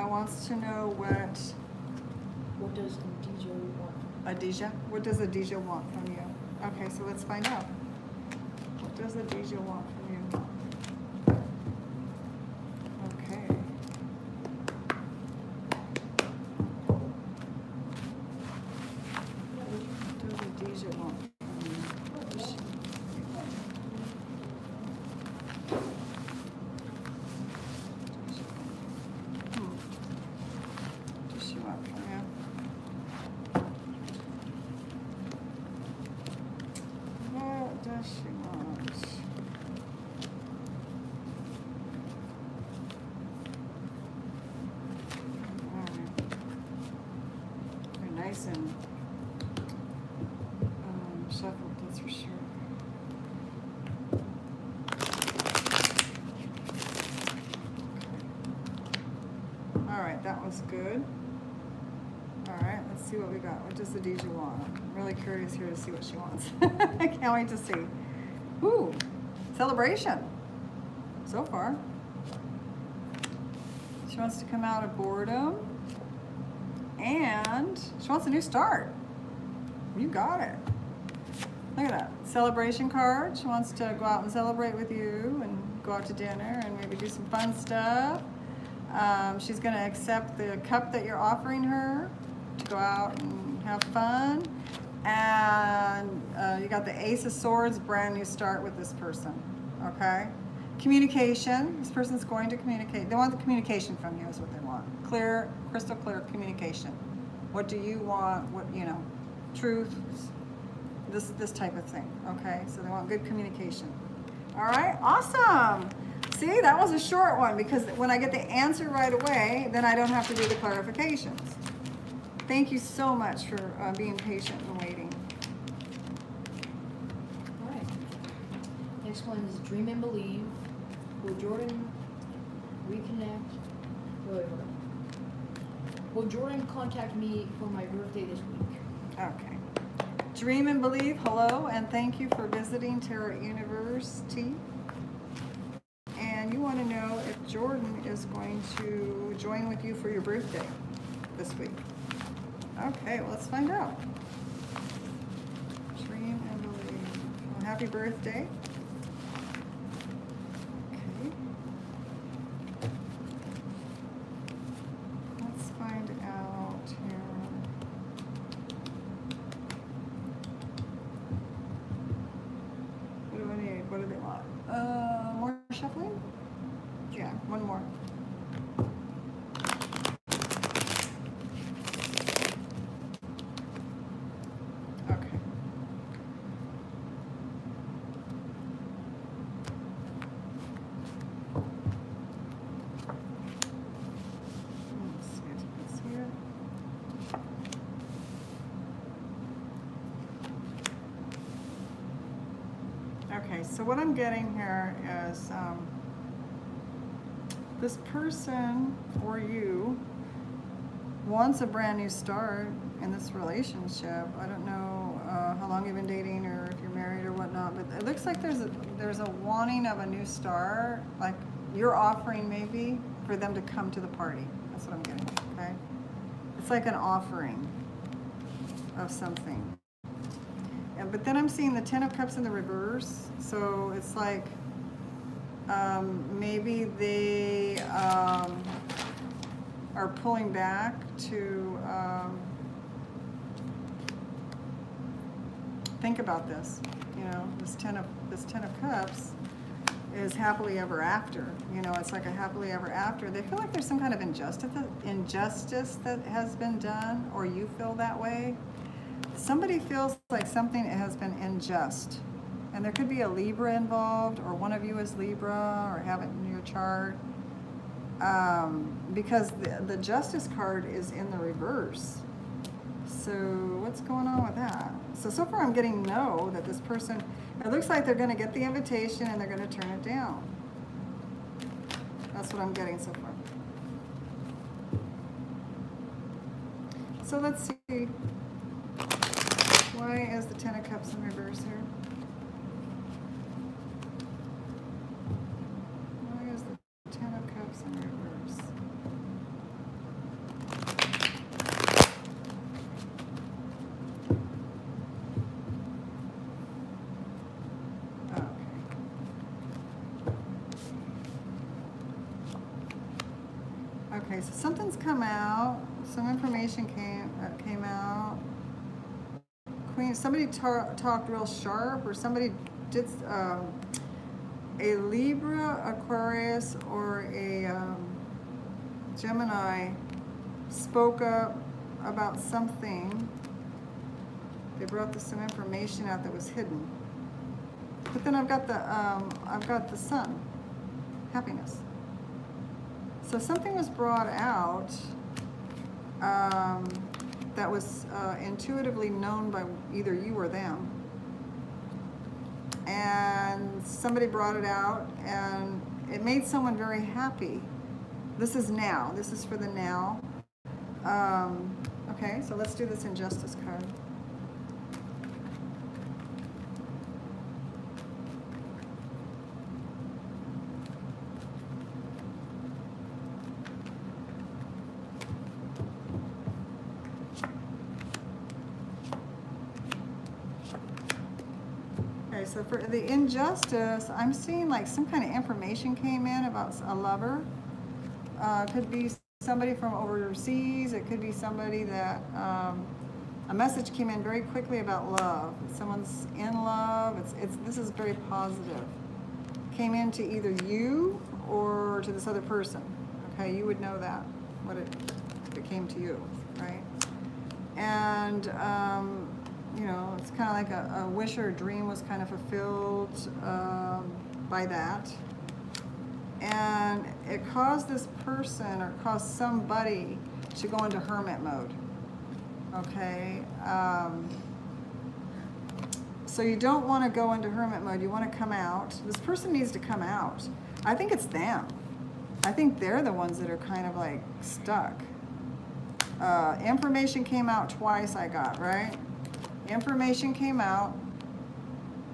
Speaker 1: wants to know
Speaker 5: What does DJ want?
Speaker 1: Adija, what does Adija want from you? Okay, so let's find out. What does Adija want from you? Okay. What does Adija want from you? What does she want? What does she want from you? What does she want? Alright. They're nice and shuffled, that's for sure. Alright, that was good. Alright, let's see what we got. What does the Adija want? I'm really curious here to see what she wants. I can't wait to see. Ooh, celebration. So far. She wants to come out of boredom. And she wants a new start. You got it. Look at that. Celebration card. She wants to go out and celebrate with you and go out to dinner and maybe do some fun stuff. She's going to accept the cup that you're offering her to go out and have fun. And you got the Ace of Swords, brand new start with this person. Okay? Communication. This person's going to communicate. They want the communication from you is what they want. Clear, crystal clear communication. What do you want? What, you know, truth, this type of thing. Okay? So they want good communication. All right? Awesome. See, that was a short one because when I get the answer right away, then I don't have to do the clarifications. Thank you so much for being patient and waiting.
Speaker 5: Alright. Next one is Dream and Believe. Will Jordan reconnect? Wait. Will Jordan contact me for my birthday this week?
Speaker 1: Okay. Dream and Believe, hello, and thank you for visiting Tarot University. And you want to know if Jordan is going to join with you for your birthday this week. Okay, well, let's find out. Dream and Believe. Well, happy birthday. Okay. Let's find out here. What do I need? What do they want? More shuffling? Yeah, one more. Okay, so what I'm getting here is, this person or you wants a brand new start in this relationship. I don't know how long you've been dating or if you're married or whatnot, but it looks like there's a wanting of a new start, like you're offering maybe for them to come to the party. That's what I'm getting, okay? It's like an offering of something. But then I'm seeing the Ten of Cups in the reverse, so it's like maybe they are pulling back to think about this. You know, this Ten of Cups is happily ever after. You know, it's like a happily ever after. They feel like there's some kind of injustice that has been done, or you feel that way. Somebody feels like something has been unjust. And there could be a Libra involved, or one of you is Libra, or have it in your chart. Because the Justice card is in the reverse. So what's going on with that? So far I'm getting no, that this person, it looks like they're going to get the invitation and they're going to turn it down. That's what I'm getting so far. So let's see. Why is the Ten of Cups in reverse here? Why is the Ten of Cups in reverse? Okay, so something's come out. Some information came out. Queen, somebody talked real sharp, or somebody did a Libra, Aquarius, or a Gemini spoke up about something. They brought some information out that was hidden. But then I've got the Sun, happiness. So something was brought out that was intuitively known by either you or them. And somebody brought it out and it made someone very happy. This is now. This is for the now. Okay, so let's do this Injustice card. So for the Injustice, I'm seeing like some kind of information came in about a lover. Could be somebody from overseas. It could be somebody that a message came in very quickly about love. Someone's in love. This is very positive. Came in to either you or to this other person. Okay, you would know that what it came to you, right? And you know, it's kind of like a wish or a dream was kind of fulfilled by that. And it caused this person, or caused somebody, to go into hermit mode. Okay? So you don't want to go into hermit mode. You want to come out. This person needs to come out. I think it's them. I think they're the ones that are kind of like stuck. Information came out twice, I got, right? Information came out.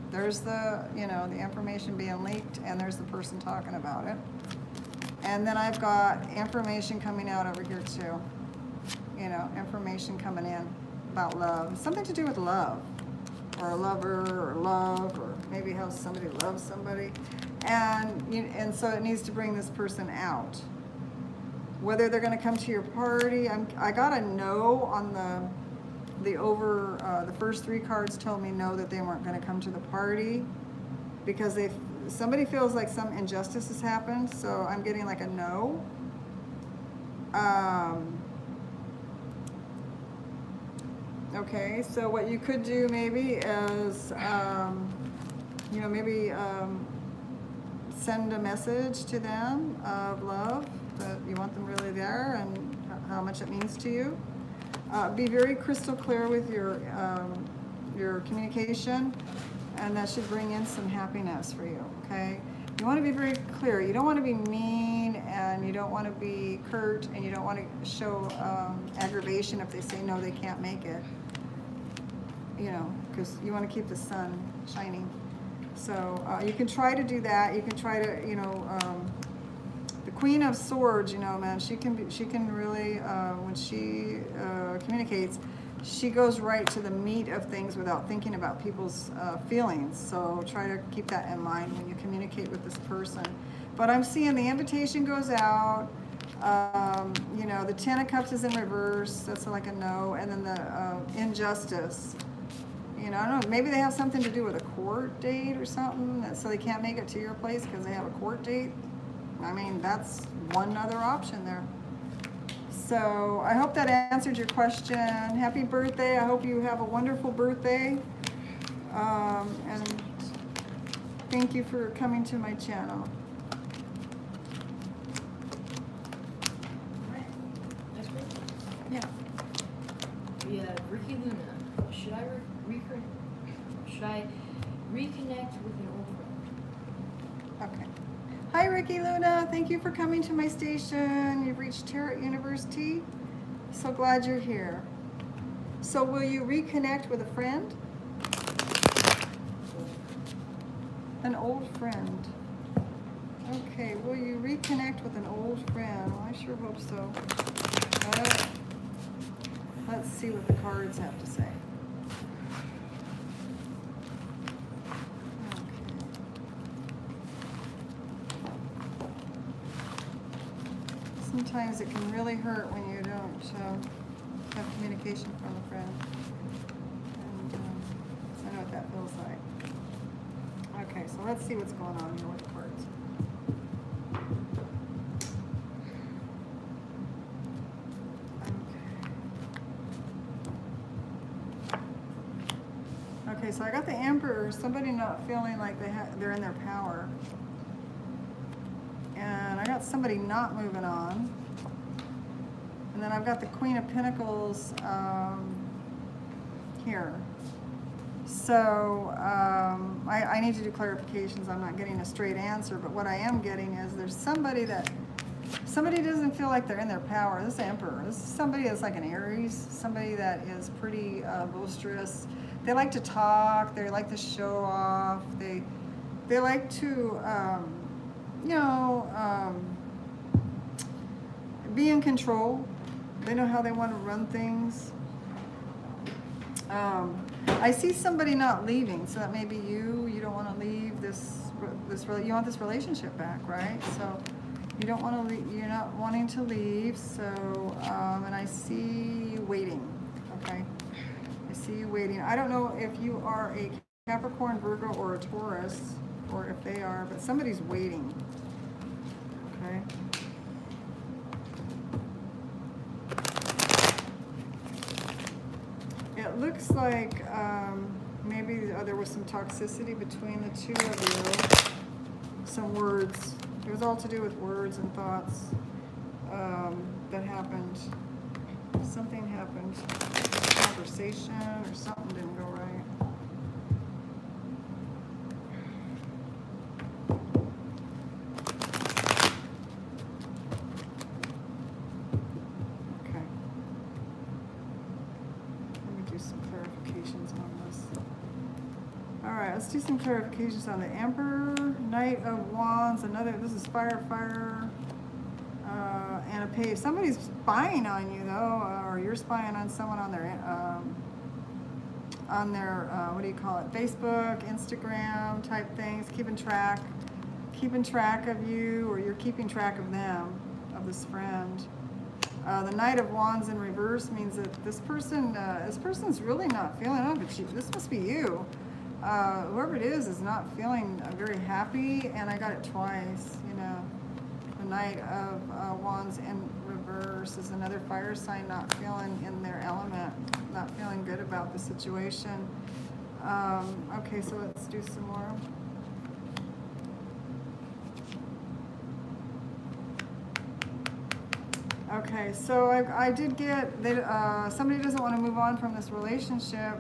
Speaker 1: There's the, you know, the information being leaked, and there's the person talking about it. And then I've got information coming out over here too. You know, information coming in about love. Something to do with love, or a lover, or love, or maybe how somebody loves somebody. And so it needs to bring this person out. Whether they're going to come to your party, I got a no on the first three cards told me no, that they weren't going to come to the party because somebody feels like some injustice has happened. So I'm getting like a no. Okay, so what you could do maybe is, you know, maybe send a message to them of love, that you want them really there and how much it means to you. Be very crystal clear with your communication. And that should bring in some happiness for you, okay? You want to be very clear. You don't want to be mean, and you don't want to be curt, and you don't want to show aggravation if they say no, they can't make it. You know, because you want to keep the sun shining. So you can try to do that. You can try to, you know, the Queen of Swords, you know, man, she can really, when she communicates, she goes right to the meat of things without thinking about people's feelings. So try to keep that in mind when you communicate with this person. But I'm seeing the invitation goes out. You know, the Ten of Cups is in reverse. That's like a no. And then the injustice. You know, I don't know. Maybe they have something to do with a court date or something. So they can't make it to your place because they have a court date. I mean, that's one other option there. So I hope that answered your question. Happy birthday. I hope you have a wonderful birthday. And thank you for coming to my channel.
Speaker 5: Next one.
Speaker 1: Yeah.
Speaker 5: We have Ricky Luna. Should I reconnect with an old friend?
Speaker 1: Okay. Hi, Ricky Luna. Thank you for coming to my station. You've reached Tarot University. So glad you're here. So will you reconnect with a friend? An old friend. Okay, will you reconnect with an old friend? Well, I sure hope so. Let's see what the cards have to say. Sometimes it can really hurt when you don't have communication from a friend. And so I know what that feels like. Okay, so let's see what's going on here with the cards. Okay, so I got the Emperor, somebody not feeling like they're in their power. And I got somebody not moving on. And then I've got the Queen of Pentacles here. So I need to do clarifications. I'm not getting a straight answer, but what I am getting is there's somebody doesn't feel like they're in their power. This Emperor, this is somebody that's like an Aries, somebody that is pretty boisterous. They like to talk, they like to show off, they like to be in control. They know how they want to run things. I see somebody not leaving, so that may be you. You don't want to leave this. You want this relationship back, right? So you don't want to leave. You're not wanting to leave. So and I see you waiting. Okay, I see you waiting. I don't know if you are a Capricorn, Virgo, or a Taurus, or if they are, but somebody's waiting. Okay. It looks like maybe there was some toxicity between the two of you. Some words. It was all to do with words and thoughts that happened. Something happened. Conversation or something didn't go right. Let's do some clarifications on the Emperor, Knight of Wands, this is fire, and a Page. Somebody's spying on you though, or you're spying on someone on their what do you call it, Facebook, Instagram type things, keeping track of you, or you're keeping track of them, of this friend. The Knight of Wands in reverse means that this person's really not feeling up. This must be you. Whoever it is not feeling very happy, and I got it twice, you know. The Knight of Wands in reverse is another fire sign not feeling in their element, not feeling good about the situation. Okay, so let's do some more. Okay, so I did get that somebody doesn't want to move on from this relationship.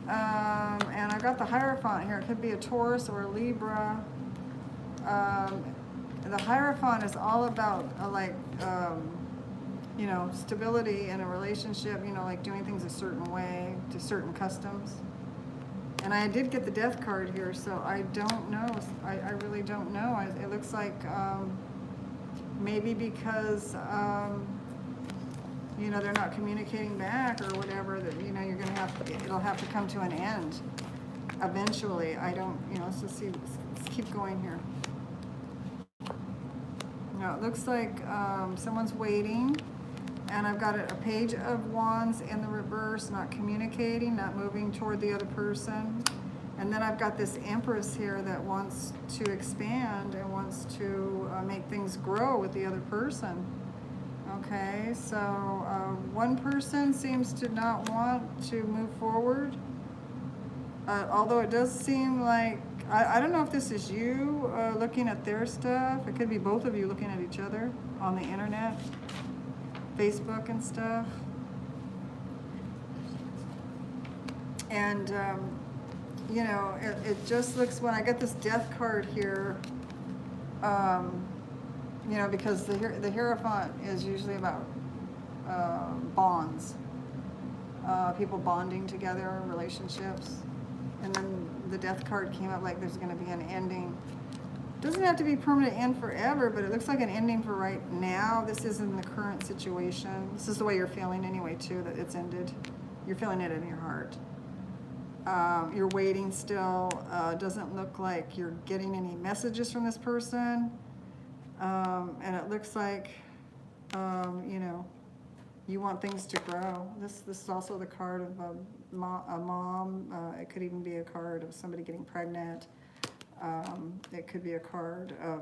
Speaker 1: And I've got the Hierophant here. It could be a Taurus or a Libra. The Hierophant is all about you know, stability in a relationship, you know, like doing things a certain way, to certain customs. And I did get the Death card here, so I don't know. I really don't know. It looks like maybe because, you know, they're not communicating back or whatever, that, you know, you're going to have to, it'll have to come to an end eventually. I don't, you know, let's just see, let's keep going here. No, it looks like someone's waiting, and I've got a Page of Wands in the reverse, not communicating, not moving toward the other person. And then I've got this Empress here that wants to expand and wants to make things grow with the other person. Okay, so one person seems to not want to move forward. Although it does seem like, I don't know if this is you looking at their stuff. It could be both of you looking at each other on the internet, Facebook and stuff. And, you know, it just looks, when I get this Death card here, you know, because the Hierophant is usually about bonds, people bonding together, relationships. And then the Death card came up like there's going to be an ending. Doesn't have to be permanent end forever, but it looks like an ending for right now. This isn't the current situation. This is the way you're feeling anyway, too, that it's ended. You're feeling it in your heart. You're waiting still. Doesn't look like you're getting any messages from this person. And it looks like, you know, you want things to grow. This is also the card of a mom. It could even be a card of somebody getting pregnant. It could be a card of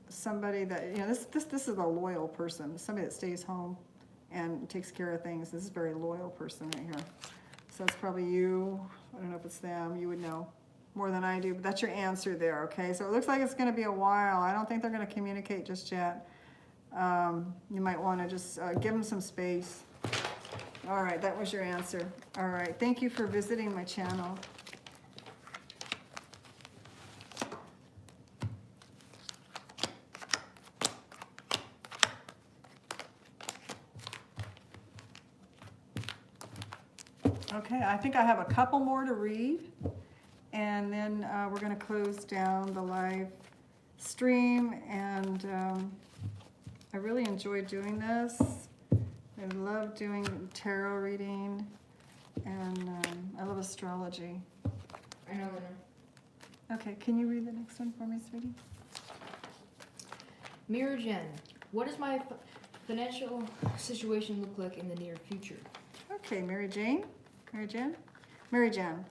Speaker 1: somebody that, you know, this is a loyal person, somebody that stays home and takes care of things. This is a very loyal person right here. So it's probably you. I don't know if it's them. You would know more than I do, but that's your answer there, okay? So it looks like it's going to be a while. I don't think they're going to communicate just yet. You might want to just give them some space. All right, that was your answer. All right, thank you for visiting my channel. Okay, I think I have a couple more to read, and then we're going to close down the live stream. And I really enjoyed doing this. I love doing tarot reading, and I love astrology.
Speaker 5: I know.
Speaker 1: Okay, can you read the next one for me, sweetie?
Speaker 5: Mirror Jen, what does my financial situation look like in the near future?
Speaker 1: Okay, Mary Jane. Mary Jen? Mary Jen.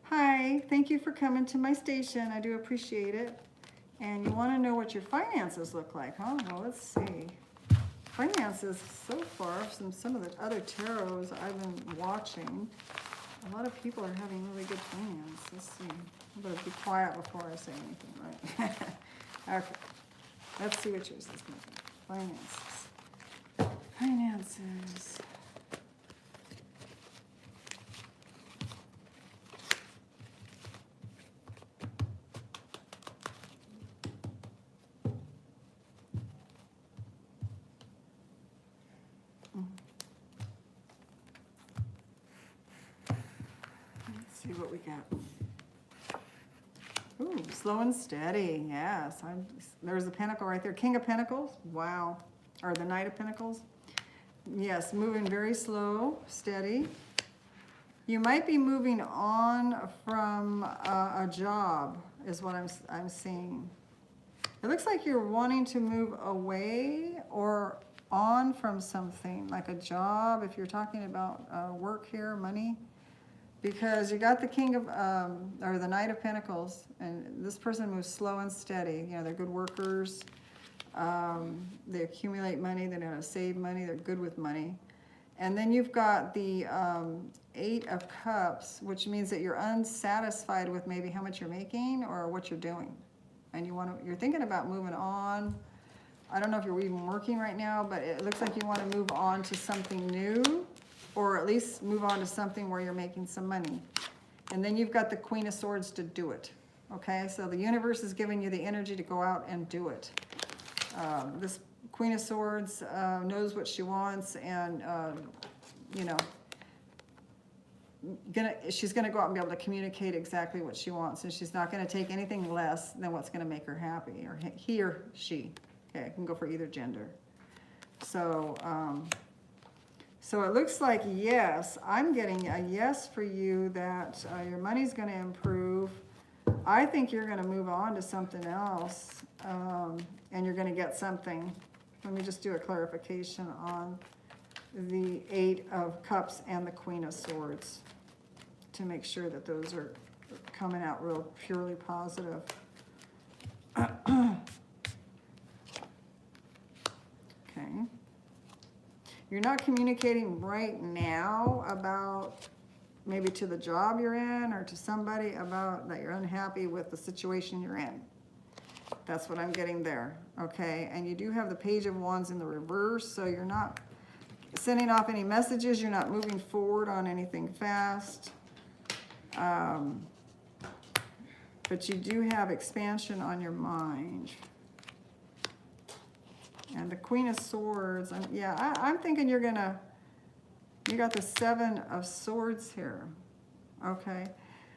Speaker 1: Hi, thank you for coming to my station. I do appreciate it. And you want to know what your finances look like, huh? Well, let's see. Finances so far from some of the other tarots I've been watching, a lot of people are having really good finance. Let's see. I'm going to be quiet before I say anything, right? Okay. Let's see what yours is going to be. Finances. Finances. Let's see what we got. Ooh, slow and steady. Yes, there's the Pentacle right there. King of Pentacles. Wow. Or the Knight of Pentacles. Yes, moving very slow, steady. You might be moving on from a job, is what I'm seeing. It looks like you're wanting to move away or on from something, like a job, if you're talking about work here, money. Because you got the King of, or the Knight of Pentacles, and this person moves slow and steady. You know, they're good workers. They accumulate money. They know how to save money. They're good with money. And then you've got the Eight of Cups, which means that you're unsatisfied with maybe how much you're making or what you're doing. And you're thinking about moving on. I don't know if you're even working right now, but it looks like you want to move on to something new. or at least move on to something where you're making some money. And then you've got the Queen of Swords to do it, okay? So the universe is giving you the energy to go out and do it. This Queen of Swords knows what she wants, and, you know, she's gonna go out and be able to communicate exactly what she wants, and she's not gonna take anything less than what's gonna make her happy, or he or she. Okay, I can go for either gender. So, so it looks like, yes, I'm getting a yes for you, that your money's gonna improve. I think you're gonna move on to something else, and you're gonna get something. Let me just do a clarification on the 8 of Cups and the Queen of Swords to make sure that those are coming out real purely positive. Okay. You're not communicating right now about maybe to the job you're in or to somebody about that you're unhappy with the situation you're in. That's what I'm getting there, okay? And you do have the Page of Wands in the reverse, so you're not sending off any messages, you're not moving forward on anything fast. But you do have expansion on your mind. And the Queen of Swords, I'm thinking you got the 7 of Swords here, okay?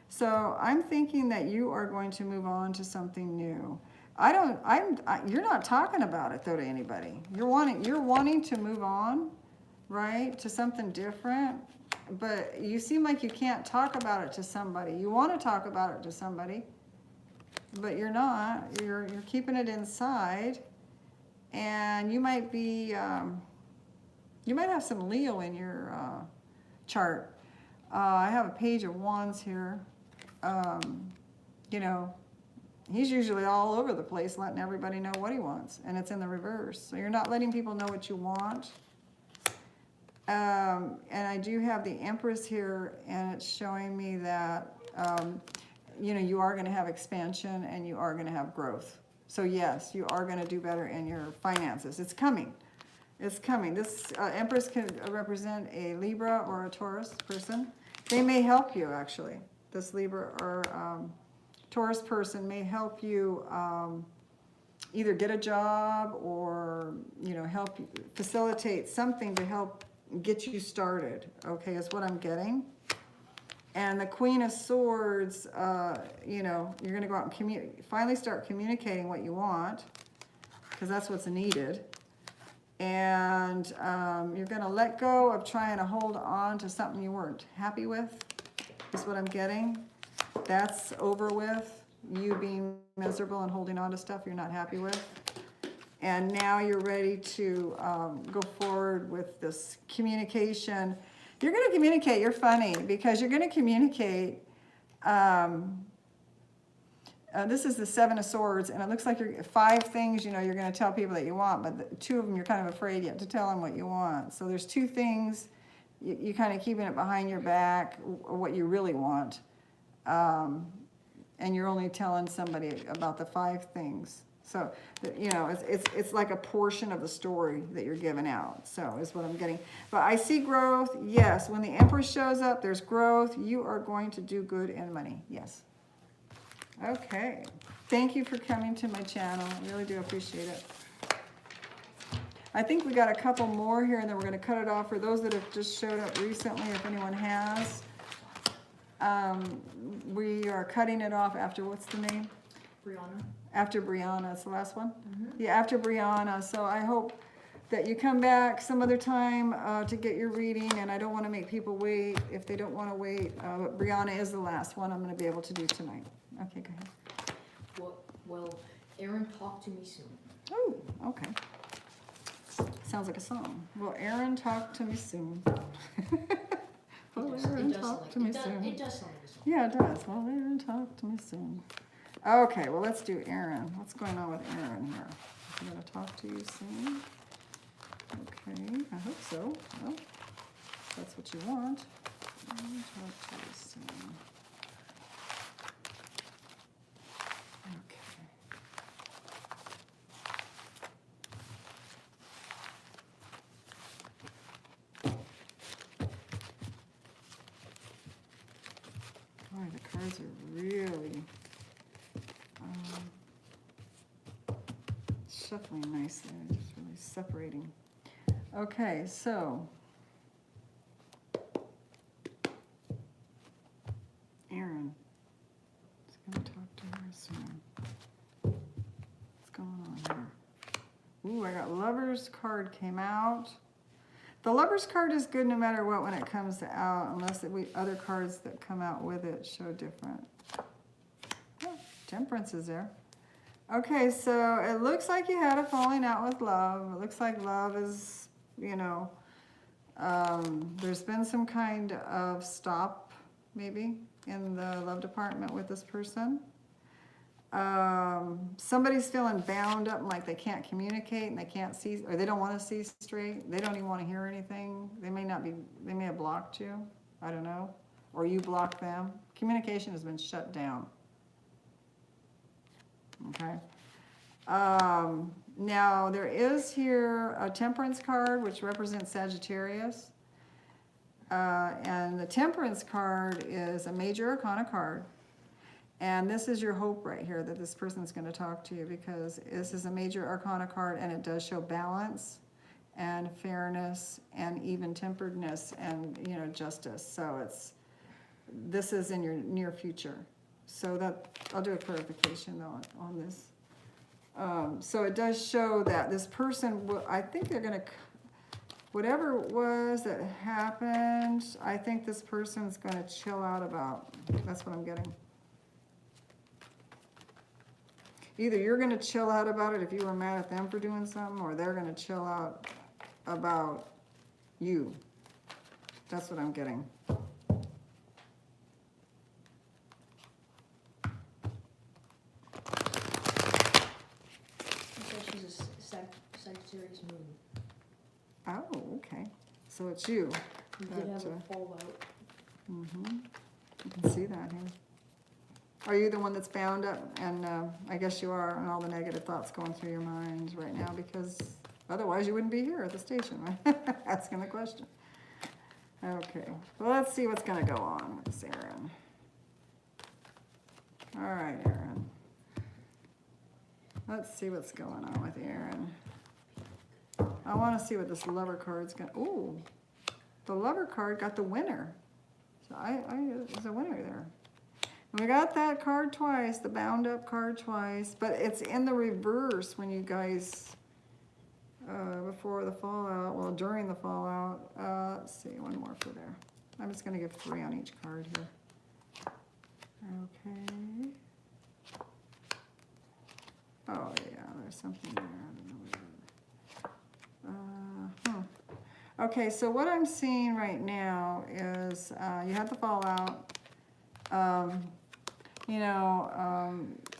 Speaker 1: So I'm thinking that you are going to move on to something new. You're not talking about it though to anybody. You're wanting to move on, right, to something different, but you seem like you can't talk about it to somebody. You want to talk about it to somebody, but you're not. You're keeping it inside, and you might be, you might have some Leo in your chart. I have a Page of Wands here. You know, he's usually all over the place letting everybody know what he wants, and it's in the reverse. So you're not letting people know what you want. And I do have the Empress here, and it's showing me that, you know, you are going to have expansion and you are going to have growth. So yes, you are going to do better in your finances. It's coming. It's coming. This Empress can represent a Libra or a Taurus person. They may help you, actually. This Libra or Taurus person may help you either get a job or, you know, help you facilitate something to help get you started, okay, is what I'm getting. And the Queen of Swords, you know, you're going to go out and finally start communicating what you want, because that's what's needed. And you're going to let go of trying to hold on to something you weren't happy with, is what I'm getting. That's over with, you being miserable and holding on to stuff you're not happy with. And now you're ready to go forward with this communication. You're going to communicate. You're funny because you're going to communicate. This is the 7 of Swords, and it looks like you're 5 things, you know, you're going to tell people that you want, but 2 of them you're kind of afraid yet to tell them what you want. So there's 2 things you kind of keeping it behind your back, what you really want, and you're only telling somebody about the 5 things. So, you know, it's like a portion of the story that you're giving out. So is what I'm getting. But I see growth. Yes, when the Empress shows up, there's growth. You are going to do good in money. Yes. Okay. Thank you for coming to my channel. I really do appreciate it. I think we got a couple more here, and then we're going to cut it off for those that have just showed up recently, if anyone has. We are cutting it off after, what's the name?
Speaker 5: Brianna.
Speaker 1: After Brianna, it's the last one? Yeah, after Brianna. So I hope that you come back some other time to get your reading, and I don't want to make people wait if they don't want to wait. But Brianna is the last one I'm going to be able to do tonight. Okay, go ahead.
Speaker 5: Well, Aaron, talk to me soon.
Speaker 1: Oh, okay. Sounds like a song. Will Aaron talk to me soon? Will Aaron talk to me soon?
Speaker 5: It does sound like a song.
Speaker 1: Yeah, it does. Will Aaron talk to me soon? Okay, well, let's do Aaron. What's going on with Aaron here? I'm going to talk to you soon. Okay, I hope so. Well, that's what you want. Talk to you soon. Okay. cards are really shuffling nicely, they're just really separating. Okay, so Aaron is going to talk to her soon. What's going on here? Ooh, I got Lover's card came out. The Lover's card is good no matter what when it comes out, unless other cards that come out with it show different. Oh, Temperance is there. Okay, so it looks like you had a falling out with love. It looks like love is, you know, there's been some kind of stop, maybe, in the love department with this person. Somebody's feeling bound up, like they can't communicate and they can't see, or they don't want to see straight. They don't even want to hear anything. They may have blocked you. I don't know. Or you blocked them. Communication has been shut down. Okay. Now there is here a Temperance card, which represents Sagittarius. And the Temperance card is a major arcana card. And this is your hope right here, that this person is going to talk to you, because this is a major arcana card and it does show balance and fairness and even-temperedness and, you know, justice. So this is in your near future. So I'll do a clarification though on this. So it does show that this person, I think they're going to, whatever it was that happened, I think this person's going to chill out about. That's what I'm getting. Either you're going to chill out about it if you were mad at them for doing something, or they're going to chill out about you. That's what I'm getting.
Speaker 5: She's a Sagittarius moon.
Speaker 1: Oh, okay. So it's you.
Speaker 5: We did have a fallout.
Speaker 1: Mm-hmm. You can see that here. Are you the one that's bound up? And I guess you are, and all the negative thoughts going through your mind right now, because otherwise you wouldn't be here at the station, right? Asking the question. Okay, well, let's see what's going to go on with this Aaron. All right, Aaron. Let's see what's going on with Aaron. I want to see what this Lover card's going to... Ooh, the Lover card got the winner. So there's a winner there. And we got that card twice, the bound up card twice, but it's in the reverse when you guys, before the fallout, well, during the fallout. Let's see, one more for there. I'm just going to give 3 on each card here. Okay. Oh, yeah, there's something there. I don't know. Okay, so what I'm seeing right now is you had the fallout.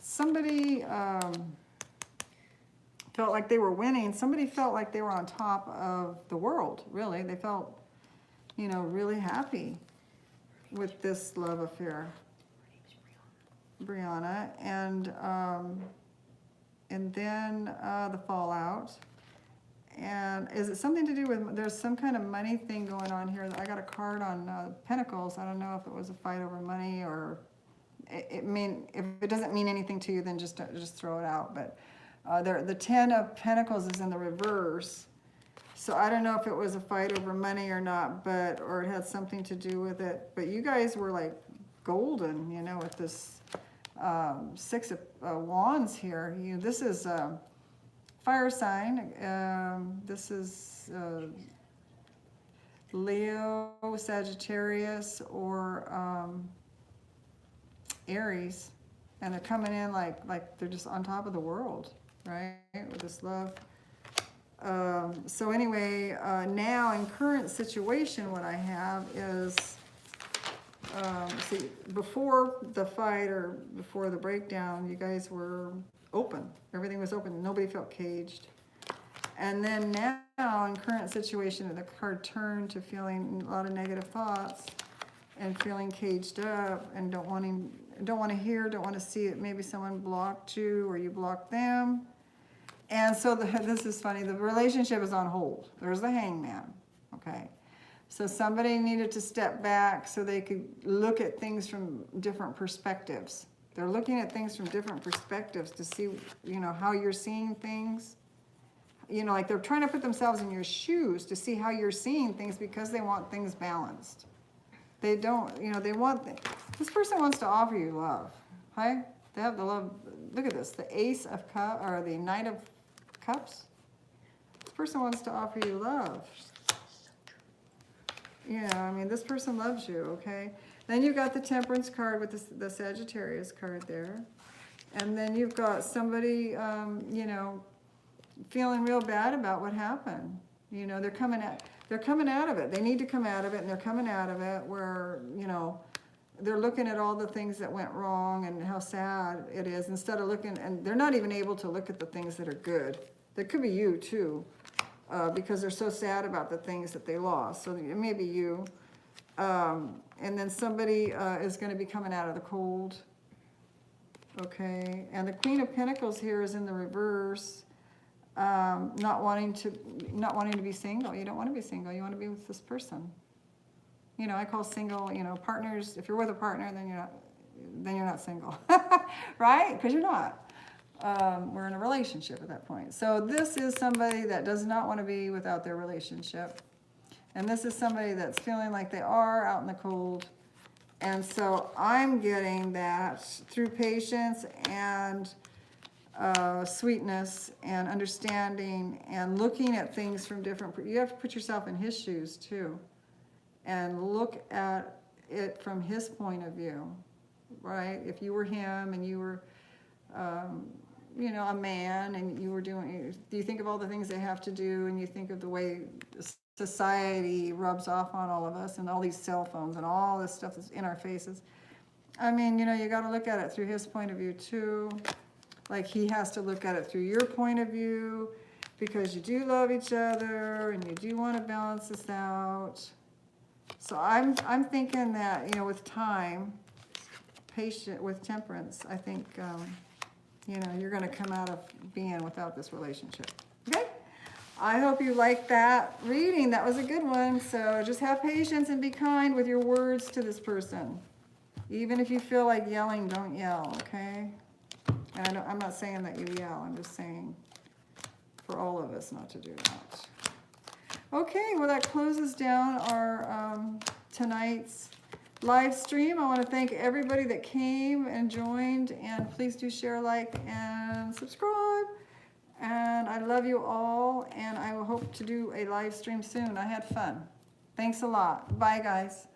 Speaker 1: Somebody felt like they were winning. Somebody felt like they were on top of the world, really. They felt, really happy with this love affair. Brianna. And then the fallout. And is it something to do with, there's some kind of money thing going on here. I got a card on Pentacles. I don't know if it was a fight over money, or if it doesn't mean anything to you, then just throw it out. But the 10 of Pentacles is in the reverse. So I don't know if it was a fight over money or not, or it had something to do with it. But you guys were like golden, with this 6 of Wands here. This is fire sign. This is Leo, Sagittarius, or Aries, and they're coming in like they're just on top of the world, right? With this love. So anyway, now in current situation, what I have is, see, before the fight or before the breakdown, you guys were open. Everything was open. Nobody felt caged. And then now, in current situation, the card turned to feeling a lot of negative thoughts and feeling caged up and don't want to hear, don't want to see it. Maybe someone blocked you or you blocked them. And so this is funny. The relationship is on hold. There's the Hangman, okay? So somebody needed to step back so they could look at things from different perspectives. They're looking at things from different perspectives to see, you know, how you're seeing things. You know, like they're trying to put themselves in your shoes to see how you're seeing things because they want things balanced. They don't, you know, they want, this person wants to offer you love, okay? They have the love, look at this, the Ace of Cups, or the Knight of Cups. This person wants to offer you love. Yeah, I mean, this person loves you, okay? Then you've got the Temperance card with the Sagittarius card there. And then you've got somebody, you know, feeling real bad about what happened. You know, they're coming out of it. They need to come out of it, and they're coming out of it where, you know, they're looking at all the things that went wrong and how sad it is instead of looking, and they're not even able to look at the things that are good. That could be you too, because they're so sad about the things that they lost. So it may be you. And then somebody is going to be coming out of the cold. Okay, and the Queen of Pentacles here is in the reverse. Not wanting to be single. You don't want to be single. You want to be with this person. You know, I call single, you know, partners. If you're with a partner, then you're not single, right? Because you're not. We're in a relationship at that point. So this is somebody that does not want to be without their relationship. And this is somebody that's feeling like they are out in the cold. And so I'm getting that through patience and sweetness and understanding and looking at things from different, you have to put yourself in his shoes too. And look at it from his point of view, right? If you were him and you were, you know, a man and you were doing, do you think of all the things they have to do and you think of the way society rubs off on all of us and all these cell phones and all this stuff that's in our faces? I mean, you know, you got to look at it through his point of view too. Like he has to look at it through your point of view because you do love each other and you do want to balance this out. So I'm thinking that, you know, with time, patient with temperance, I think, you know, you're going to come out of being without this relationship. Okay? I hope you liked that reading. That was a good one. So just have patience and be kind with your words to this person. Even if you feel like yelling, don't yell, okay? And I'm not saying that you yell. I'm just saying for all of us not to do that. Okay, well that closes down our tonight's live stream. I want to thank everybody that came and joined, and please do share, like, and subscribe. And I love you all, and I will hope to do a live stream soon. I had fun. Thanks a lot. Bye, guys.